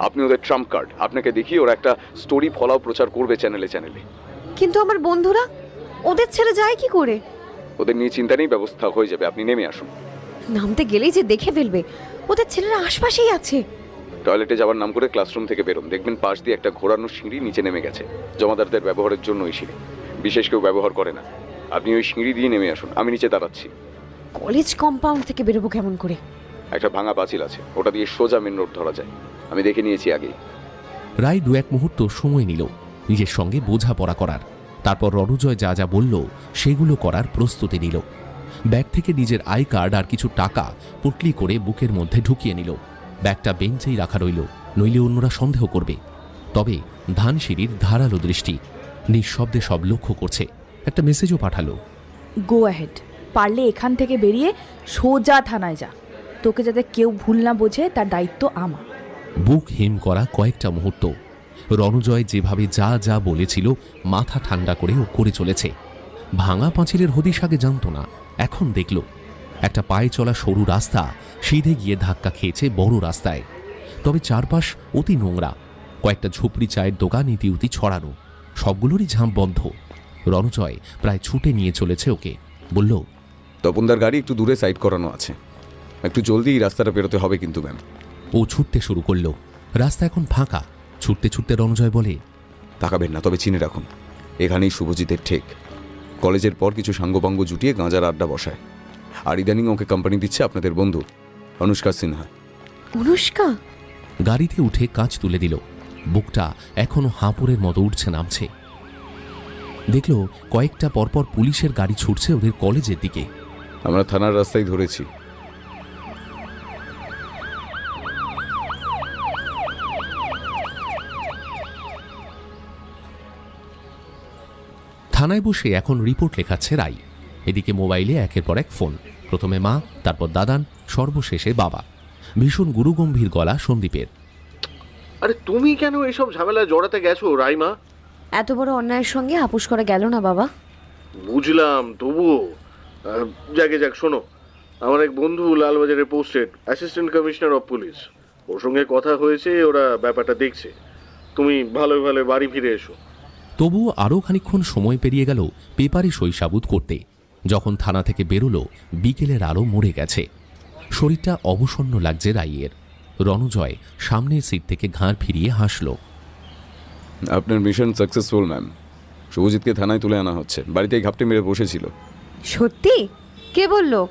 আপনি ওদের ট্রাম্প কার্ড। আপনাকে দেখিয়ে ওরা একটা স্টোরি ফলাও প্রচার করবে চ্যানেলে চ্যানেলে। কিন্তু আমার বন্ধুরা, ওদের ছেড়ে যায় কি করে? ওদের নিয়ে চিন্তা নেই, ব্যবস্থা হয়ে যাবে, আপনি নেমে আসুন। নামতে গেলেই যে দেখে ফেলবে। ওদের ছেলেরা আশপাশেই আছে। টয়লেটে যাওয়ার নাম করে ক্লাসরুম থেকে বেরোন, দেখবেন পাশ দিয়ে একটা ঘোরানো সিঁড়ি নিচে নেমে গেছে। জমাদারদের ব্যবহারের জন্য ওই সিঁড়ি, বিশেষ কেউ ব্যবহার করে না। আপনি ওই সিঁড়ি দিয়ে নেমে আসুন, আমি নিচে দাঁড়াচ্ছি। কলেজ কম্পাউন্ড থেকে বেরোবো কেমন করে? একটা ভাঙা পাঁচিল আছে, ওটা দিয়ে সোজা মেন রোড ধরা যায়, আমি দেখে নিয়েছি আগেই। রায় 2-1 মুহূর্ত সময় নিল নিজের সঙ্গে বোঝাপড়া করার। তারপর রণজয় যা যা বলল সেগুলো করার প্রস্তুতি নিল। ব্যাগ থেকে নিজের আই কার্ড আর কিছু টাকা পুটলি করে বুকের মধ্যে ঢুকিয়ে নিল। ব্যাগটা বেঞ্চেই রাখা রইল, নইলে অন্যরা সন্দেহ করবে। তবে ধানসিঁড়ির ধারালো দৃষ্টি নিঃশব্দে সব লক্ষ্য করছে। একটা মেসেজও পাঠালো, গো অ্যাহেড, পারলে এখান থেকে বেরিয়ে সোজা থানায় যা। তোকে যাতে কেউ ভুল না বোঝে তার দায়িত্ব আমার। বুক হিম করা কয়েকটা মুহূর্ত। রণজয় যেভাবে যা যা বলেছিল মাথা ঠান্ডা করে ও করে চলেছে। ভাঙা পাঁচিলের হদিশ আগে জানত না, এখন দেখল একটা পায়ে চলা সরু রাস্তা সিধে গিয়ে ধাক্কা খেয়েছে বড় রাস্তায়। তবে চারপাশ অতি নোংরা, কয়েকটা ঝুপড়ি চায়ের দোকান ইতিউতি ছড়ানো, সবগুলোরই ঝাঁপ বন্ধ। রণজয় প্রায় ছুটে নিয়ে চলেছে ওকে। বলল, তপনদার গাড়ি একটু দূরে সাইড করানো আছে, একটু জলদি এই রাস্তাটা বেরোতে হবে কিন্তু ম্যাম। ও ছুটতে শুরু করলো। রাস্তা এখন ফাঁকা। ছুটতে ছুটতে রণজয় বলে, তাকাবেন না, তবে চিনে রাখুন এখানেই শুভজিতের ঠেক। কলেজের পর কিছু সাঙ্গপাঙ্গ জুটিয়ে গাঁজার আড্ডা বসায়, আর ইদানিং ওকে কোম্পানি দিচ্ছে আপনাদের বন্ধু অনুষ্কা সিনহা। অনুষ্কা? গাড়িতে উঠে কাঁচ তুলে দিল। বুকটা এখনো হাঁপুরের মতো উঠছে নামছে। দেখল কয়েকটা পরপর পুলিশের গাড়ি ছুটছে ওদের কলেজের দিকে। আমরা থানার রাস্তায় ধরেছি। থানায় বসে এখন রিপোর্ট লেখাচ্ছে রাই। এদিকে মোবাইলে একের পর এক ফোন, প্রথমে মা, তারপর দাদান, সর্বশেষে বাবা। ভীষণ গুরুগম্ভীর গলা সন্দীপের। আরে তুমি কেন এইসব ঝামেলায় জড়াতে গেছো রাইমা? এত বড় অন্যায়ের সঙ্গে আপোষ করা গেল না বাবা। বুঝলাম, তবুও যাক শোনো, আমার এক বন্ধু লালবাজারে posted assistant commissioner of police, ওর সঙ্গে কথা হয়েছে, ওরা ব্যাপারটা দেখছে। তুমি ভালো বাড়ি ফিরে এসো। তবুও আরও খানিকক্ষণ সময় পেরিয়ে গেল পেপারে সই সাবুত করতে। যখন থানা থেকে বেরোলো বিকেলের আলো মরে গেছে। শরীরটা অবসন্ন লাগছে রাইয়ের। রণজয় সামনের সিট থেকে ঘাড় ফিরিয়ে হাসল। আপনার মিশন সাকসেসফুল ম্যাম। শুভজিৎকে থানায় তুলে আনা হচ্ছে। বাড়িতেই ঘাপটে মেরে বসেছিল। সত্যি? কে বললো?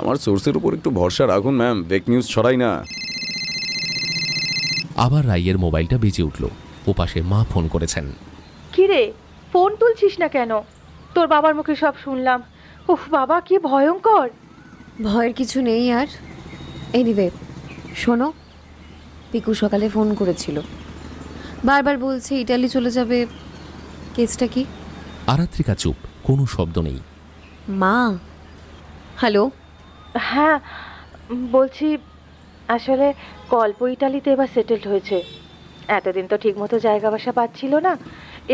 আমার সোর্সের উপর একটু ভরসা রাখুন ম্যাম, ফেক নিউজ ছড়াই না। আবার রাইয়ের মোবাইলটা বেজে উঠল। ওপাশে মা ফোন করেছেন। কিরে, ফোন তুলছিস না কেন? তোর বাবার মুখে সব শুনলাম। উফ বাবা, কি ভয়ঙ্কর। ভয়ের কিছু নেই আর। এনিওয়ে শোনো, পিকু সকালে ফোন করেছিল, বারবার বলছে ইটালি চলে যাবে। কেসটা কি? আরাত্রিকা চুপ, কোনো শব্দ নেই। মা, হ্যালো। হ্যাঁ বলছি, আসলে কল্প ইটালিতে এবার সেটেলড হয়েছে। এতদিন তো ঠিকমতো জায়গা বাসা পাচ্ছিল না,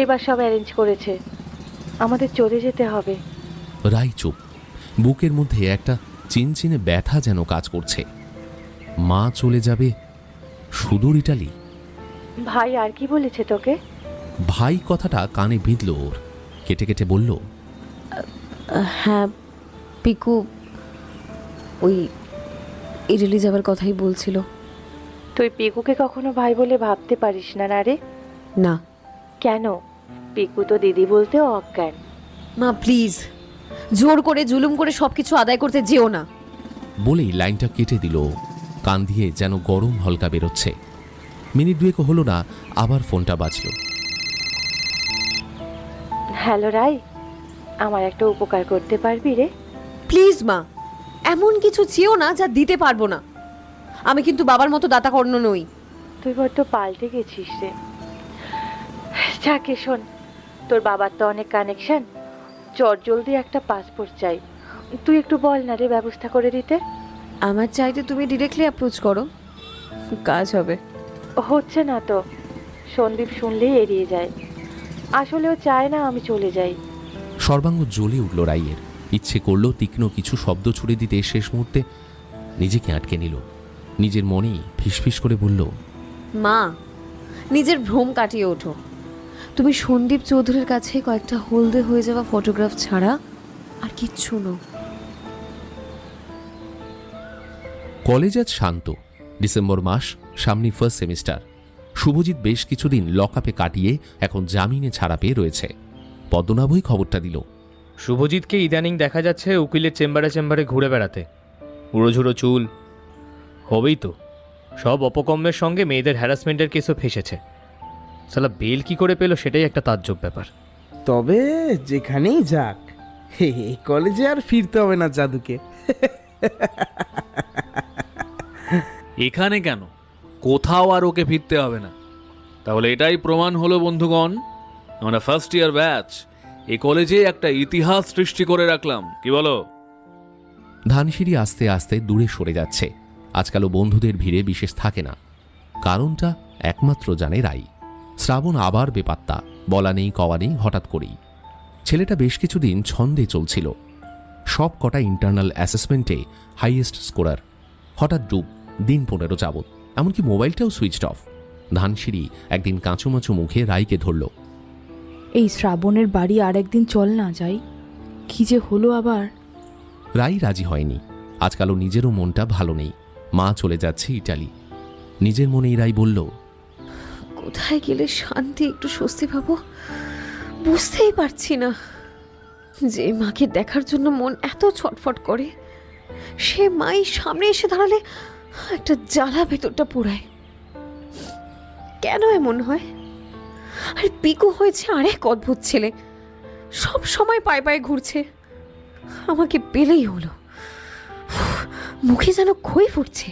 এবার সব অ্যারেঞ্জ করেছে। আমাদের চলে যেতে হবে। রাই চুপ। বুকের মধ্যে একটা চিনচিনে ব্যথা যেন কাজ করছে। মা চলে যাবে সুদূর ইটালি। ভাই আর কি বলেছে তোকে? ভাই কথাটা কানে বিঁধল ওর। কেটে কেটে বলল, হ্যাঁ, পিকু ওই ইটালি যাবার কথাই বলছিল। তুই পিকুকে কখনো ভাই বলে ভাবতে পারিস না? না রে। না। কেন? পিকু তো দিদি বলতে অজ্ঞান। মা প্লিজ, জোর করে জুলুম করে সবকিছু আদায় করতে যেও না। বলেই লাইনটা কেটে দিল। কান দিয়ে যেন গরম হলকা বেরোচ্ছে। মিনিট দুয়েক হলো না, আবার ফোনটা বাজল। হ্যালো রাই, আমার একটা উপকার করতে পারবি রে? প্লিজ মা, এমন কিছু চেয়েও না যা দিতে পারবো না। আমি কিন্তু বাবার মতো দাতা কর্ণ নই। তুই বড্ড পাল্টে গেছিস রে। যাকে শোন, তোর বাবার তো অনেক কানেকশন, চট জলদি একটা পাসপোর্ট চাই। তুই একটু বল না রে ব্যবস্থা করে দিতে। আমার চাইতে তুমি ডিরেক্টলি অ্যাপ্রোচ করো, কাজ হবে। হচ্ছে না তো, সন্দীপ শুনলেই এড়িয়ে যায়। আসলে ও চায় না আমি চলে যাই। সর্বাঙ্গ জ্বলে উঠল রাইয়ের। ইচ্ছে করলো তীক্ষ্ণ কিছু শব্দ ছুড়ে দিতে। শেষ মুহূর্তে নিজেকে আটকে নিল। নিজের মনেই ফিসফিস করে বলল, মা, নিজের ভ্রম কাটিয়ে ওঠো। তুমি সন্দীপ চৌধুরীর কাছে কয়েকটা হলদে হয়ে যাওয়া ফটোগ্রাফ ছাড়া আর কিচ্ছু নও। কলেজ আজ শান্ত। ডিসেম্বর মাস, সামনে ফার্স্ট সেমিস্টার। শুভজিৎ বেশ কিছুদিন লকআপে কাটিয়ে এখন জামিনে ছাড়া পেয়ে রয়েছে। পদ্মনাভই খবরটা দিল। শুভজিৎকে ইদানিং দেখা যাচ্ছে উকিলের চেম্বারে চেম্বারে ঘুরে বেড়াতে। উড়োঝুড়ো চুল। হবেই তো, সব অপকর্মের সঙ্গে মেয়েদের হ্যারাসমেন্টের কেসও ফেসেছে। সালা বেল কি করে পেল সেটাই একটা তাজ্জব ব্যাপার। তবে যেখানেই যাক, এই কলেজে আর ফিরতে হবে না জাদুকে। এখানে কেন, কোথাও আর ওকে ফিরতে হবে না। তাহলে এটাই প্রমাণ হলো বন্ধুগণ, আমরা ফার্স্ট ইয়ার ব্যাচ এই কলেজে একটা ইতিহাস সৃষ্টি করে রাখলাম। কি বলো? ধানসিঁড়ি আস্তে আস্তে দূরে সরে যাচ্ছে। আজকালও বন্ধুদের ভিড়ে বিশেষ থাকে না। কারণটা একমাত্র জানে রাই। শ্রাবণ আবার বেপাত্তা, বলা নেই কওয়া নেই হঠাৎ করেই। ছেলেটা বেশ কিছুদিন ছন্দে চলছিল। সব কটা ইন্টারনাল অ্যাসেসমেন্টে হাইয়েস্ট স্কোরার। হঠাৎ ডুব, দিন 15 যাবৎ, এমনকি মোবাইলটাও সুইচড অফ। ধানসিঁড়ি একদিন কাঁচুমাচু মুখে রাইকে ধরল। এই শ্রাবণের বাড়ি আর একদিন চল না যাই। কি যে হলো আবার। রাই রাজি হয়নি। আজকালও নিজেরও মনটা ভালো নেই। মা চলে যাচ্ছে ইটালি। নিজের মনেই রাই বলল, কোথায় গেলে শান্তি, একটু স্বস্তি পাবো বুঝতেই পারছি না। যে মাকে দেখার জন্য মন এত ছটফট করে, সে মাই সামনে এসে দাঁড়ালে একটা জ্বালা ভেতরটা পোড়ায়। কেন এমন হয়? আর পিকু হয়েছে আরেক অদ্ভুত ছেলে, সব সময় পায়ে পায়ে ঘুরছে। আমাকে পেলেই হলো, মুখে যেন খই ফুটছে,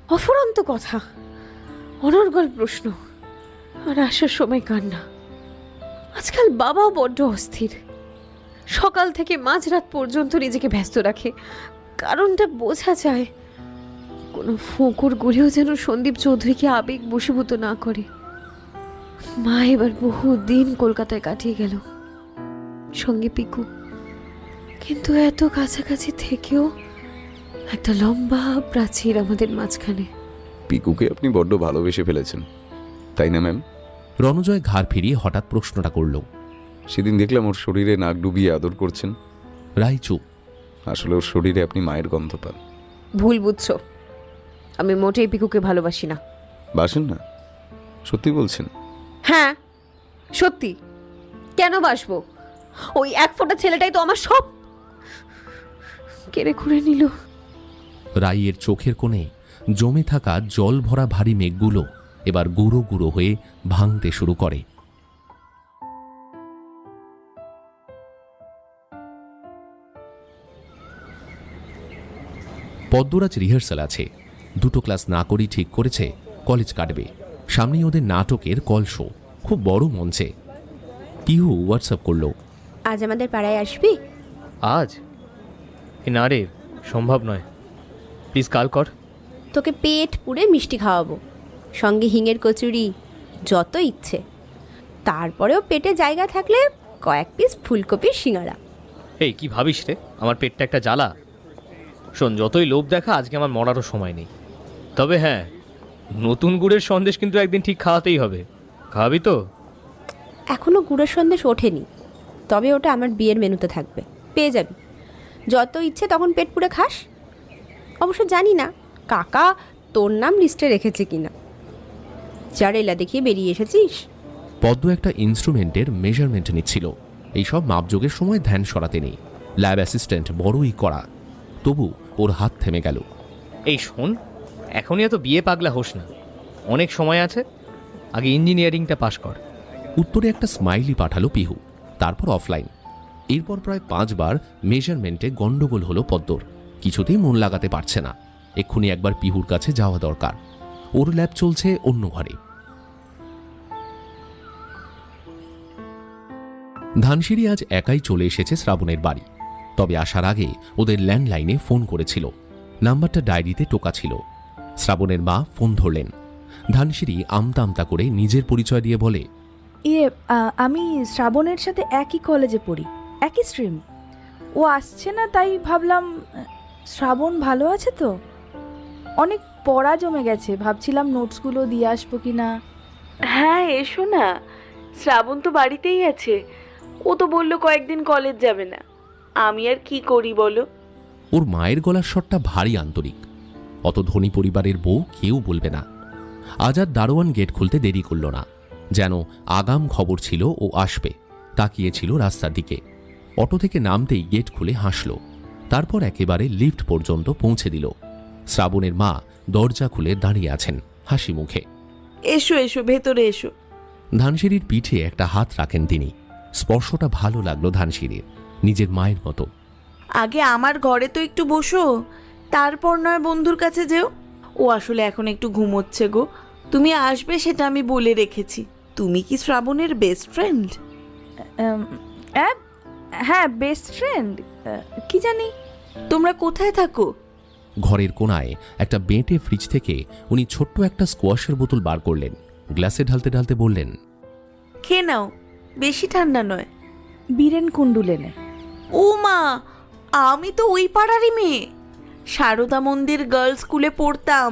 অফুরন্ত কথা, অনর্গল প্রশ্ন, আর আসার সময় কান্না। আজকাল বাবাও বড্ড অস্থির, সকাল থেকে মাঝরাত পর্যন্ত নিজেকে ব্যস্ত রাখে। কারণটা বোঝা যায়, কোনো ফোঁকর গড়েও যেন সন্দীপ চৌধুরীকে আবেগ বশীভূত না করে। মা এবার বহুদিন কলকাতায় কাটিয়ে গেল, সঙ্গে পিকু। কিন্তু এত কাছাকাছি থেকেও একটা লম্বা প্রাচীর আমাদের মাঝখানে। পিকুকে আপনি বড্ড ভালোবেসে ফেলেছেন, তাই না ম্যাম? রণজয় ঘাড় ফিরিয়ে হঠাৎ প্রশ্নটা করল। সেদিন দেখলাম ওর শরীরে নাক ডুবিয়ে আদর করছেন। রাই চুপ। আসলে ওর শরীরে আপনি মায়ের গন্ধ পান। ভুল বুঝছো, আমি মোটেই পিকুকে ভালোবাসি না। বাসেন না? সত্যি বলছেন? হ্যাঁ সত্যি, কেন বাসবো? ওই এক ফোঁটা ছেলেটাই তো আমার সব কেড়ে খুঁড়ে নিল। রাইয়ের চোখের কোণে জমে থাকা জল ভরা ভারী মেঘগুলো এবার গুঁড়ো গুঁড়ো হয়ে ভাঙতে শুরু করে। পদ্মরাজ রিহার্সাল আছে, দুটো ক্লাস না করেই ঠিক করেছে কলেজ কাটবে। সামনেই ওদের নাটকের কল শো, খুব বড় মঞ্চে। পিহু হোয়াটসঅ্যাপ করলো, আজ আমাদের পাড়ায় আসবি? আজ? না রে, সম্ভব নয়, প্লিজ কাল কর। তোকে পেট পুড়ে মিষ্টি খাওয়াবো, সঙ্গে হিঙের কচুরি, যত ইচ্ছে। তারপরেও পেটে জায়গা থাকলে কয়েক পিস ফুলকপির সিঙ্গাড়া। এই কি ভাবিস রে, আমার পেটটা একটা জ্বালা। শোন, যতই লোভ দেখা, আজকে আমার মরারও সময় নেই। তবে হ্যাঁ, নতুন গুড়ের সন্দেশ কিন্তু একদিন ঠিক খাওয়াতেই হবে। খাওয়াবি তো? এখনো গুড়ের সন্দেশ ওঠেনি, তবে ওটা আমার বিয়ের মেনুতে থাকবে, পেয়ে যাবি। যত ইচ্ছে তখন পেট পুড়ে খাস। অবশ্য জানি না কাকা তোর নাম লিস্টে রেখেছে কিনা। চারেলা দেখিয়ে বেরিয়ে এসেছিস। পদ্ম একটা ইনস্ট্রুমেন্টের মেজারমেন্ট নিচ্ছিল। এইসব মাপযোগের সময় ধ্যান সরাতে নেই। ল্যাব অ্যাসিস্ট্যান্ট বড়ই কড়া, তবু ওর হাত থেমে গেল। এই শোন, এখনই এত বিয়ে পাগলা হোস না, অনেক সময় আছে, আগে ইঞ্জিনিয়ারিংটা পাশ কর। উত্তরে একটা স্মাইলি পাঠালো পিহু, তারপর অফলাইন। এরপর প্রায় 5 বার মেজারমেন্টে গন্ডগোল হলো পদ্মর। কিছুতেই মন লাগাতে পারছে না। এক্ষুনি একবার পিহুর কাছে যাওয়া দরকার। ওর ল্যাব চলছে অন্য ঘরে। ধানসিঁড়ি আজ একাই চলে এসেছে শ্রাবণের বাড়ি। তবে আসার আগে ওদের ল্যান্ডলাইনে ফোন করেছিল। নাম্বারটা ডায়েরিতে টোকা ছিল। শ্রাবণের মা ফোন ধরলেন। ধানসিঁড়ি আমতা আমতা করে নিজের পরিচয় দিয়ে বলে, আমি শ্রাবণের সাথে একই কলেজে পড়ি, একই স্ট্রিম। ও আসছে না, তাই ভাবলাম শ্রাবণ ভালো আছে তো? অনেক পড়া জমে গেছে, ভাবছিলাম নোটসগুলো দিয়ে আসবো কি না। হ্যাঁ এসো না, শ্রাবণ তো বাড়িতেই আছে। ও তো বললো কয়েকদিন কলেজ যাবে না। আমি আর কি করি বলো? ওর মায়ের গলার স্বরটা ভারী আন্তরিক। অত ধনী পরিবারের বউ কেউ বলবে না। আজ আর দারোয়ান গেট খুলতে দেরি করল না, যেন আগাম খবর ছিল ও আসবে। তাকিয়েছিল রাস্তার দিকে। অটো থেকে নামতেই গেট খুলে হাসল, তারপর একেবারে লিফট পর্যন্ত পৌঁছে দিল। শ্রাবণের মা দরজা খুলে দাঁড়িয়ে আছেন হাসি মুখে। এসো এসো, ভেতরে এসো। ধানসিঁড়ির পিঠে একটা হাত রাখেন তিনি। স্পর্শটা ভালো লাগলো ধানসিঁড়ির, নিজের মায়ের মতো। আগে আমার ঘরে তো একটু বসো, তারপর নয় বন্ধুর কাছে যেও। ও আসলে এখন একটু ঘুমোচ্ছে গো। তুমি আসবে সেটা আমি বলে রেখেছি। তুমি কি শ্রাবণের বেস্ট ফ্রেন্ড? হ্যাঁ, বেস্ট ফ্রেন্ড কি জানি। তোমরা কোথায় থাকো? ঘরের কোনায় একটা বেঁটে ফ্রিজ থেকে উনি ছোট্ট একটা স্কোয়াশের বোতল বার করলেন। গ্লাসে ঢালতে ঢালতে বললেন, খেয়ে নাও, বেশি ঠান্ডা নয়। বীরেন কুণ্ডু লেনে। ও মা, আমি তো ওই পাড়ারই মেয়ে। সারদা মন্দির গার্লস স্কুলে পড়তাম।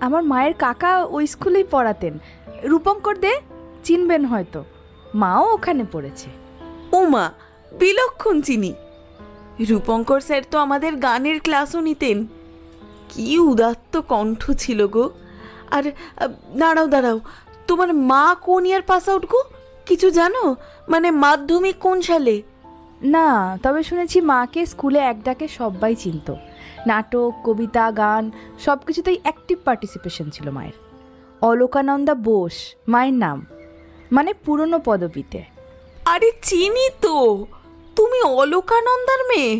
আমার মায়ের কাকা ওই স্কুলেই পড়াতেন। রূপঙ্কর দে চিনবেন হয়তো, মাও ওখানে পড়েছে। ও মা, বিলক্ষণ চিনি। রূপঙ্কর স্যার তো আমাদের গানের ক্লাসও নিতেন। কি উদাত্ত কণ্ঠ ছিল গো। আর দাঁড়াও দাঁড়াও, তোমার মা কোন ইয়ার পাস আউট গো? কিছু জানো? মানে মাধ্যমিক কোন সালে? না, তবে শুনেছি মাকে স্কুলে এক ডাকে সবাই চিনত। নাটক, কবিতা, গান সব কিছুতেই অ্যাক্টিভ পার্টিসিপেশন ছিল মায়ের। অলকানন্দা বোস মায়ের নাম, মানে পুরনো পদবিতে। আরে চিনি তো, তুমি অলকানন্দার মেয়ে?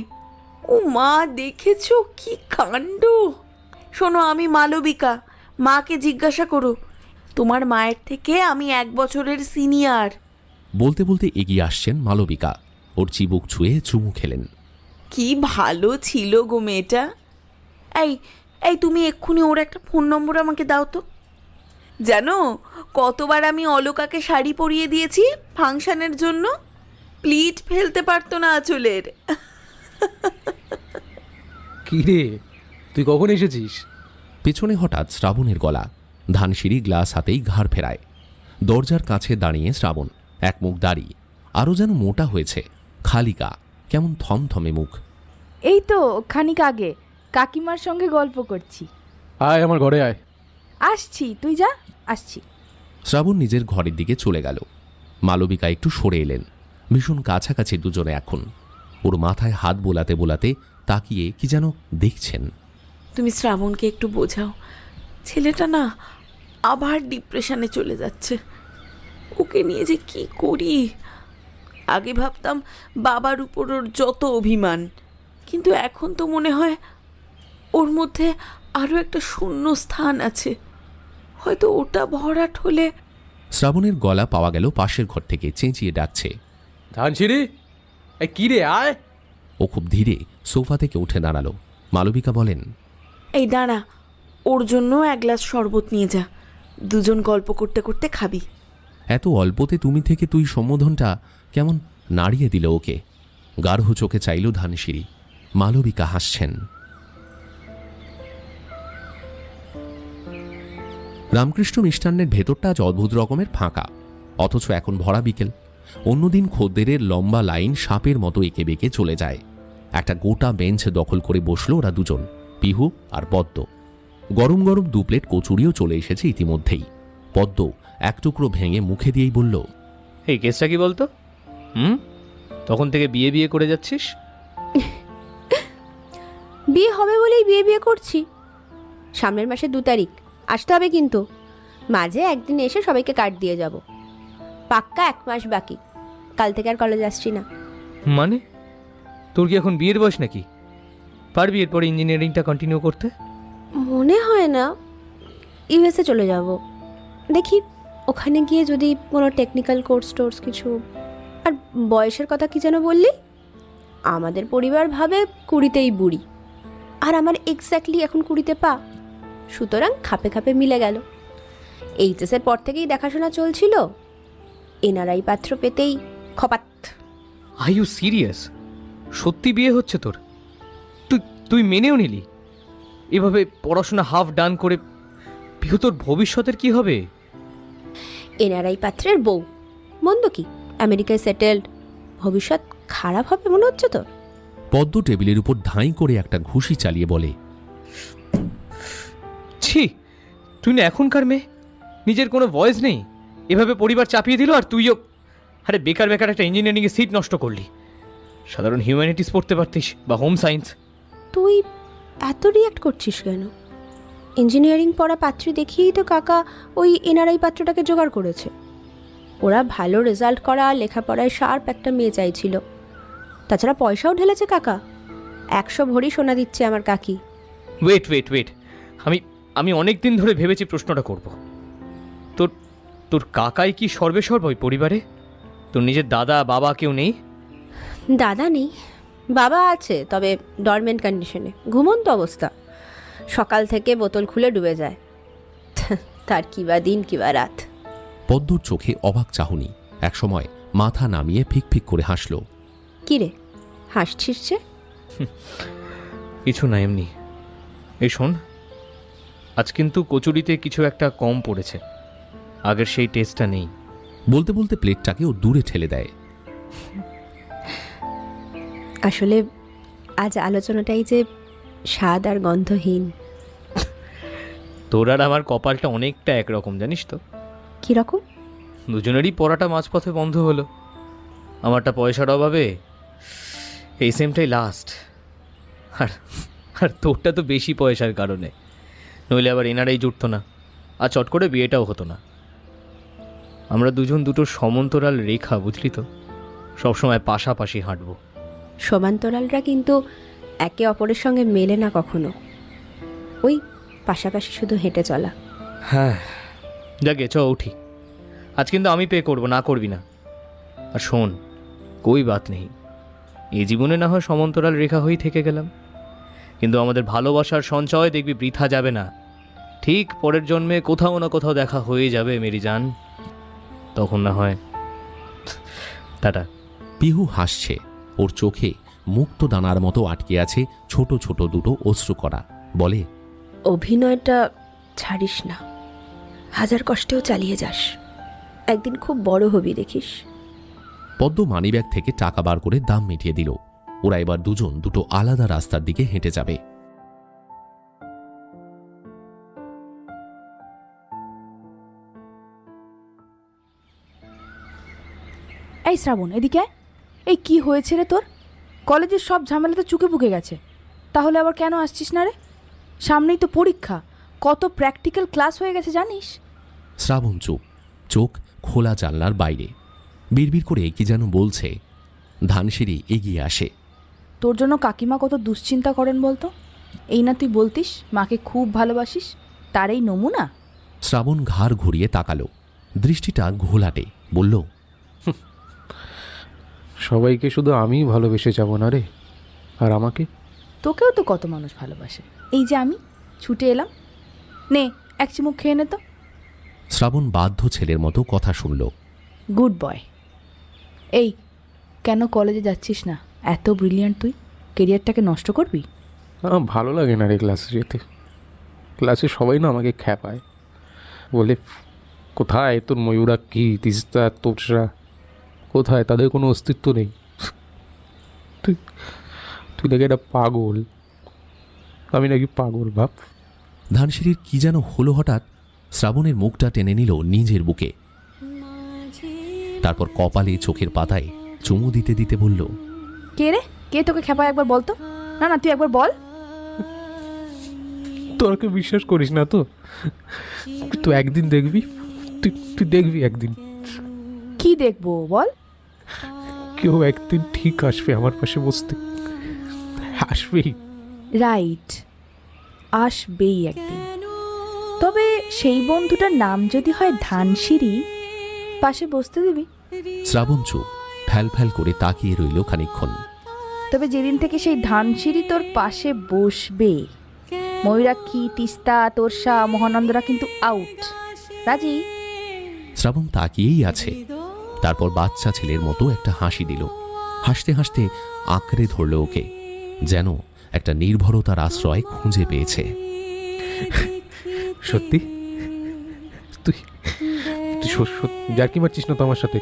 ও মা, দেখেছো কি কাণ্ড! শোনো, আমি মালবিকা, মাকে জিজ্ঞাসা করো। তোমার মায়ের থেকে আমি 1 বছরের সিনিয়র। বলতে বলতে এগিয়ে আসছেন মালবিকা, ওর চিবুক ছুঁয়ে চুমু খেলেন। কি ভালো ছিল গো মেয়েটা। এই এই তুমি এক্ষুনি ওর একটা ফোন নম্বর আমাকে দাও তো। জানো কতবার আমি অলকাকে শাড়ি পরিয়ে দিয়েছি ফাংশনের জন্য? প্লিট ফেলতে পারতো না আঁচলের। কি রে, তুই কখন এসেছিস? পেছনে হঠাৎ শ্রাবণের গলা। ধানসিঁড়ি গ্লাস হাতেই ঘাড় ফেরায়। দরজার কাছে দাঁড়িয়ে শ্রাবণ, এক মুখ দাড়ি, আরও যেন মোটা হয়েছে, খালি গা, কেমন থমথমে মুখ। এই তো খানিক আগে কাকিমার সঙ্গে গল্প করছি। আয় আমার ঘরে আয়। আসছি, তুই যা, আসছি। শ্রাবণ নিজের ঘরের দিকে চলে গেল। মালবিকা একটু সরে এলেন। ভীষণ কাছাকাছি দুজনে এখন। ওর মাথায় হাত বোলাতে বোলাতে তাকিয়ে কি যেন দেখছেন। তুমি শ্রাবণকে একটু বোঝাও, ছেলেটা না আবার ডিপ্রেশনে চলে যাচ্ছে। ওকে নিয়ে যে কি করি। আগে ভাবতাম বাবার উপর ওর যত অভিমান, কিন্তু এখন তো মনে হয় ওর মধ্যে আরও একটা শূন্য স্থান আছে। হয়তো ওটা ভরাট হলে। শ্রাবণের গলা পাওয়া গেল পাশের ঘর থেকে, চেঁচিয়ে ডাকছে, ধানসিঁড়ি, এই কি রে, আয়। ও খুব ধীরে সোফা থেকে উঠে দাঁড়ালো। মালবিকা বলেন, এই দাঁড়া, ওর জন্য 1 গ্লাস শরবত নিয়ে যা, দুজন গল্প করতে করতে খাবি। এত অল্পতে তুমি থেকে তুই সম্বোধনটা কেমন নাড়িয়ে দিল ওকে। গাঢ় চোখে চাইল ধানসিঁড়ি। মালবিকা হাসছেন। রামকৃষ্ণ মিষ্টান্নের ভেতরটা আজ অদ্ভুত রকমের ফাঁকা, অথচ এখন ভরা বিকেল। অন্যদিন খদ্দেরের লম্বা লাইন সাপের মতো এঁকে বেঁকে চলে যায়। একটা গোটা বেঞ্চ দখল করে বসলো ওরা দুজন, পিহু আর পদ্ম। গরম গরম 2 প্লেট কচুরিও চলে এসেছে ইতিমধ্যেই। পদ্ম এক টুকরো ভেঙে মুখে দিয়েই বলল, এই কেসটা কি বলতো? তখন থেকে বিয়ে বিয়ে করে যাচ্ছিস? বিয়ে হবে বলেই বিয়ে করছি। সামনের মাসে 2 তারিখ আসতে হবে, কিন্তু মাঝে একদিন এসে সবাইকে কার্ড দিয়ে যাব। পাক্কা 1 মাস বাকি। কাল থেকে আর কলেজ আসছি না। মানে তোর কি এখন বিয়ের বয়স নাকি? পারবি এরপরে ইঞ্জিনিয়ারিংটা কন্টিনিউ করতে? মনে হয় না। ইউএসএ চলে যাব, দেখি ওখানে গিয়ে যদি কোনো টেকনিক্যাল কোর্স কিছু। আর বয়সের কথা কি যেন বললি? আমাদের পরিবার ভাবে 20তেই বুড়ি, আর আমার এক্স্যাক্টলি এখন 20তে পা। সুতরাং খাপে খাপে মিলে গেল। এইচএসের পর থেকেই দেখাশোনা চলছিল, এনআরআই পাত্র পেতেই খপাত। Are you serious? সত্যি বিয়ে হচ্ছে তোর? তুই মেনেও নিলি? এভাবে পড়াশোনা হাফ ডান করে পিহু, তোর ভবিষ্যতের কি হবে? এনআরআই পাত্রের বউ, মন্দ কি? আমেরিকায় সেটেলড, ভবিষ্যৎ খারাপ হবে মনে হচ্ছে তোর? পদ্ম টেবিলের উপর ধাঁই করে একটা ঘুষি চালিয়ে বলে, ছি, তুই না এখনকার মেয়ে, নিজের কোনো ভয়েস নেই, এভাবে পরিবার চাপিয়ে দিল। আর তুইও আরে বেকার বেকার একটা ইঞ্জিনিয়ারিংয়ে সিট নষ্ট করলি। সাধারণ হিউম্যানিটিস পড়তে পারতিস, বা হোম সায়েন্স। তুই এত রিয়াক্ট করছিস কেন? ইঞ্জিনিয়ারিং পড়া পাত্রী দেখিয়েই তো কাকা ওই এনআরআই পাত্রটাকে জোগাড় করেছে। ওরা ভালো রেজাল্ট করা, লেখাপড়ায় শার্প একটা মেয়ে চাইছিল। তাছাড়া পয়সাও ঢেলেছে কাকা। 100 ভরি সোনা দিচ্ছে আমার কাকি। ওয়েট, আমি অনেক দিন ধরে ভেবেছি প্রশ্নটা করব। তোর কাকাই কি সর্বেসর্ব ওই পরিবারে? তোর নিজের দাদা বাবা কেউ নেই? দাদা নেই, বাবা আছে, তবে ডরমেন্ট কন্ডিশনে, ঘুমন্ত অবস্থা। সকাল থেকে বোতল খুলে ডুবে যায়। তার কিবা দিন কিবা রাত। পদ্মর চোখে অবাক চাহনি। একসময় মাথা নামিয়ে ফিক করে হাসল। কি রে হাসছিস যে? কিছু না, এমনি। এই শোন, আজ কিন্তু কচুরিতে কিছু একটা কম পড়েছে, আগের সেই টেস্টটা নেই। বলতে বলতে প্লেটটাকে ও দূরে ঠেলে দেয়। আসলে আজ আলোচনাটাই যে স্বাদ আর গন্ধহীন। তোর আর আমার কপালটা অনেকটা একরকম, জানিস তো? কীরকম? দুজনেরই পড়াটা মাঝপথে বন্ধ হলো। আমারটা পয়সার অভাবে, এই সেমটাই লাস্ট। আর তোরটা তো বেশি পয়সার কারণে, নইলে আবার এনআরআই জুটতো না। আর চট করে বিয়েটাও হতো না। আমরা দুজন দুটো সমান্তরাল রেখা, বুঝলি তো, সবসময় পাশাপাশি হাঁটবো। সমান্তরালরা কিন্তু একে অপরের সঙ্গে মেলে না কখনো, ওই পাশাপাশি শুধু হেঁটে চলা। হ্যাঁ, যাকে চ উঠি। আজ কিন্তু আমি পে করবো, না করবি না। আর শোন, কই বাত নেই, এই জীবনে না হয় সমান্তরাল রেখা হয়েই থেকে গেলাম, কিন্তু আমাদের ভালোবাসার সঞ্চয় দেখবি বৃথা যাবে না। ঠিক পরের জন্মে কোথাও না কোথাও দেখা হয়ে যাবে মেরি জান, তখন না হয় টাটা। পিহু হাসছে, ওর চোখে মুক্ত দানার মতো আটকে আছে ছোট ছোট দুটো অশ্রুকণা। বলে, অভিনয়টা ছাড়িস না, হাজার কষ্টেও চালিয়ে যাস, একদিন খুব বড় হবি দেখিস। পদ্ম মানিব্যাগ থেকে টাকা বার করে দাম মিটিয়ে দিল। ওরা এবার দুজন দুটো আলাদা রাস্তার দিকে হেঁটে যাবে। এই শ্রাবণ, এদিকে আয়। এই কি হয়েছে রে তোর? কলেজের সব ঝামেলা তো চুকে পুকে গেছে, তাহলে আবার কেন আসছিস না রে? সামনেই তো পরীক্ষা, কত প্র্যাকটিক্যাল ক্লাস হয়ে গেছে জানিস? শ্রাবণ চুপ, চোখ খোলা জানলার বাইরে। বিড়বিড় করে কি যেন বলছে। ধানসিঁড়ি এগিয়ে আসে। তোর জন্য কাকিমা কত দুশ্চিন্তা করেন বলতো। এই না তুই বলতিস মাকে খুব ভালোবাসিস, তার এই নমুনা। শ্রাবণ ঘাড় ঘুরিয়ে তাকালো, দৃষ্টিটা ঘোলাটে। বলল, সবাইকে শুধু আমিই ভালোবেসে যাব না রে, আর আমাকে? তোকেও তো কত মানুষ ভালোবাসে। এই যে আমি ছুটে এলাম, নে এক চিমুক খেয়ে নে তো। শ্রাবণ বাধ্য ছেলের মতো কথা শুনল। Good boy. এই, কেন কলেজে যাচ্ছিস না? এত ব্রিলিয়ান্ট তুই, কেরিয়ারটাকে নষ্ট করবি? আমার ভালো লাগে না রে ক্লাসে যেতে। ক্লাসে সবাই না আমাকে খ্যাপায়, বলে কোথায় তোর ময়ূরা, কি তিস্তা, তোষরা কোথায়? তাদের কোনো অস্তিত্ব নেই। তুই তুই নাকি একটা পাগল। আমি নাকি পাগল ভাব। ধানসিঁড়ির কি যেন হলো হঠাৎ। শ্রাবণের মুখটা টেনে নিল নিজের বুকে, তারপর কপালে চোখের পাতায় চুমু দিতে দিতে বলল, কে রে? কে তোকে খেপায় একবার বল তো। না না, তুই একবার বল। তোরকে বিশ্বাস করিস না তো? তুই একদিন দেখবি, তুই দেখবি একদিন। কি দেখবো বল? কেউ একদিন ঠিক আসবে আমার পাশে বসতে, আসবেই। রাইট, আসবেই একদিন। তবে সেই বন্ধুটার নাম যদি হয় ধানসিঁড়ি, পাশে বসতে দিবি? শ্রাবণ চুপ, ফ্যাল ফ্যাল করে তাকিয়ে রইল খানিকক্ষণ। তবে যেদিন থেকে সেই ধানসিঁড়ি তোর পাশে বসবে, ময়ূরাক্ষী, তিস্তা, তোরসা, মহানন্দরা কিন্তু আউট। রাজি? শ্রাবণ তাকিয়েই আছে, তারপর বাচ্চা ছেলের মতো একটা হাসি দিল। হাসতে হাসতে আঁকড়ে ধরল ওকে, যেন একটা নির্ভরতার আশ্রয় খুঁজে পেয়েছে। সত্যি? তুই তুই জার্কি মারছিস না তো আমার সাথে?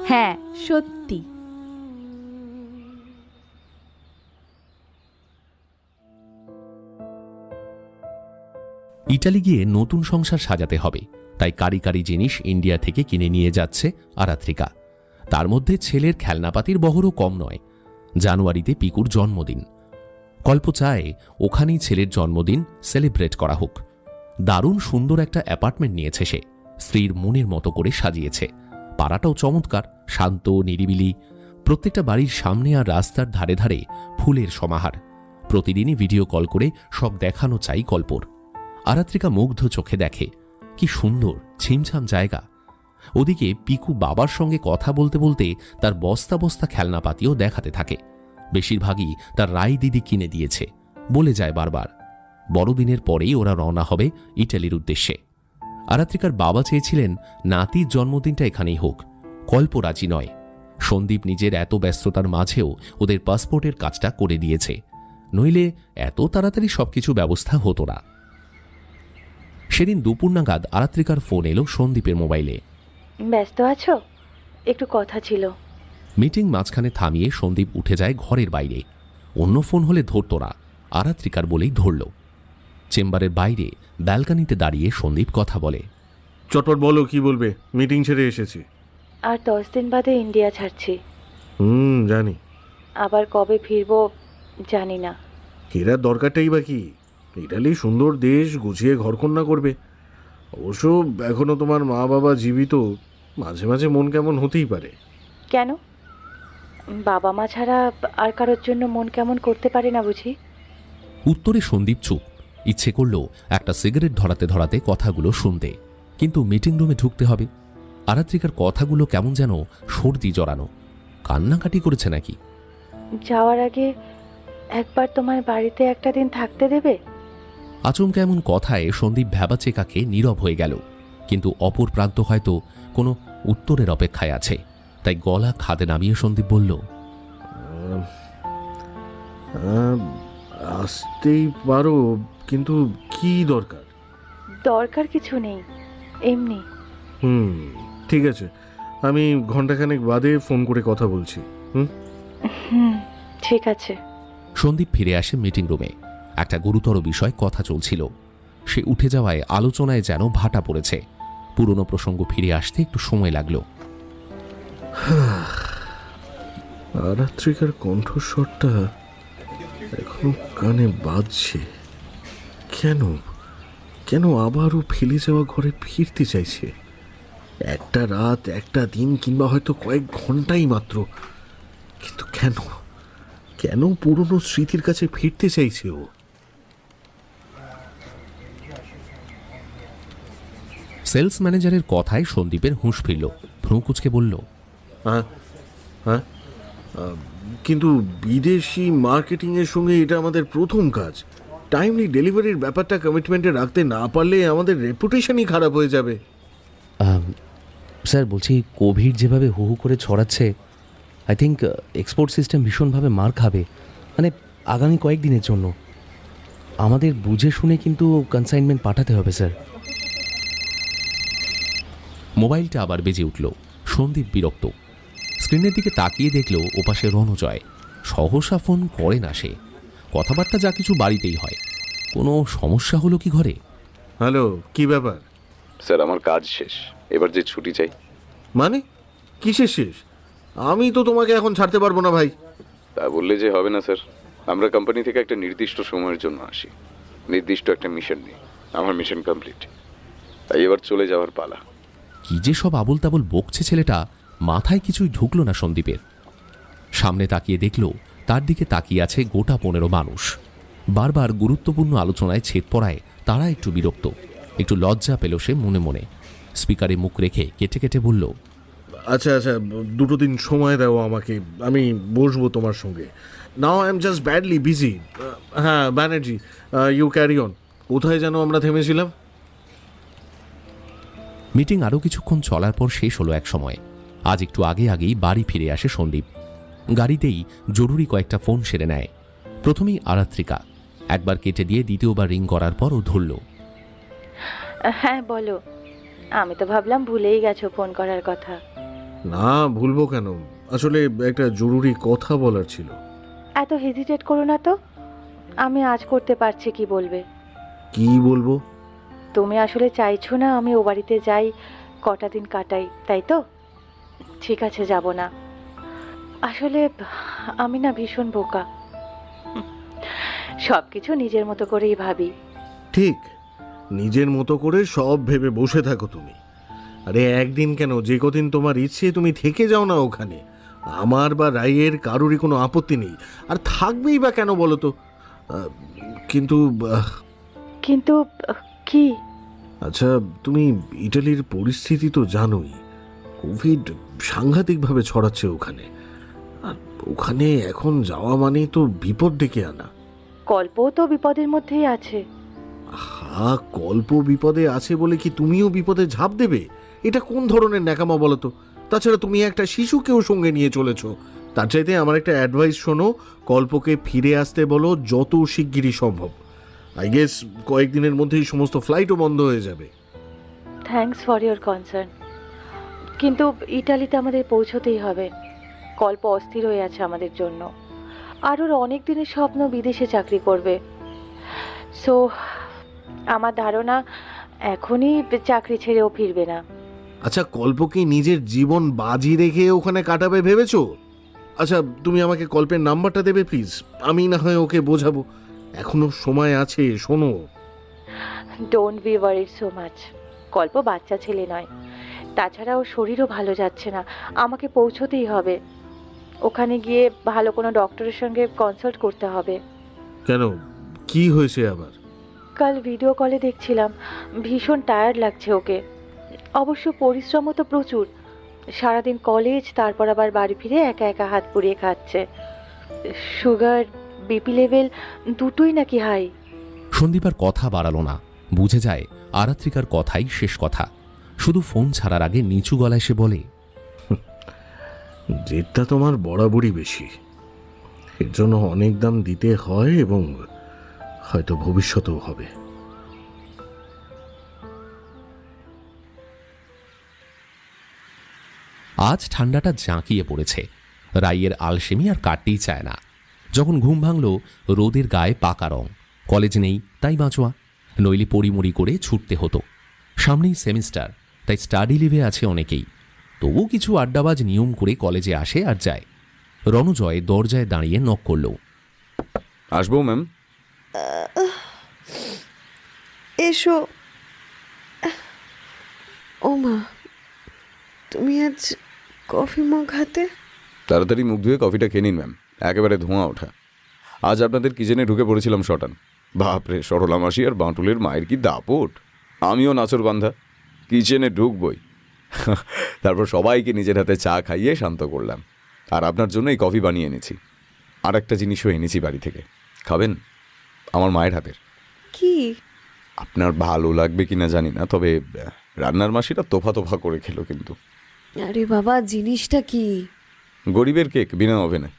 হ্যাঁ সত্যি। ইটালি গিয়ে নতুন সংসার সাজাতে হবে, তাই কারি কারি জিনিস ইন্ডিয়া থেকে কিনে নিয়ে যাচ্ছে আরাত্রিকা। তার মধ্যে ছেলের খেলনাপাতির বহরও কম নয়। জানুয়ারিতে পিকুর জন্মদিন। কল্প চায় ওখানেই ছেলের জন্মদিন সেলিব্রেট করা হোক। দারুণ সুন্দর একটা অ্যাপার্টমেন্ট নিয়েছে সে, স্ত্রীর মনের মতো করে সাজিয়েছে। পাড়াটাও চমৎকার, শান্ত, নিরিবিলি। প্রত্যেকটা বাড়ির সামনে আর রাস্তার ধারে ধারে ফুলের সমাহার। প্রতিদিনই ভিডিও কল করে সব দেখানো চাই কল্পর। আরাত্রিকা মুগ্ধ চোখে দেখে, কি সুন্দর ছিমছাম জায়গা। ওদিকে পিকু বাবার সঙ্গে কথা বলতে বলতে তার বস্তা বস্তা খেলনাপাতিও দেখাতে থাকে। বেশিরভাগই তার রাই দিদি কিনে দিয়েছে, বলে যায় বারবার। বড়দিনের পরেই ওরা রওনা হবে ইটালির উদ্দেশ্যে। আরাত্রিকার বাবা চেয়েছিলেন নাতির জন্মদিনটা এখানেই হোক। কল্প রাজি নয়। সন্দীপ নিজের এত ব্যস্ততার মাঝেও ওদের পাসপোর্টের কাজটা করে দিয়েছে, নইলে এত তাড়াতাড়ি সবকিছু ব্যবস্থা হতো না। সেদিন দুপুর নাগাদ আরাত্রিকার ফোন এলো সন্দীপের মোবাইলে। ব্যস্ত আছো? একটু কথা ছিল। মিটিং মাঝখানে থামিয়ে সন্দীপ উঠে যায় ঘরের বাইরে। অন্য ফোন হলে ধরত না, আরাত্রিকার বলেই ধরল। চেম্বারের বাইরে ব্যালকানিতে দাঁড়িয়ে সন্দীপ কথা বলে। চটপট বলো, কি বলবে? মিটিং ছেড়ে এসেছি। আর 10 দিন বাদে ইন্ডিয়া ছাড়ছি। জানি। আবার কবে ফিরবো জানি না। ফেরার দরকারটাই বা কি? ইটালি সুন্দর দেশ, গুছিয়ে ঘরকন্যা করবে, অবশ্য এখনো তোমার মা বাবা জীবিত, মাঝে মাঝে মন কেমন হতেই পারে। কেন? বাবা মা ছাড়া আর কারোর জন্য মন কেমন করতে পারে না বুঝি? উত্তরে সন্দীপ চুপ। ইচ্ছে করল একটা সিগারেট ধরাতে ধরাতে কথাগুলো শুনতে, কিন্তু মিটিং রুমে ঢুকতে হবে। আরাত্রিকার কথাগুলো কেমন যেন সর্দি জড়ানো। কান্নাকাটি করেছে নাকি? যাওয়ার আগে একবার তোমার বাড়িতে একটা দিন থাকতে দেবে? আচমকা এমন কথায় সন্দীপ ভ্যাবাচেকাকে নীরব হয়ে গেল, কিন্তু অপর প্রান্ত হয়তো কোনো উত্তরের অপেক্ষায় আছে। তাই গলা খাদে নামিয়ে সন্দীপ বলল, আসতেই পারো, কিন্তু কি দরকার? দরকার কিছু নেই, এমনি। ঠিক আছে, আমি ঘন্টাখানেক বাদে ফোন করে কথা বলছি। ঠিক আছে। সন্দীপ ফিরে আসে মিটিং রুমে। একটা গুরুতর বিষয় কথা চলছিল। সে উঠে যাওয়ায় আলোচনায় যেন ভাটা পড়েছে। পুরনো প্রসঙ্গ ফিরে আসতে একটু সময় লাগলো। আরাত্রিকার কণ্ঠস্বরটা এখনো কানে বাজছে। কেন কেন আবারও ফেলে যাওয়া ঘরে ফিরতে চাইছে? একটা রাত, একটা দিন, কিংবা হয়তো কয়েক ঘন্টাই মাত্র, কিন্তু কেন কেন পুরনো স্মৃতির কাছে ফিরতে চাইছে ও? সেলস ম্যানেজারের কথায় সন্দীপের হুঁশ ফিরল। ভ্রু কুঁচকে বলল, হ্যাঁ হ্যাঁ, কিন্তু বিদেশি মার্কেটিংয়ের সঙ্গে এটা আমাদের প্রথম কাজ। টাইমলি ডেলিভারির ব্যাপারটা কমিটমেন্টে রাখতে না পারলে আমাদের রেপুটেশনই খারাপ হয়ে যাবে। স্যার বলছি, কোভিড যেভাবে হু হু করে ছড়াচ্ছে, আই থিঙ্ক এক্সপোর্ট সিস্টেম ভীষণভাবে মার খাবে, মানে আগামী কয়েকদিনের জন্য। আমাদের বুঝে শুনে কিন্তু কনসাইনমেন্ট পাঠাতে হবে স্যার। মোবাইলটা আবার বেজে উঠল। সন্দীপ বিরক্ত। স্ক্রিনের দিকে তাকিয়ে দেখল ওপাশে রণজয়। সহসা ফোন করে না সে। কথাবার্তা যা কিছু বাড়িতেই হয়। কোনো সমস্যা হলো কি ঘরে? হ্যালো, কি ব্যাপার? স্যার, আমার কাজ শেষ, এবার যে ছুটি চাই। মানে কিসের শেষ? আমি তো তোমাকে এখন ছাড়তে পারবো না ভাই। তা বললে যে হবে না স্যার। আমরা কোম্পানি থেকে একটা নির্দিষ্ট সময়ের জন্য আসি, নির্দিষ্ট একটা মিশন নিয়ে। আমার মিশন কমপ্লিট, তাই এবার চলে যাওয়ার পালা। কি যে সব আবল তাবল বকছে ছেলেটা, মাথায় কিছুই ঢুকল না সন্দীপের। সামনে তাকিয়ে দেখল তার দিকে তাকিয়ে আছে গোটা 15 মানুষ। বারবার গুরুত্বপূর্ণ আলোচনায় ছেদ পড়ায় তারা একটু বিরক্ত, একটু লজ্জা পেল সে মনে মনে। স্পিকারে মুখ রেখে কেটে কেটে বলল, আচ্ছা আচ্ছা, 2 দিন সময় দাও আমাকে, আমি বসবো তোমার সঙ্গে। Now I am just badly busy. হ্যাঁ ব্যানার্জি, ইউ ক্যারি অন। কোথায় যেন আমরা থেমেছিলাম? মিটিং আরও কিছুক্ষণ চলার পর শেষ হলো এক সময়। আজ একটু আগেই বাড়ি ফিরে আসে সন্দীপ। গাড়িতেই জরুরি কয়েকটা ফোন সেরে নেয়। প্রথমেই আরাত্রিকা। একবার কেটে দিয়ে দ্বিতীয়বার রিং করার পর ও ধরল। হ্যাঁ বলো। আমি তো ভাবলাম ভুলেই গেছো ফোন করার কথা। না, ভুলবো কেন, আসলে একটা জরুরি কথা বলার ছিল। এত হেজিটেট করো না তো, আমি আজ করতে পারছি। কি বলবে? কি বলবো? তুমি আসলে চাইছো না আমি ও বাড়িতে যাই, কটা দিন কাটাই, তাই তো? ঠিক আছে, যাব না। আসলে আমি না ভীষণ বোকা, সব কিছু নিজের মতো করেই ভাবি। ঠিক, নিজের মতো করে সব ভেবে বসে থাকো তুমি। আরে একদিন কেন, যে কদিন তোমার ইচ্ছে তুমি থেকে যাও না ওখানে। আমার বা রাইয়ের কারোরই কোনো আপত্তি নেই, আর থাকবেই বা কেন বলো তো। কিন্তু কিন্তু কি? আচ্ছা, তুমি ইটালির পরিস্থিতি তো জানোই। কোভিড সাংঘাতিকভাবে ছড়াচ্ছে ওখানে, আর ওখানে এখন যাওয়া মানেই তো বিপদ ডেকে আনা। কল্পও তো বিপদের মধ্যেই আছে। হ্যাঁ, কল্প বিপদে আছে বলে কি তুমিও বিপদে ঝাঁপ দেবে? এটা কোন ধরনের ন্যাকামা বলো তো? তাছাড়া তুমি একটা শিশুকেও সঙ্গে নিয়ে চলেছো। তার চাইতে আমার একটা অ্যাডভাইস শোনো, কল্পকে ফিরে আসতে বলো যত শিগগিরই সম্ভব। আই গেস কয়েকদিনের মধ্যেই সমস্ত ফ্লাইটও বন্ধ হয়ে যাবে। থ্যাঙ্কস ফর ইয়োর কনসার্ন, কিন্তু ইটালিতে আমাদের পৌঁছতেই হবে। কল্প অস্থির হয়ে আছে আমাদের জন্য, আর ওর অনেক দিনের স্বপ্ন বিদেশে চাকরি করবে। সো আমার ধারণা এখনই চাকরি ছেড়েও ফিরবে না। আচ্ছা, কল্পকে নিজের জীবন বাজি রেখে ওখানে কাটাবে ভেবেছো? আচ্ছা, তুমি আমাকে কল্পের নাম্বারটা দেবে প্লিজ, আমি না হয় ওকে বোঝাবো। এখনো সময় আছে, শোনো। Don't be worried so much. কল্প বাচ্চা ছেলে নয়, তাছাড়া ওর শরীরও ভালো যাচ্ছে না, আমাকে পৌঁছতেই হবে। ওখানে গিয়ে ভালো কোনো ডক্টরের সঙ্গে কনসাল্ট করতে হবে। কেন, কি হয়েছে আবার? কাল ভিডিও কলে দেখছিলাম, ভীষণ টায়ার্ড লাগছে ওকে। অবশ্য পরিশ্রমও তো প্রচুর, সারাদিন কলেজ, তারপর আবার বাড়ি ফিরে একা একা হাত পুড়িয়ে খাচ্ছে। সুগার, বিপি লেভেল দুটোই নাকি হাই। সন্দীপ আর কথা বাড়ালো না, বুঝে যায় আরাত্রিকার কথাই শেষ কথা। শুধু ফোন ছাড়ার আগে নিচু গলায় সে বলে, জেদটা তোমার বরাবরই বেশি, এর জন্য অনেক দাম দিতে হয় এবং হয়তো ভবিষ্যতেও হবে। আজ ঠান্ডাটা জাঁকিয়ে পড়েছে। রাইয়ের আলসেমি আর কাটতেই চায় না। যখন ঘুম ভাঙল, রোদের গায়ে পাকা রং। কলেজ নেই, তাই বাঁচোয়া, নইলে পরিমরি করে ছুটতে হতো। সামনেই সেমিস্টার, তাই স্টাডি লিভে আছে অনেকেই। তবু কিছু আড্ডাবাজ নিয়ম করে কলেজে আসে আর যায়। রণজয় দরজায় দাঁড়িয়ে নক করল। আসবো ম্যাম? এসো। ও মা, তুমি আজ কফি মগ হাতে? তাড়াতাড়ি মুখ ধুয়ে কফিটা খেয়ে নিন ম্যাম, একেবারে ধোঁয়া ওঠা। আজ আপনাদের কিচেনে ঢুকে পড়েছিলাম শটান। বাপরে, সরলা মাসি আর বাঁটুলের মায়ের কি দাপট! আমিও নাচর বান্ধা, কিচেনে ঢুকবই। তারপর সবাইকে নিজের হাতে চা খাইয়ে শান্ত করলাম। আর আপনার জন্য এই কফি বানিয়ে এনেছি। আর একটা জিনিসও এনেছি বাড়ি থেকে, খাবেন? আমার মায়ের হাতের। কি? আপনার ভালো লাগবে কিনা জানি না, তবে রান্নার মাসিটা তোফা তোফা করে খেলো কিন্তু। আরে বাবা, জিনিসটা কি? গরিবের কেক, বিনা ওভেনে।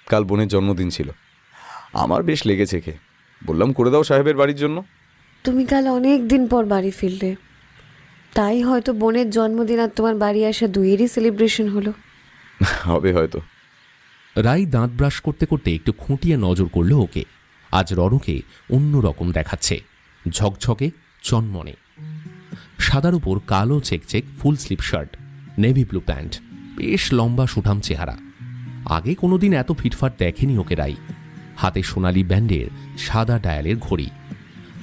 কাল বোনের জন্মদিন ছিল, আমার বেশ লেগেছে খেয়ে। বললাম করে দাও সাহেবের বাড়ির জন্য। তুমি কাল অনেক দিন পর বাড়ি ফিরলে, তাই হয়তো বোনের জন্মদিন আর তোমার বাড়ি আসা দুইয়েরই সেলিব্রেশন হলো। হবে হয়তো। রাই দাঁত ব্রাশ করতে করতে একটু খুঁটিয়ে নজর করল ওকে। আজ রণকে অন্য রকম দেখাচ্ছে, ঝকঝকে, চনমনে। সাদার উপর কালো check check full sleeve shirt, navy blue pant, বেশ লম্বা সুঠাম চেহারা। আগে কোনোদিন এত ফিটফাট দেখেনি ওকে রাই। হাতে সোনালি ব্যান্ডের সাদা ডায়ালের ঘড়ি,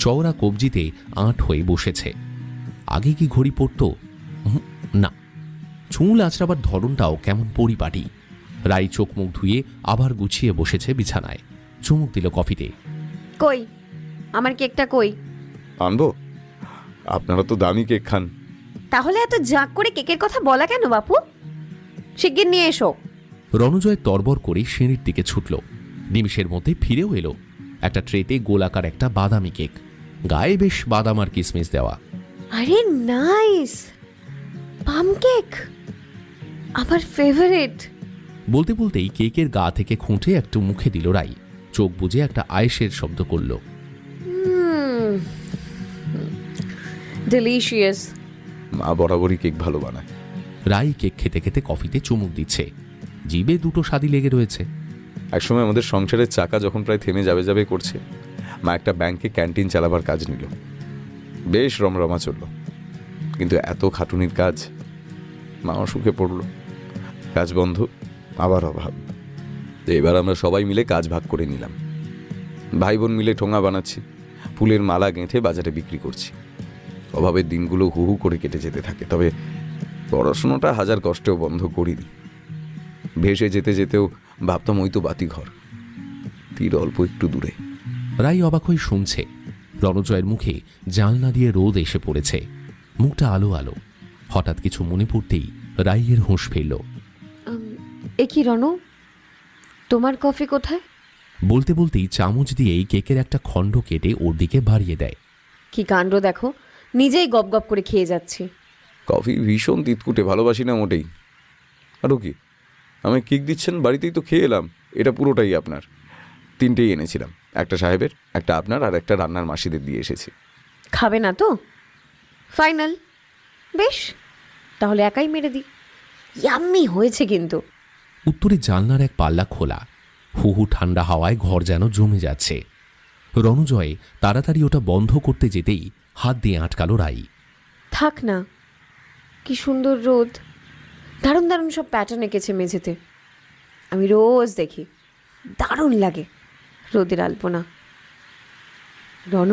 চওড়া কবজিতে আঁট হয়ে বসেছে। আগে কি ঘড়ি পরত? না। চুল আঁচড়াবার ধরনটাও কেমন পরিপাটি। রাই চোখ মুখ ধুয়ে আবার গুছিয়ে বসেছে বিছানায়, চুমুক দিল কফিতে। কই আমার কেকটা কই? আনবো? আপনারা তো দামি কেক খান। তাহলে এত জাঁক করে কেকের কথা বলা কেন বাপু? শিগগির নিয়ে এসো। রণজয় তরবর করে সিঁড়ির দিকে ছুটল। নিমিষের মধ্যে ফিরেও এলো, একটা ট্রেতে গোলাকার একটা বাদামি কেক, গায়ে বেশ বাদাম আর কিসমিস দেওয়া। আরে নাইস, পাম কেক, আমার ফেভারিট। বলতে বলতেই কেকের গা থেকে খুঁটে একটু মুখে দিল রাই। চোখ বুজে একটা আয়েসের শব্দ করল। ডেলিশিয়াস। মা বরাবরই কেক ভালো বানায়। রাই কেক খেতে খেতে কফিতে চুমুক দিচ্ছে, জিভে দুটো স্বাদই লেগে রয়েছে। একসময় আমাদের সংসারের চাকা যখন প্রায় থেমে যাবে যাবে করছে, মা একটা ব্যাংকে ক্যান্টিন চালাবার কাজ নিল। বেশ রমরমা চলল, কিন্তু এত খাটুনির কাজ, মা অসুখে পড়ল। কাজ বন্ধ, আবার অভাব। এবার আমরা সবাই মিলে কাজ ভাগ করে নিলাম। ভাই বোন মিলে ঠোঙা বানাচ্ছি, ফুলের মালা গেঁথে বাজারে বিক্রি করছি। অভাবের দিনগুলো হু হু করে কেটে যেতে থাকে। তবে পড়াশোনাটা হাজার কষ্টেও বন্ধ করিনি। ভেসে যেতে যেতেও ভাবতাম ওই তো বাতিঘর, তীর অল্প একটু দূরে। রাই অবাক হয়ে শুনছে। রণজয়ের মুখে জানলা দিয়ে রোদ এসে পড়েছে, মুখটা আলো আলো। হঠাৎ কিছু মনে পড়তেই রাইয়ের হুঁশ ফিরল। এ কি রণ, তোমার কফি কোথায়? বলতে বলতেই চামচ দিয়েই কেকের একটা খণ্ড কেটে ওর দিকে বাড়িয়ে দেয়। কি কাণ্ড দেখো, নিজেই গপ গপ করে খেয়ে যাচ্ছি। কফি ভীষণ তিতকুটে, ভালোবাসি না মোটেই। আরও কি, আমায় কেক দিচ্ছেন, বাড়িতেই তো খেয়ে এলাম। এটা পুরোটাই আপনার। 3টেই এনেছিলাম, একটা সাহেবের, একটা আপনার, আর একটা রান্নার মাসিদের দিয়ে এসেছি। খাবে না তো? ফাইনাল। বেশ, তাহলে একাই মেরে দিই। ইয়াম্মি হয়েছে কিন্তু। উত্তরে জানলার এক পাল্লা খোলা, হুহু ঠান্ডা হাওয়ায় ঘর যেন জমে যাচ্ছে। রণজয় তাড়াতাড়ি ওটা বন্ধ করতে যেতেই হাত দিয়ে আটকালো রাই। থাক না, কি সুন্দর রোদ, দারুণ দারুণ সব প্যাটার্ন এঁকেছে মেঝেতে। আমি রোজ দেখি, দারুণ লাগে রোদের আলপনা। রণ,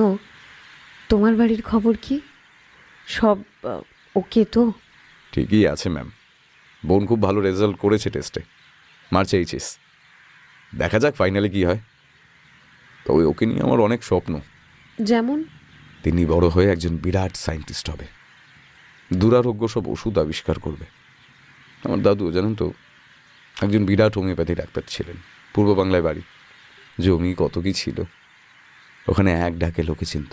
তোমার বাড়ির খবর কি? সব ওকে তো? ঠিকই আছে ম্যাম, বোন খুব ভালো রেজাল্ট করেছে টেস্টে, মার্চ এইচএস। দেখা যাক ফাইনালে কি হয়। তবে ওকে নিয়ে আমার অনেক স্বপ্ন। যেমন? তিনি বড় হয়ে একজন বিরাট সায়েন্টিস্ট হবে, দুরারোগ্য সব ওষুধ আবিষ্কার করবে। আমার দাদু জানেন তো একজন বিরাট হোমিওপ্যাথি ডাক্তার ছিলেন, পূর্ব বাংলায় বাড়ি, জমি কত কি ছিল, ওখানে এক ডাকে লোকে চিনত।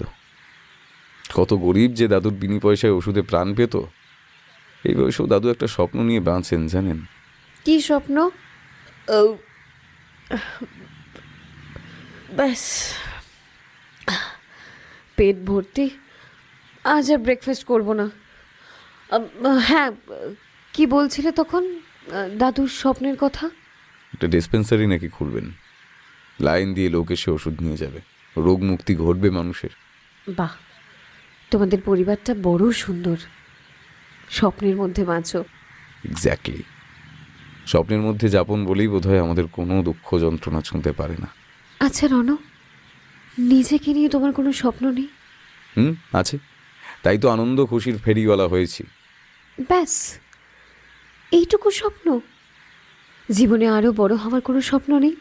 কত গরিব যে দাদুর বিনি পয়সায় ওষুধে প্রাণ পেত। এই বয়সেও দাদু একটা স্বপ্ন নিয়ে বাঁচেন জানেন। কি স্বপ্ন? ব্যাস, পেট ভর্তি, আজ আর ব্রেকফাস্ট করব না। হ্যাঁ, কি বলছিলে তখন দাদুর স্বপ্নের কথা? একটা ডিসপেন্সারি নাকি খুলবেন, লাইন দিয়ে লোক এসে ওষুধ নিয়ে যাবে, রোগ মুক্তি ঘটবে মানুষের। বাহ, তোমাদের পরিবারটা বড় সুন্দর, স্বপ্নের মধ্যে বাঁচো। এক্স্যাক্টলি, স্বপ্নের মধ্যে যাপন বলেই বোধহয় আমাদের কোনো দুঃখ যন্ত্রণা ছুঁতে পারে না। আচ্ছা রণ, নিজেকে নিয়ে তোমার কোনো স্বপ্ন নেই? আছে, তাই তো আনন্দ খুশির ফেরিওয়ালা হয়েছি। ব্যাস এইটুকু স্বপ্ন? জীবনে আরো বড় হওয়ার কোনো স্বপ্ন নেই?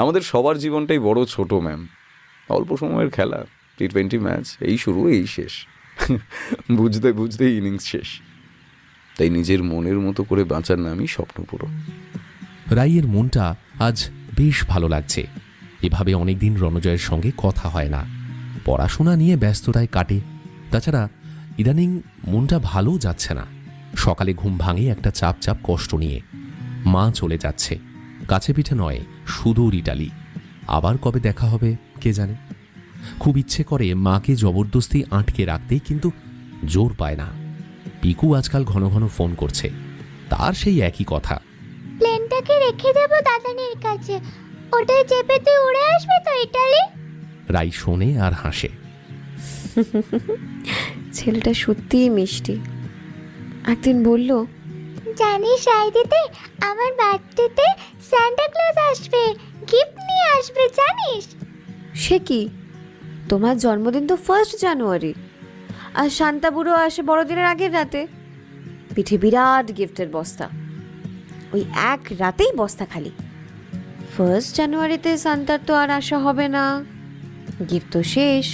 আমাদের সবার জীবনটাই বড় ছোট ম্যাম, অল্প সময়ের খেলা, টি20 ম্যাচ, এই শুরু এই শেষ, বুঝতে বুঝতেই ইনিংস শেষ। তাই নিজের মনের মতো করে বাঁচার নামই স্বপ্ন পুরো। রাইয়ের মনটা আজ বেশ ভালো লাগছে। এভাবে অনেকদিন রণজয়ের সঙ্গে কথা হয় না, পড়াশোনা নিয়ে ব্যস্ততায় কাটে। তাছাড়া ইদানিং মনটা ভালোও যাচ্ছে না। সকালে ঘুম ভাঙে একটা চাপ চাপ কষ্ট নিয়ে। মা চলে যাচ্ছে, কাছে পিঠে নয়, সুদূর ইটালি। আবার কবে দেখা হবে কে জানে। খুব ইচ্ছে করে মাকে জবরদস্তি আটকে রাখতে, কিন্তু জোর পায় না। পিকু আজকাল ঘন ঘন ফোন করছে, তার সেই একই কথা। প্লেনটাকে রেখে দেবো দাদানের কাছে, ওটাই চেপে তুই উড়ে আসবে তো ইটালি। রাই শোনে আর হাসে। ছেলেটা সত্যিই মিষ্টি। একদিন বলল, জানিস রাই দিদি, আমার বার্থডেতে সান্টা ক্লজ আসবে, গিফট নিয়ে আসবে জানিস? সে কি, তোমার জন্মদিন তো 1 জানুয়ারি, আর শান্তা বুড়ো আসে বড়দিনের আগের রাতে। পিঠে বিরাট গিফটের বস্তা, ওই এক রাতেই বস্তা খালি। 1 জানুয়ারিতে শান্তার তো আর আসা হবে না, গিফট তো শেষ।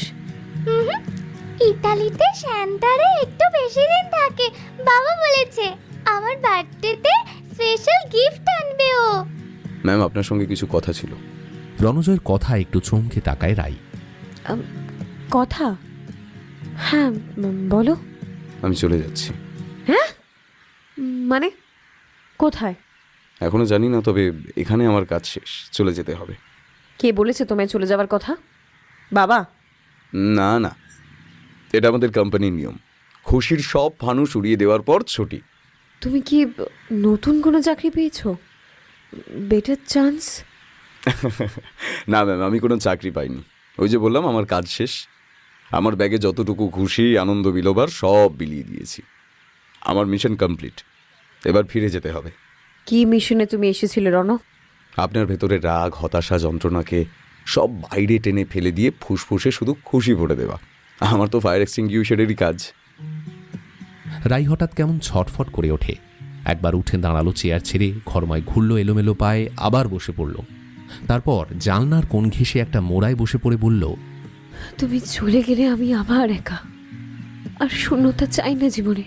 ইতালিতে সান্টারে একটু বেশি দিন থাকে, বাবা বলেছে আমার বার্থডেতে স্পেশাল গিফট আনবে ও। ম্যাম, আপনার সঙ্গে কিছু কথা ছিল। রণজয়ের কথা একটু চমকে তাকায় রাই। কথা? হ্যাঁ বলো। আমি চলে যাচ্ছি। হ্যাঁ মানে কোথায়? এখনো জানি না, তবে এখানে আমার কাজ শেষ, চলে যেতে হবে। কে বলেছে তোমায় চলে যাওয়ার কথা? বাবা? না না, এটা আমাদের কোম্পানির নিয়ম, খুশির সব ফানুস উড়িয়ে দেওয়ার পর ছুটি। তুমি কি নতুন কোনো চাকরি পেয়েছো? Better chance? না ম্যাম, আমি কোনো চাকরি পাইনি। ওই যে বললাম, আমার কাজ শেষ। আমার ব্যাগে যতটুকু খুশি আনন্দ বিলোবার সব বিলিয়ে দিয়েছি। আমার মিশন কমপ্লিট, এবার ফিরে যেতে হবে। কি মিশনে তুমি এসেছিলে রণ? আপনার ভেতরে রাগ, হতাশা, যন্ত্রণাকে সব বাইরে টেনে ফেলে দিয়ে ফুসফুসে শুধু খুশি ভরে দেওয়া। আমার তো ফায়ার এক্সটিংগুইশারেরই কাজ। রাই হঠাৎ কেমন ছটফট করে ওঠে। একবার উঠে দাঁড়ালো, চেয়ার ছেড়ে ঘরময় ঘুরল এলোমেলো পায়ে, আবার বসে পড়ল। তারপর জানলার কোণ ঘেঁষে একটা মোড়ায় বসে পড়ে বলল, তুমি চলে গেলে আমি আবার একা, আর শূন্যতা চাই না জীবনে।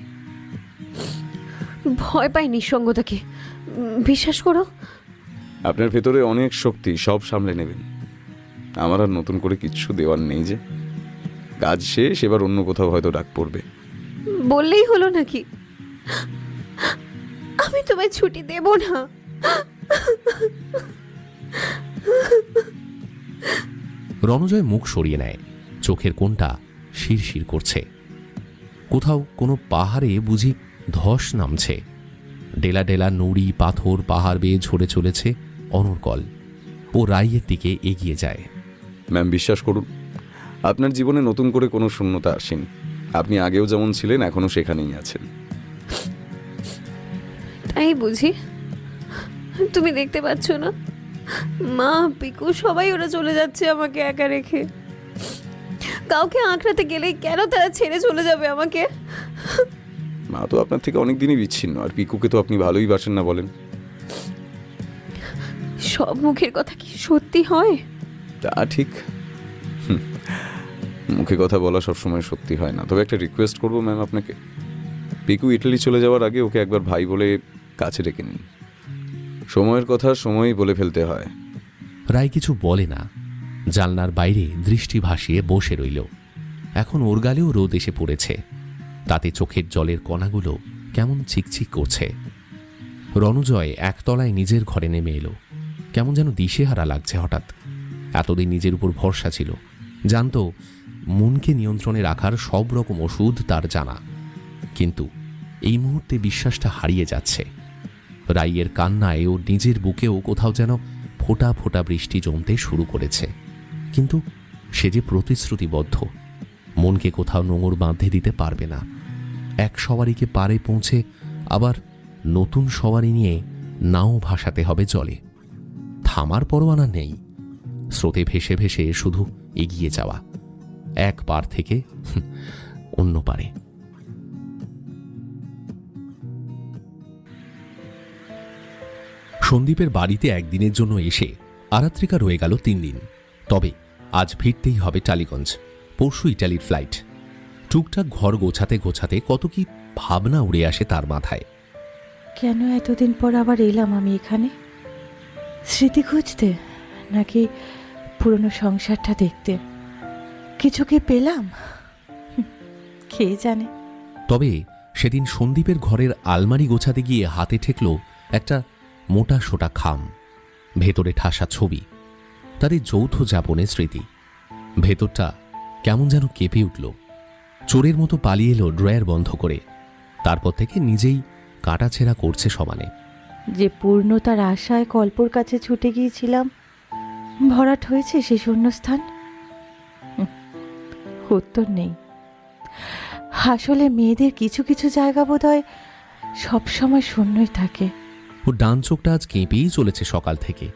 ভয় পাই নিঃসঙ্গতাকে, বিশ্বাস করো। আপনার ভেতরে অনেক শক্তি, সব সামলে নেবেন। আমার আর নতুন করে কিচ্ছু দেওয়ার নেই। যে কাজ শেষ, এবার অন্য কোথাও হয়তো ডাক পড়বে। বললেই হলো নাকি? আমি তোমায় ছুটি দেব না। রণজয় মুখ সরিয়ে নেয়, চোখের কোণটা শিরশির করছে। কোথাও কোনো পাহাড়ে বুঝি ধস নামছে। ডেলা ডেলা নুড়ি পাথর পাহাড় বেয়ে ঝরে চলেছে অনর্গল। ও রাইয়ের দিকে এগিয়ে যায়। ম্যাম, বিশ্বাস করুন, আপনার জীবনে নতুন করে কোনো শূন্যতা আসেনি। আপনি আগেও যেমন ছিলেন, এখনো সেখানেই আছেন। তাই বুঝি? তুমি দেখতে পাচ্ছ না, মা, পিকু সবাই ওরা চলে যাচ্ছে আমাকে একা রেখে। কাউকে আঁকড়াতে গেলে কেন তারা ছেড়ে চলে যাবে আমাকে? মা তো আপনার থেকে অনেক দিনই বিচ্ছিন্ন, আর পিকুকে তো আপনি ভালোই বাসেন না বলেন। সব মুখের কথা কি সত্যি হয়? তা ঠিক, মুখে কথা বলা সবসময় সত্যি হয় না। তবে একটা রিকোয়েস্ট করবো ম্যাম আপনাকে, পিকু ইটালি চলে যাওয়ার আগে ওকে একবার ভাই বলে কাছে ডেকে নিন। সময়ের কথা সময়ই বলে ফেলতে হয়। রায় কিছু বলে না, জানলার বাইরে দৃষ্টি ভাসিয়ে বসে রইল। এখন ওর গালেও রোদ এসে পড়েছে, তাতে চোখের জলের কণাগুলো কেমন চিকচিক করছে। রণজয় একতলায় নিজের ঘরে নেমে এলো। কেমন যেন দিশেহারা লাগছে হঠাৎ। এতদিন নিজের উপর ভরসা ছিল, জানতো মনকে নিয়ন্ত্রণে রাখার সব রকম ওষুধ তার জানা, কিন্তু এই মুহূর্তে বিশ্বাসটা হারিয়ে যাচ্ছে। রাইয়ের কান্নায় ও নিজের বুকেও কোথাও যেন ফোঁটা ফোঁটা বৃষ্টি জমতে শুরু করেছে। কিন্তু সে যে প্রতিশ্রুতিবদ্ধ, মনকে কোথাও নোঙর বাঁধে দিতে পারবে না। এক সওয়ারিকে পারে পৌঁছে আবার নতুন সওয়ারি নিয়ে নাও ভাসাতে হবে জলে। থামার পরোয়ানা নেই, স্রোতে ভেসে ভেসে শুধু এগিয়ে যাওয়া, এক পার থেকে অন্য পারে। সন্দীপের বাড়িতে একদিনের জন্য এসে আরাত্রিকা রয়ে গেল 3 দিন। তবে আজ ফিরতেই হবে টালিগঞ্জ, পরশু ইটালির ফ্লাইট। টুকটাক ঘর গোছাতে গোছাতে কত কি ভাবনা উড়ে আসে তার মাথায়। কেন এতদিন পর আবার এলাম আমি এখানে? স্মৃতি খুঁজতে, নাকি পুরনো সংসারটা দেখতে? কিছু কি পেলাম? কে জানে। তবে সেদিন সন্দীপের ঘরের আলমারি গোছাতে গিয়ে হাতে ঠেকল একটা মোটা সোটা খাম, ভেতরে ঠাসা ছবি, তাদের যৌথ যাপনের স্মৃতি। ভেতরটা কেমন যেন কেঁপে উঠল। চোরের মতো পালিয়ে এলো ড্রয়ার বন্ধ করে, তারপর থেকে নিজেই কাটাছেঁড়া করছে সমানে। যে পূর্ণতার আশায় কল্পর কাছে ছুটে গিয়েছিলাম, ভরাট হয়েছে সে শূন্যস্থান। উত্তর নেই। আসলে মেয়েদের কিছু কিছু জায়গা বোধহয় সবসময় শূন্যই থাকে। ও ডান চোখটা আজ কেঁপেই চলেছে সকাল থেকে।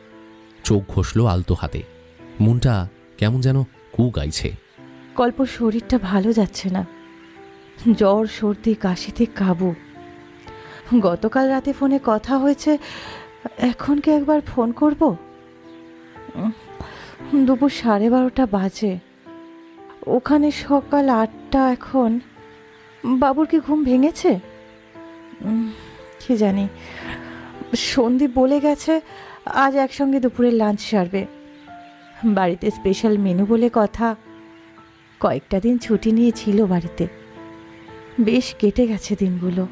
চোখ ঘষল আলতো হাতে, মনটা কেমন যেন কু গাইছে। কল্পর শরীরটা ভালো যাচ্ছে না, জ্বর সর্দি কাশিতে কাবু। গতকাল রাতে ফোনে কথা হয়েছে, এখন কি একবার ফোন করব? দুপুর 12:30 বাজে, ওখানে সকাল 8টা। এখন বাবুর কি ঘুম ভেঙেছে? কি জানি। সন্দীপ বলে গেছে আজ একসঙ্গে দুপুরের লাঞ্চ সারবে। বাড়িতে স্পেশাল মেনু বলে কথা। কয়েকটা দিন ছুটি নিয়েছিল বাড়িতে, বেশ কেটে গেছে দিনগুলো।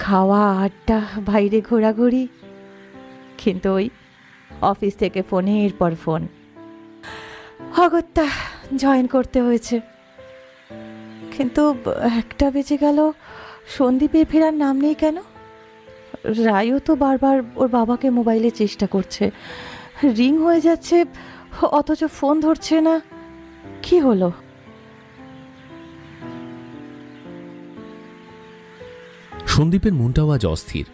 খাওয়া, আড্ডা, বাইরে ঘোরাঘুরি। কিন্তু ওই অফিস থেকে ফোনে এরপর ফোন। অগত্যা জয়েন করতে হয়েছে। কিন্তু 1টা বেজে গেল, সন্দীপের ফেরার নাম নেই কেন? রায়ও তো বারবার ওর বাবাকে মোবাইলে চেষ্টা করছে, রিং হয়ে যাচ্ছে অথচ ফোন ধরছে না। কি হলো? সন্দীপের মনটাও আজ অস্থির।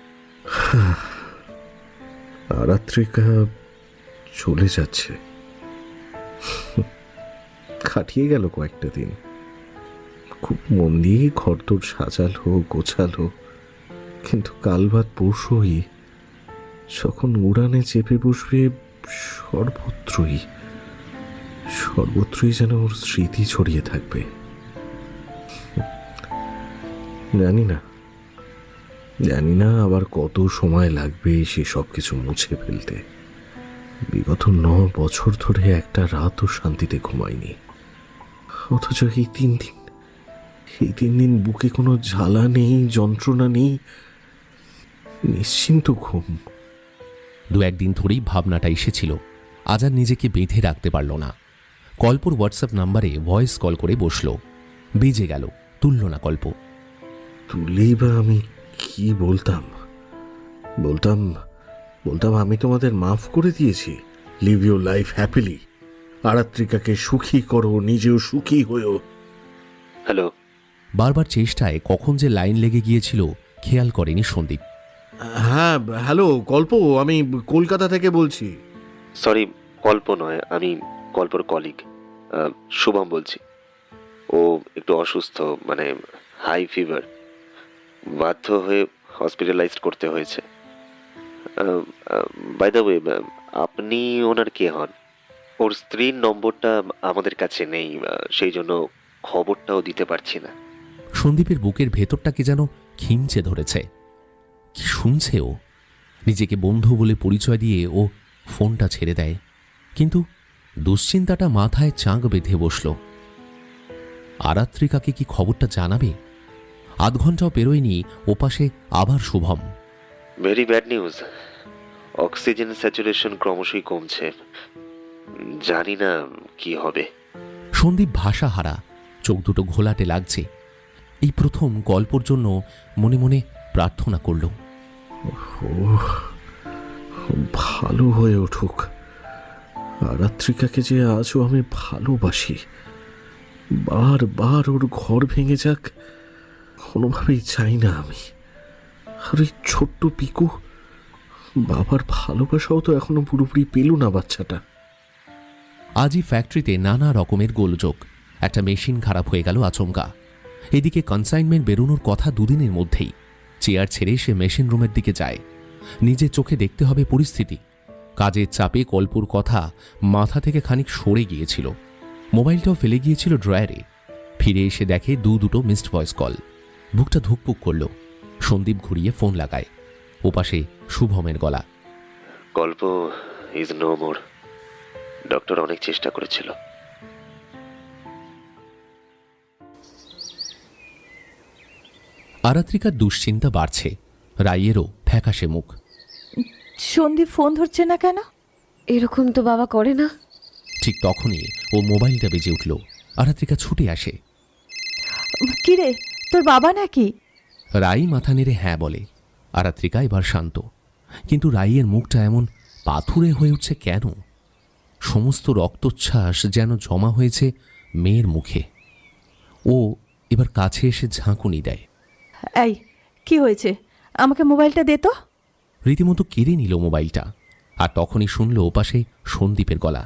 আরাত্রিকা চলে যাচ্ছে। কাটিয়ে গেল কয়েকটা দিন, খুব মন দিয়ে ঘরদোর সাজালো গোছালো। কিন্তু কাল বাদ পরশুই যখন উড়ানে চেপে বসবে, সর্বত্রই সর্বত্রই যেন ওর স্মৃতি ছড়িয়ে থাকবে। জানি না আবার কত সময় লাগবে সে সব কিছু মুছে ফেলতে। বিগত 9 বছর ধরে একটা রাতও শান্তিতে ঘুমায়নি, অথচ এই 3 দিন বুকে কোনো জ্বালা নেই, যন্ত্রণা নেই, নিশ্চিন্ত ঘুম। 2-1 দিন ধরেই ভাবনাটা এসেছিল, আজ আর নিজেকে বেঁধে রাখতে পারল না। কল্পর হোয়াটসঅ্যাপ নাম্বারে ভয়েস কল করে বসল। বেজে গেল, তুলল না কল্প। তুলেই বা আমি কি বলতাম? আমি তোমাদের মাফ করে দিয়েছি। Live your life happily. আরাত্রিকাকে সুখী করো, নিজেও সুখী হয়েও। হ্যালো। বারবার চেষ্টায় কখন যে লাইন লেগে গিয়েছিল খেয়াল করেনি সন্দীপ। হ্যাঁ হ্যালো, কল্প, আমি কলকাতা থেকে বলছি। সরি, কল্প নয়, আমি কল্পর কলিগ শুভম বলছি। ও একটু অসুস্থ, মানে হাই ফিভার, বাধ্য হয়ে হসপিটালাইজড করতে হয়েছে। বাই দ্য ওয়ে, আপনি ওনার কে হন? ওর স্ত্রীর নম্বরটা আমাদের কাছে নেই, সেই জন্য খবরটাও দিতে পারছি না। সন্দীপের বুকের ভেতরটাকে যেন খিমচে ধরেছে। কি শুনছে ও? নিজেকে বন্ধু বলে পরিচয় দিয়ে ও ফোনটা ছেড়ে দেয়, কিন্তু দুশ্চিন্তাটা মাথায় চাঁক বেঁধে বসল। আরাত্রিকাকে কি খবরটা জানাবে? আধ ঘন্টাও পেরোয়নি, ওপাশে আবার Shubham. Very bad news, oxygen saturation ক্রমশই কমছে, জানি না কি হবে। সন্দীপ ভাষাহারা, চোখ দুটো ঘোলাটে লাগছে। এই প্রথম গল্পর জন্য মনে মনে প্রার্থনা করল, ও ভালো হয়ে উঠুক। আরাত্রিকাকে যে আজও আমি ভালোবাসি, বারবার ওর ঘর ভেঙে যাক কোনোভাবেই চাই না আমি। আর এই ছোট্ট পিকু, বাবার ভালোবাসাও তো এখনো পুরোপুরি পেল না বাচ্চাটা। আজই ফ্যাক্টরিতে নানা রকমের গোলযোগ। একটা মেশিন খারাপ হয়ে গেল আচমকা। এদিকে কনসাইনমেন্ট বেরোনোর কথা দুদিনের মধ্যেই। চেয়ার ছেড়ে সে মেশিন রুমের দিকে যায়। নিজের চোখে দেখতে হবে পরিস্থিতি। কাজের চাপে কল্পুর কথা মাথা থেকে খানিক সরে গিয়েছিল। মোবাইলটাও ফেলে গিয়েছিল ড্রয়ারে। ফিরে এসে দেখে দুটো মিসড ভয়েস কল। বুকটা ধুকপুক করল। সন্দীপ ঘুরিয়ে ফোন লাগায়। ওপাশে শুভমের গলা, গল্প ইজ নো মোর। ডক্টর অনেক চেষ্টা করেছিল। আরাত্রিকার দুশ্চিন্তা বাড়ছে। রাইয়েরও ফ্যাকাশে মুখ। সন্দীপ ফোন ধরছে না কেন? এরকম তো বাবা করে না। ঠিক তখনই ও মোবাইলটা বেজে উঠল। আরাত্রিকা ছুটে আসে। কিরে, তোর বাবা নাকি? রাই মাথা নেড়ে হ্যাঁ বলে। আরাত্রিকা এবার শান্ত, কিন্তু রাইয়ের মুখটা এমন পাথুরে হয়ে উঠছে কেন? সমস্ত রক্তচ্ছ্বাস যেন জমা হয়েছে মেয়ের মুখে। ও এবার কাছে এসে ঝাঁকুনি দেয়। এই, কি হয়েছে? আমাকে মোবাইলটা দে তো। রীতিমতো কেড়ে নিল মোবাইলটা। আর তখনই শুনল ওপাশে সন্দীপের গলা,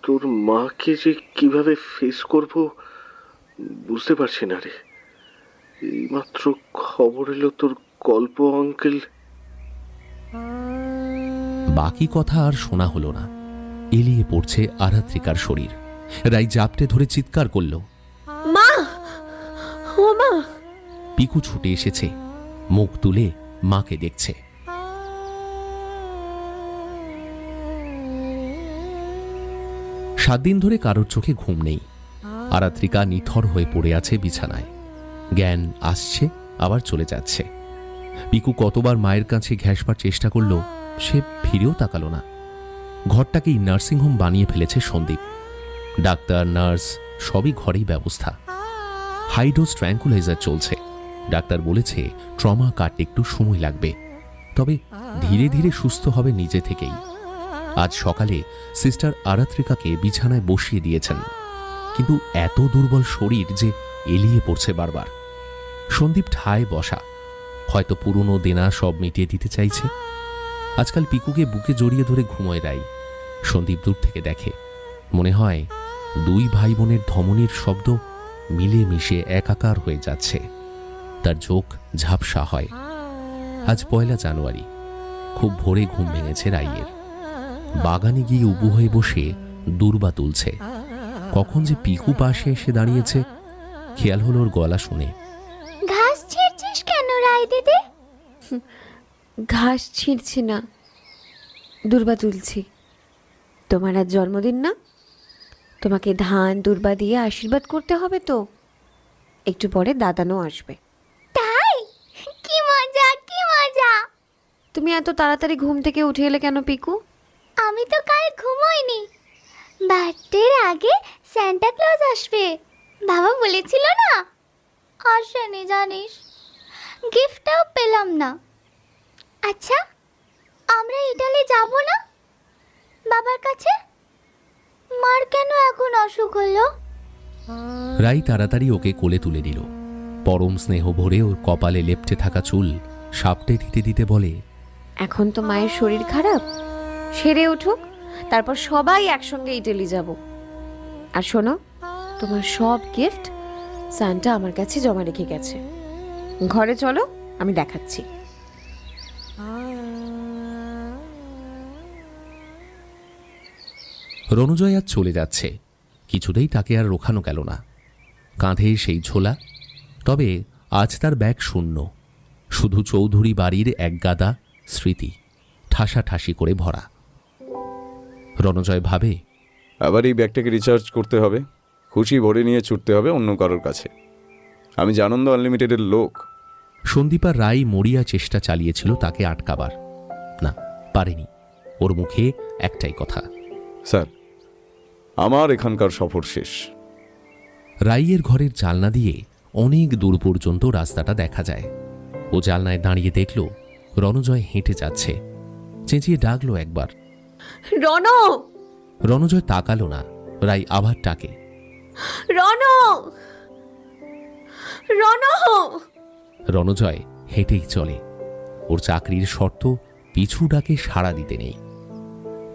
তোর মাকে যে কিভাবে ফেস করব বুঝতে পারছি না রে। এইমাত্র খবর এলো তোর গল্প আঙ্কেল। বাকি কথা আর শোনা হলো না। এলিয়ে পড়ছে আরাত্রিকার শরীর। রাই জাপটে ধরে চিৎকার করল, মা! ও মা! পিকু ছুটে এসেছে, মুখ তুলে মাকে দেখছে। সাত দিন ধরে কারোর চোখে ঘুম নেই। আরাত্রিকা নিথর হয়ে পড়ে আছে বিছানায়। জ্ঞান আসছে আবার চলে যাচ্ছে। পিকু কতবার মায়ের কাছে ঘেঁষবার চেষ্টা করল, সে ফিরেও তাকালো না। ঘরটাকেই নার্সিংহোম বানিয়ে ফেলেছে সন্দীপ। ডাক্তার, নার্স সবই ঘরেই ব্যবস্থা। হাইডোজ ট্র্যাঙ্কুলাইজার চলছে। ডাক্তার বলেছে ট্রমা কাটতে একটু সময় লাগবে, তবে ধীরে ধীরে সুস্থ হবে নিজে থেকেই। আজ সকালে সিস্টার আরাত্রিকাকে বিছানায় বসিয়ে দিয়েছেন, কিন্তু এত দুর্বল শরীর যে এলিয়ে পড়ছে বারবার। সন্দীপ ঠায় বসা, হয়তো পুরনো দেনা সব মিটিয়ে দিতে চাইছে। আজকাল পিকুকে বুকে জড়িয়ে ধরে ঘুমোয় রাই। সন্দীপ দূর থেকে দেখে, মনে হয় দুই ভাই বোনের ধমনীর শব্দ মিলে মিশে একাকার হয়ে যাচ্ছে। তার চোখ ঝাপসা হয়। আজ 1 জানুয়ারি। খুব ভোরে ঘুম ভেঙেছে রাইয়ের। বাগানে গিয়ে উবু হয়ে বসে দূর্বা তুলছে। কখন যে পিকু পাশে এসে দাঁড়িয়েছে, খেয়াল হলো ওর গলা শুনে। ঘাস ছিঁড়ছিস কেন রাই দিদি? ঘাস ছিঁড়ছি না, দূর্বা তুলছি। তোমার আজ জন্মদিন না? তোমাকে ধান দূর্বা দিয়ে আশীর্বাদ করতে হবে তো। একটু পরে দাদানও আসবে। তাই? কি মজা, কি মজা! তুমি এত তাড়াতাড়ি ঘুম থেকে উঠে এলে কেন পিকু? আমি তো কাল ঘুমোইনি। বার্থডের আগে সান্টা ক্লজ আসবে, বাবা বলেছিল না। আসেনি জানিস, গিফটটাও পেলাম না। আচ্ছা, আমরা ইটালি যাব না বাবার কাছে? মার কেন এখন অসুখ হলো? রাই তাড়াতাড়ি ওকে কোলে তুলে দিল। পরম স্নেহ ভরে ওর কপালে লেপ্টে থাকা চুল সাপটে দিতে দিতে বলে, এখন তো মায়ের শরীর খারাপ, সেরে উঠুক, তারপর সবাই একসঙ্গে ইটালি যাব। আর শোনো, তোমার সব গিফট সানটা আমার কাছে জমা রেখে গেছে। ঘরে চলো, আমি দেখাচ্ছি। রণজয় আজ চলে যাচ্ছে, কিছুতেই তাকে আর রোখানো গেল না। কাঁধে সেই ঝোলা, তবে আজ তার ব্যাগ শূন্য, শুধু চৌধুরী বাড়ির এক গাদা স্মৃতি ঠাসাঠাসি করে ভরা। রণজয় ভাবে, আবার এই ব্যাগটাকে রিচার্জ করতে হবে, খুশি ভরে নিয়ে ছুটতে হবে অন্য কারোর কাছে। আমি যে আনন্দ আনলিমিটেডের লোক। সন্দীপা রায় মরিয়া চেষ্টা চালিয়েছিল তাকে আটকাবার, না পারেনি। ওর মুখে একটাই কথা, স্যার আমার এখানকার সফর শেষ। রাইয়ের ঘরের জানলা দিয়ে অনেক দূর পর্যন্ত রাস্তাটা দেখা যায়। ও জানলায় দাঁড়িয়ে দেখল রণজয় হেঁটে যাচ্ছে। চেঁচিয়ে ডাকলো একবার, রণ! রণজয় তাকালো না। রাই আবার ডাকে, রণ! রণ! রণজয় হেঁটেই চলে। ওর চাকরির শর্ত পিছু ডাকে সাড়া দিতে নেই।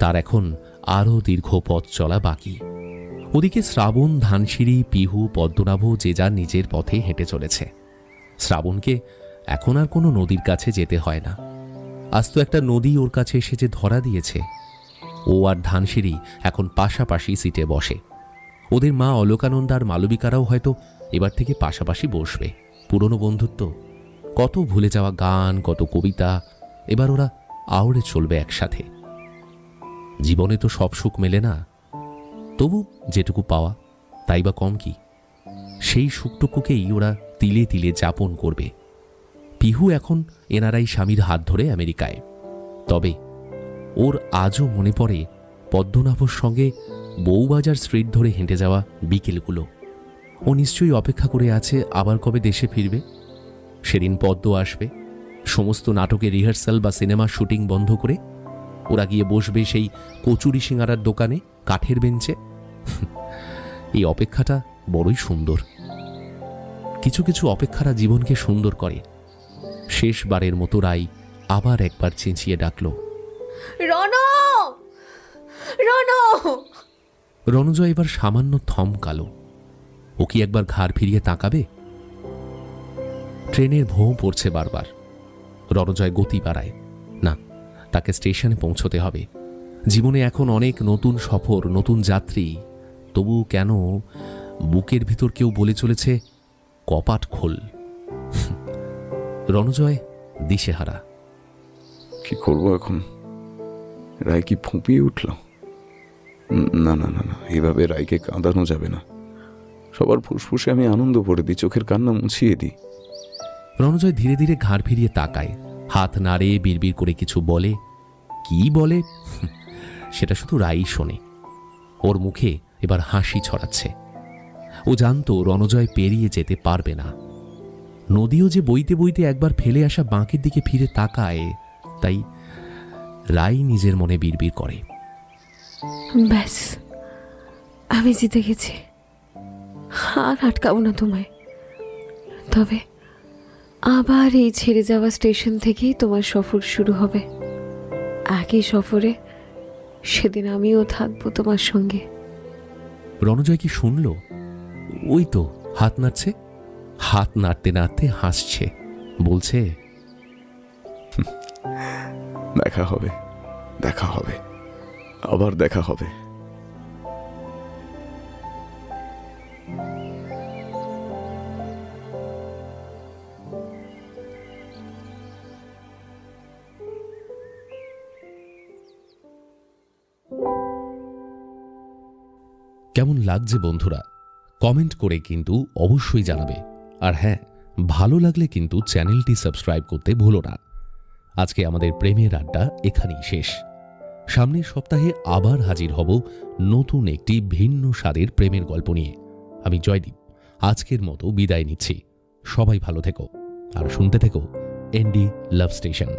তার এখন আরও দীর্ঘ পথ চলা বাকি। ওদিকে শ্রাবণ, ধানসিঁড়ি, পিহু, পদ্মনাভ যে যার নিজের পথে হেঁটে চলেছে। শ্রাবণকে এখন আর কোনো নদীর কাছে যেতে হয় না। আজ তো একটা নদী ওর কাছে এসে যে ধরা দিয়েছে। ও আর ধানসিঁড়ি এখন পাশাপাশি সিটে বসে। ওদের মা অলোকানন্দা আর মালবিকারাও হয়তো এবার থেকে পাশাপাশি বসবে। পুরনো বন্ধুত্ব, কত ভুলে যাওয়া গান, কত কবিতা, এবার ওরা আওড়ে চলবে একসাথে। জীবনে তো সব সুখ মেলে না, তবু যেটুকু পাওয়া তাই বা কম কি? সেই সুখটুকুকেই ওরা তিলে তিলে যাপন করবে। পিহু এখন এনারাই স্বামীর হাত ধরে আমেরিকায়। তবে ওর আজও মনে পড়ে পদ্মনাভর সঙ্গে বউবাজার স্ট্রিট ধরে হেঁটে যাওয়া বিকেলগুলো। ও নিশ্চয়ই অপেক্ষা করে আছে আবার কবে দেশে ফিরবে। সেদিন পদ্ম আসবে, সমস্ত নাটকের রিহার্সাল বা সিনেমার শুটিং বন্ধ করে ওরা গিয়ে বসবে সেই কচুরি সিঙ্গারার দোকানে কাঠের বেঞ্চে। এই অপেক্ষাটা বড়ই সুন্দর। কিছু কিছু অপেক্ষারা জীবনকে সুন্দর করে। শেষবারের মতো রাই আবার একবার চেঁচিয়ে ডাকল, রণ! রণ! রণজয় এবার সামান্য থমকালো। ও কি একবার ঘাড় ফিরিয়ে তাকাবে? ট্রেনের ভোঁ পড়ছে বারবার। রণজয় গতি বাড়ায়, না, তাকে স্টেশনে পৌঁছতে হবে। জীবনে এখন অনেক নতুন সফর, নতুন যাত্রী। তবু কেন বুকের ভিতর কেউ বলে চলেছে, কপাট খোল। রণজয় দিশেহারা। কি করব এখন? রায় কি ফুঁপিয়ে উঠল? না না না না, এভাবে রায়কে কাঁদানো যাবে না। সবার ফুসফুসে আমি আনন্দ ভরে দিই, চোখের কান্না মুছিয়ে দিই। রণজয় ধীরে ধীরে ঘাড় ফিরিয়ে তাকায়, হাত নাড়ে, বিড়বিড় করে কিছু বলে। কি বলে সেটা শুধু রাই শোনে। ওর মুখে এবার হাসি ছড়াচ্ছে। ও জানতো রণজয় পেরিয়ে যেতে পারবে না। নদীও যে বইতে বইতে একবার ফেলে আসা বাঁকের দিকে ফিরে তাকায়, তাই রাই নিজের মনে বিড়বিড় করে, ব্যাস, আমি জিতে গেছি, আর আটকাবো না তোমায়। তবে আবার এই ছেড়ে যাওয়া স্টেশন থেকেই তোমার সফর শুরু হবে। একই সফরে সেদিন আমিও থাকবো তোমার সঙ্গে। রণজয় কি শুনল? ওই তো হাত নাড়ছে, হাত নাড়তে নাড়তে হাসছে, বলছে, দেখা হবে, দেখা হবে, আবার দেখা হবে। কেমন লাগছে বন্ধুরা? কমেন্ট করে কিন্তু অবশ্যই জানাবে। আর হ্যাঁ, ভালো লাগলে কিন্তু চ্যানেলটি সাবস্ক্রাইব করতে ভুলো না। আজকে আমাদের প্রেমের আড্ডা এখানেই শেষ। সামনের সপ্তাহে আবার হাজির হব নতুন একটি ভিন্ন স্বাদের প্রেমের গল্প নিয়ে। আমি জয়দীপ আজকের মতো বিদায় নিচ্ছি। সবাই ভালো থেকো আর শুনতে থেকো এনডি লাভ স্টেশন।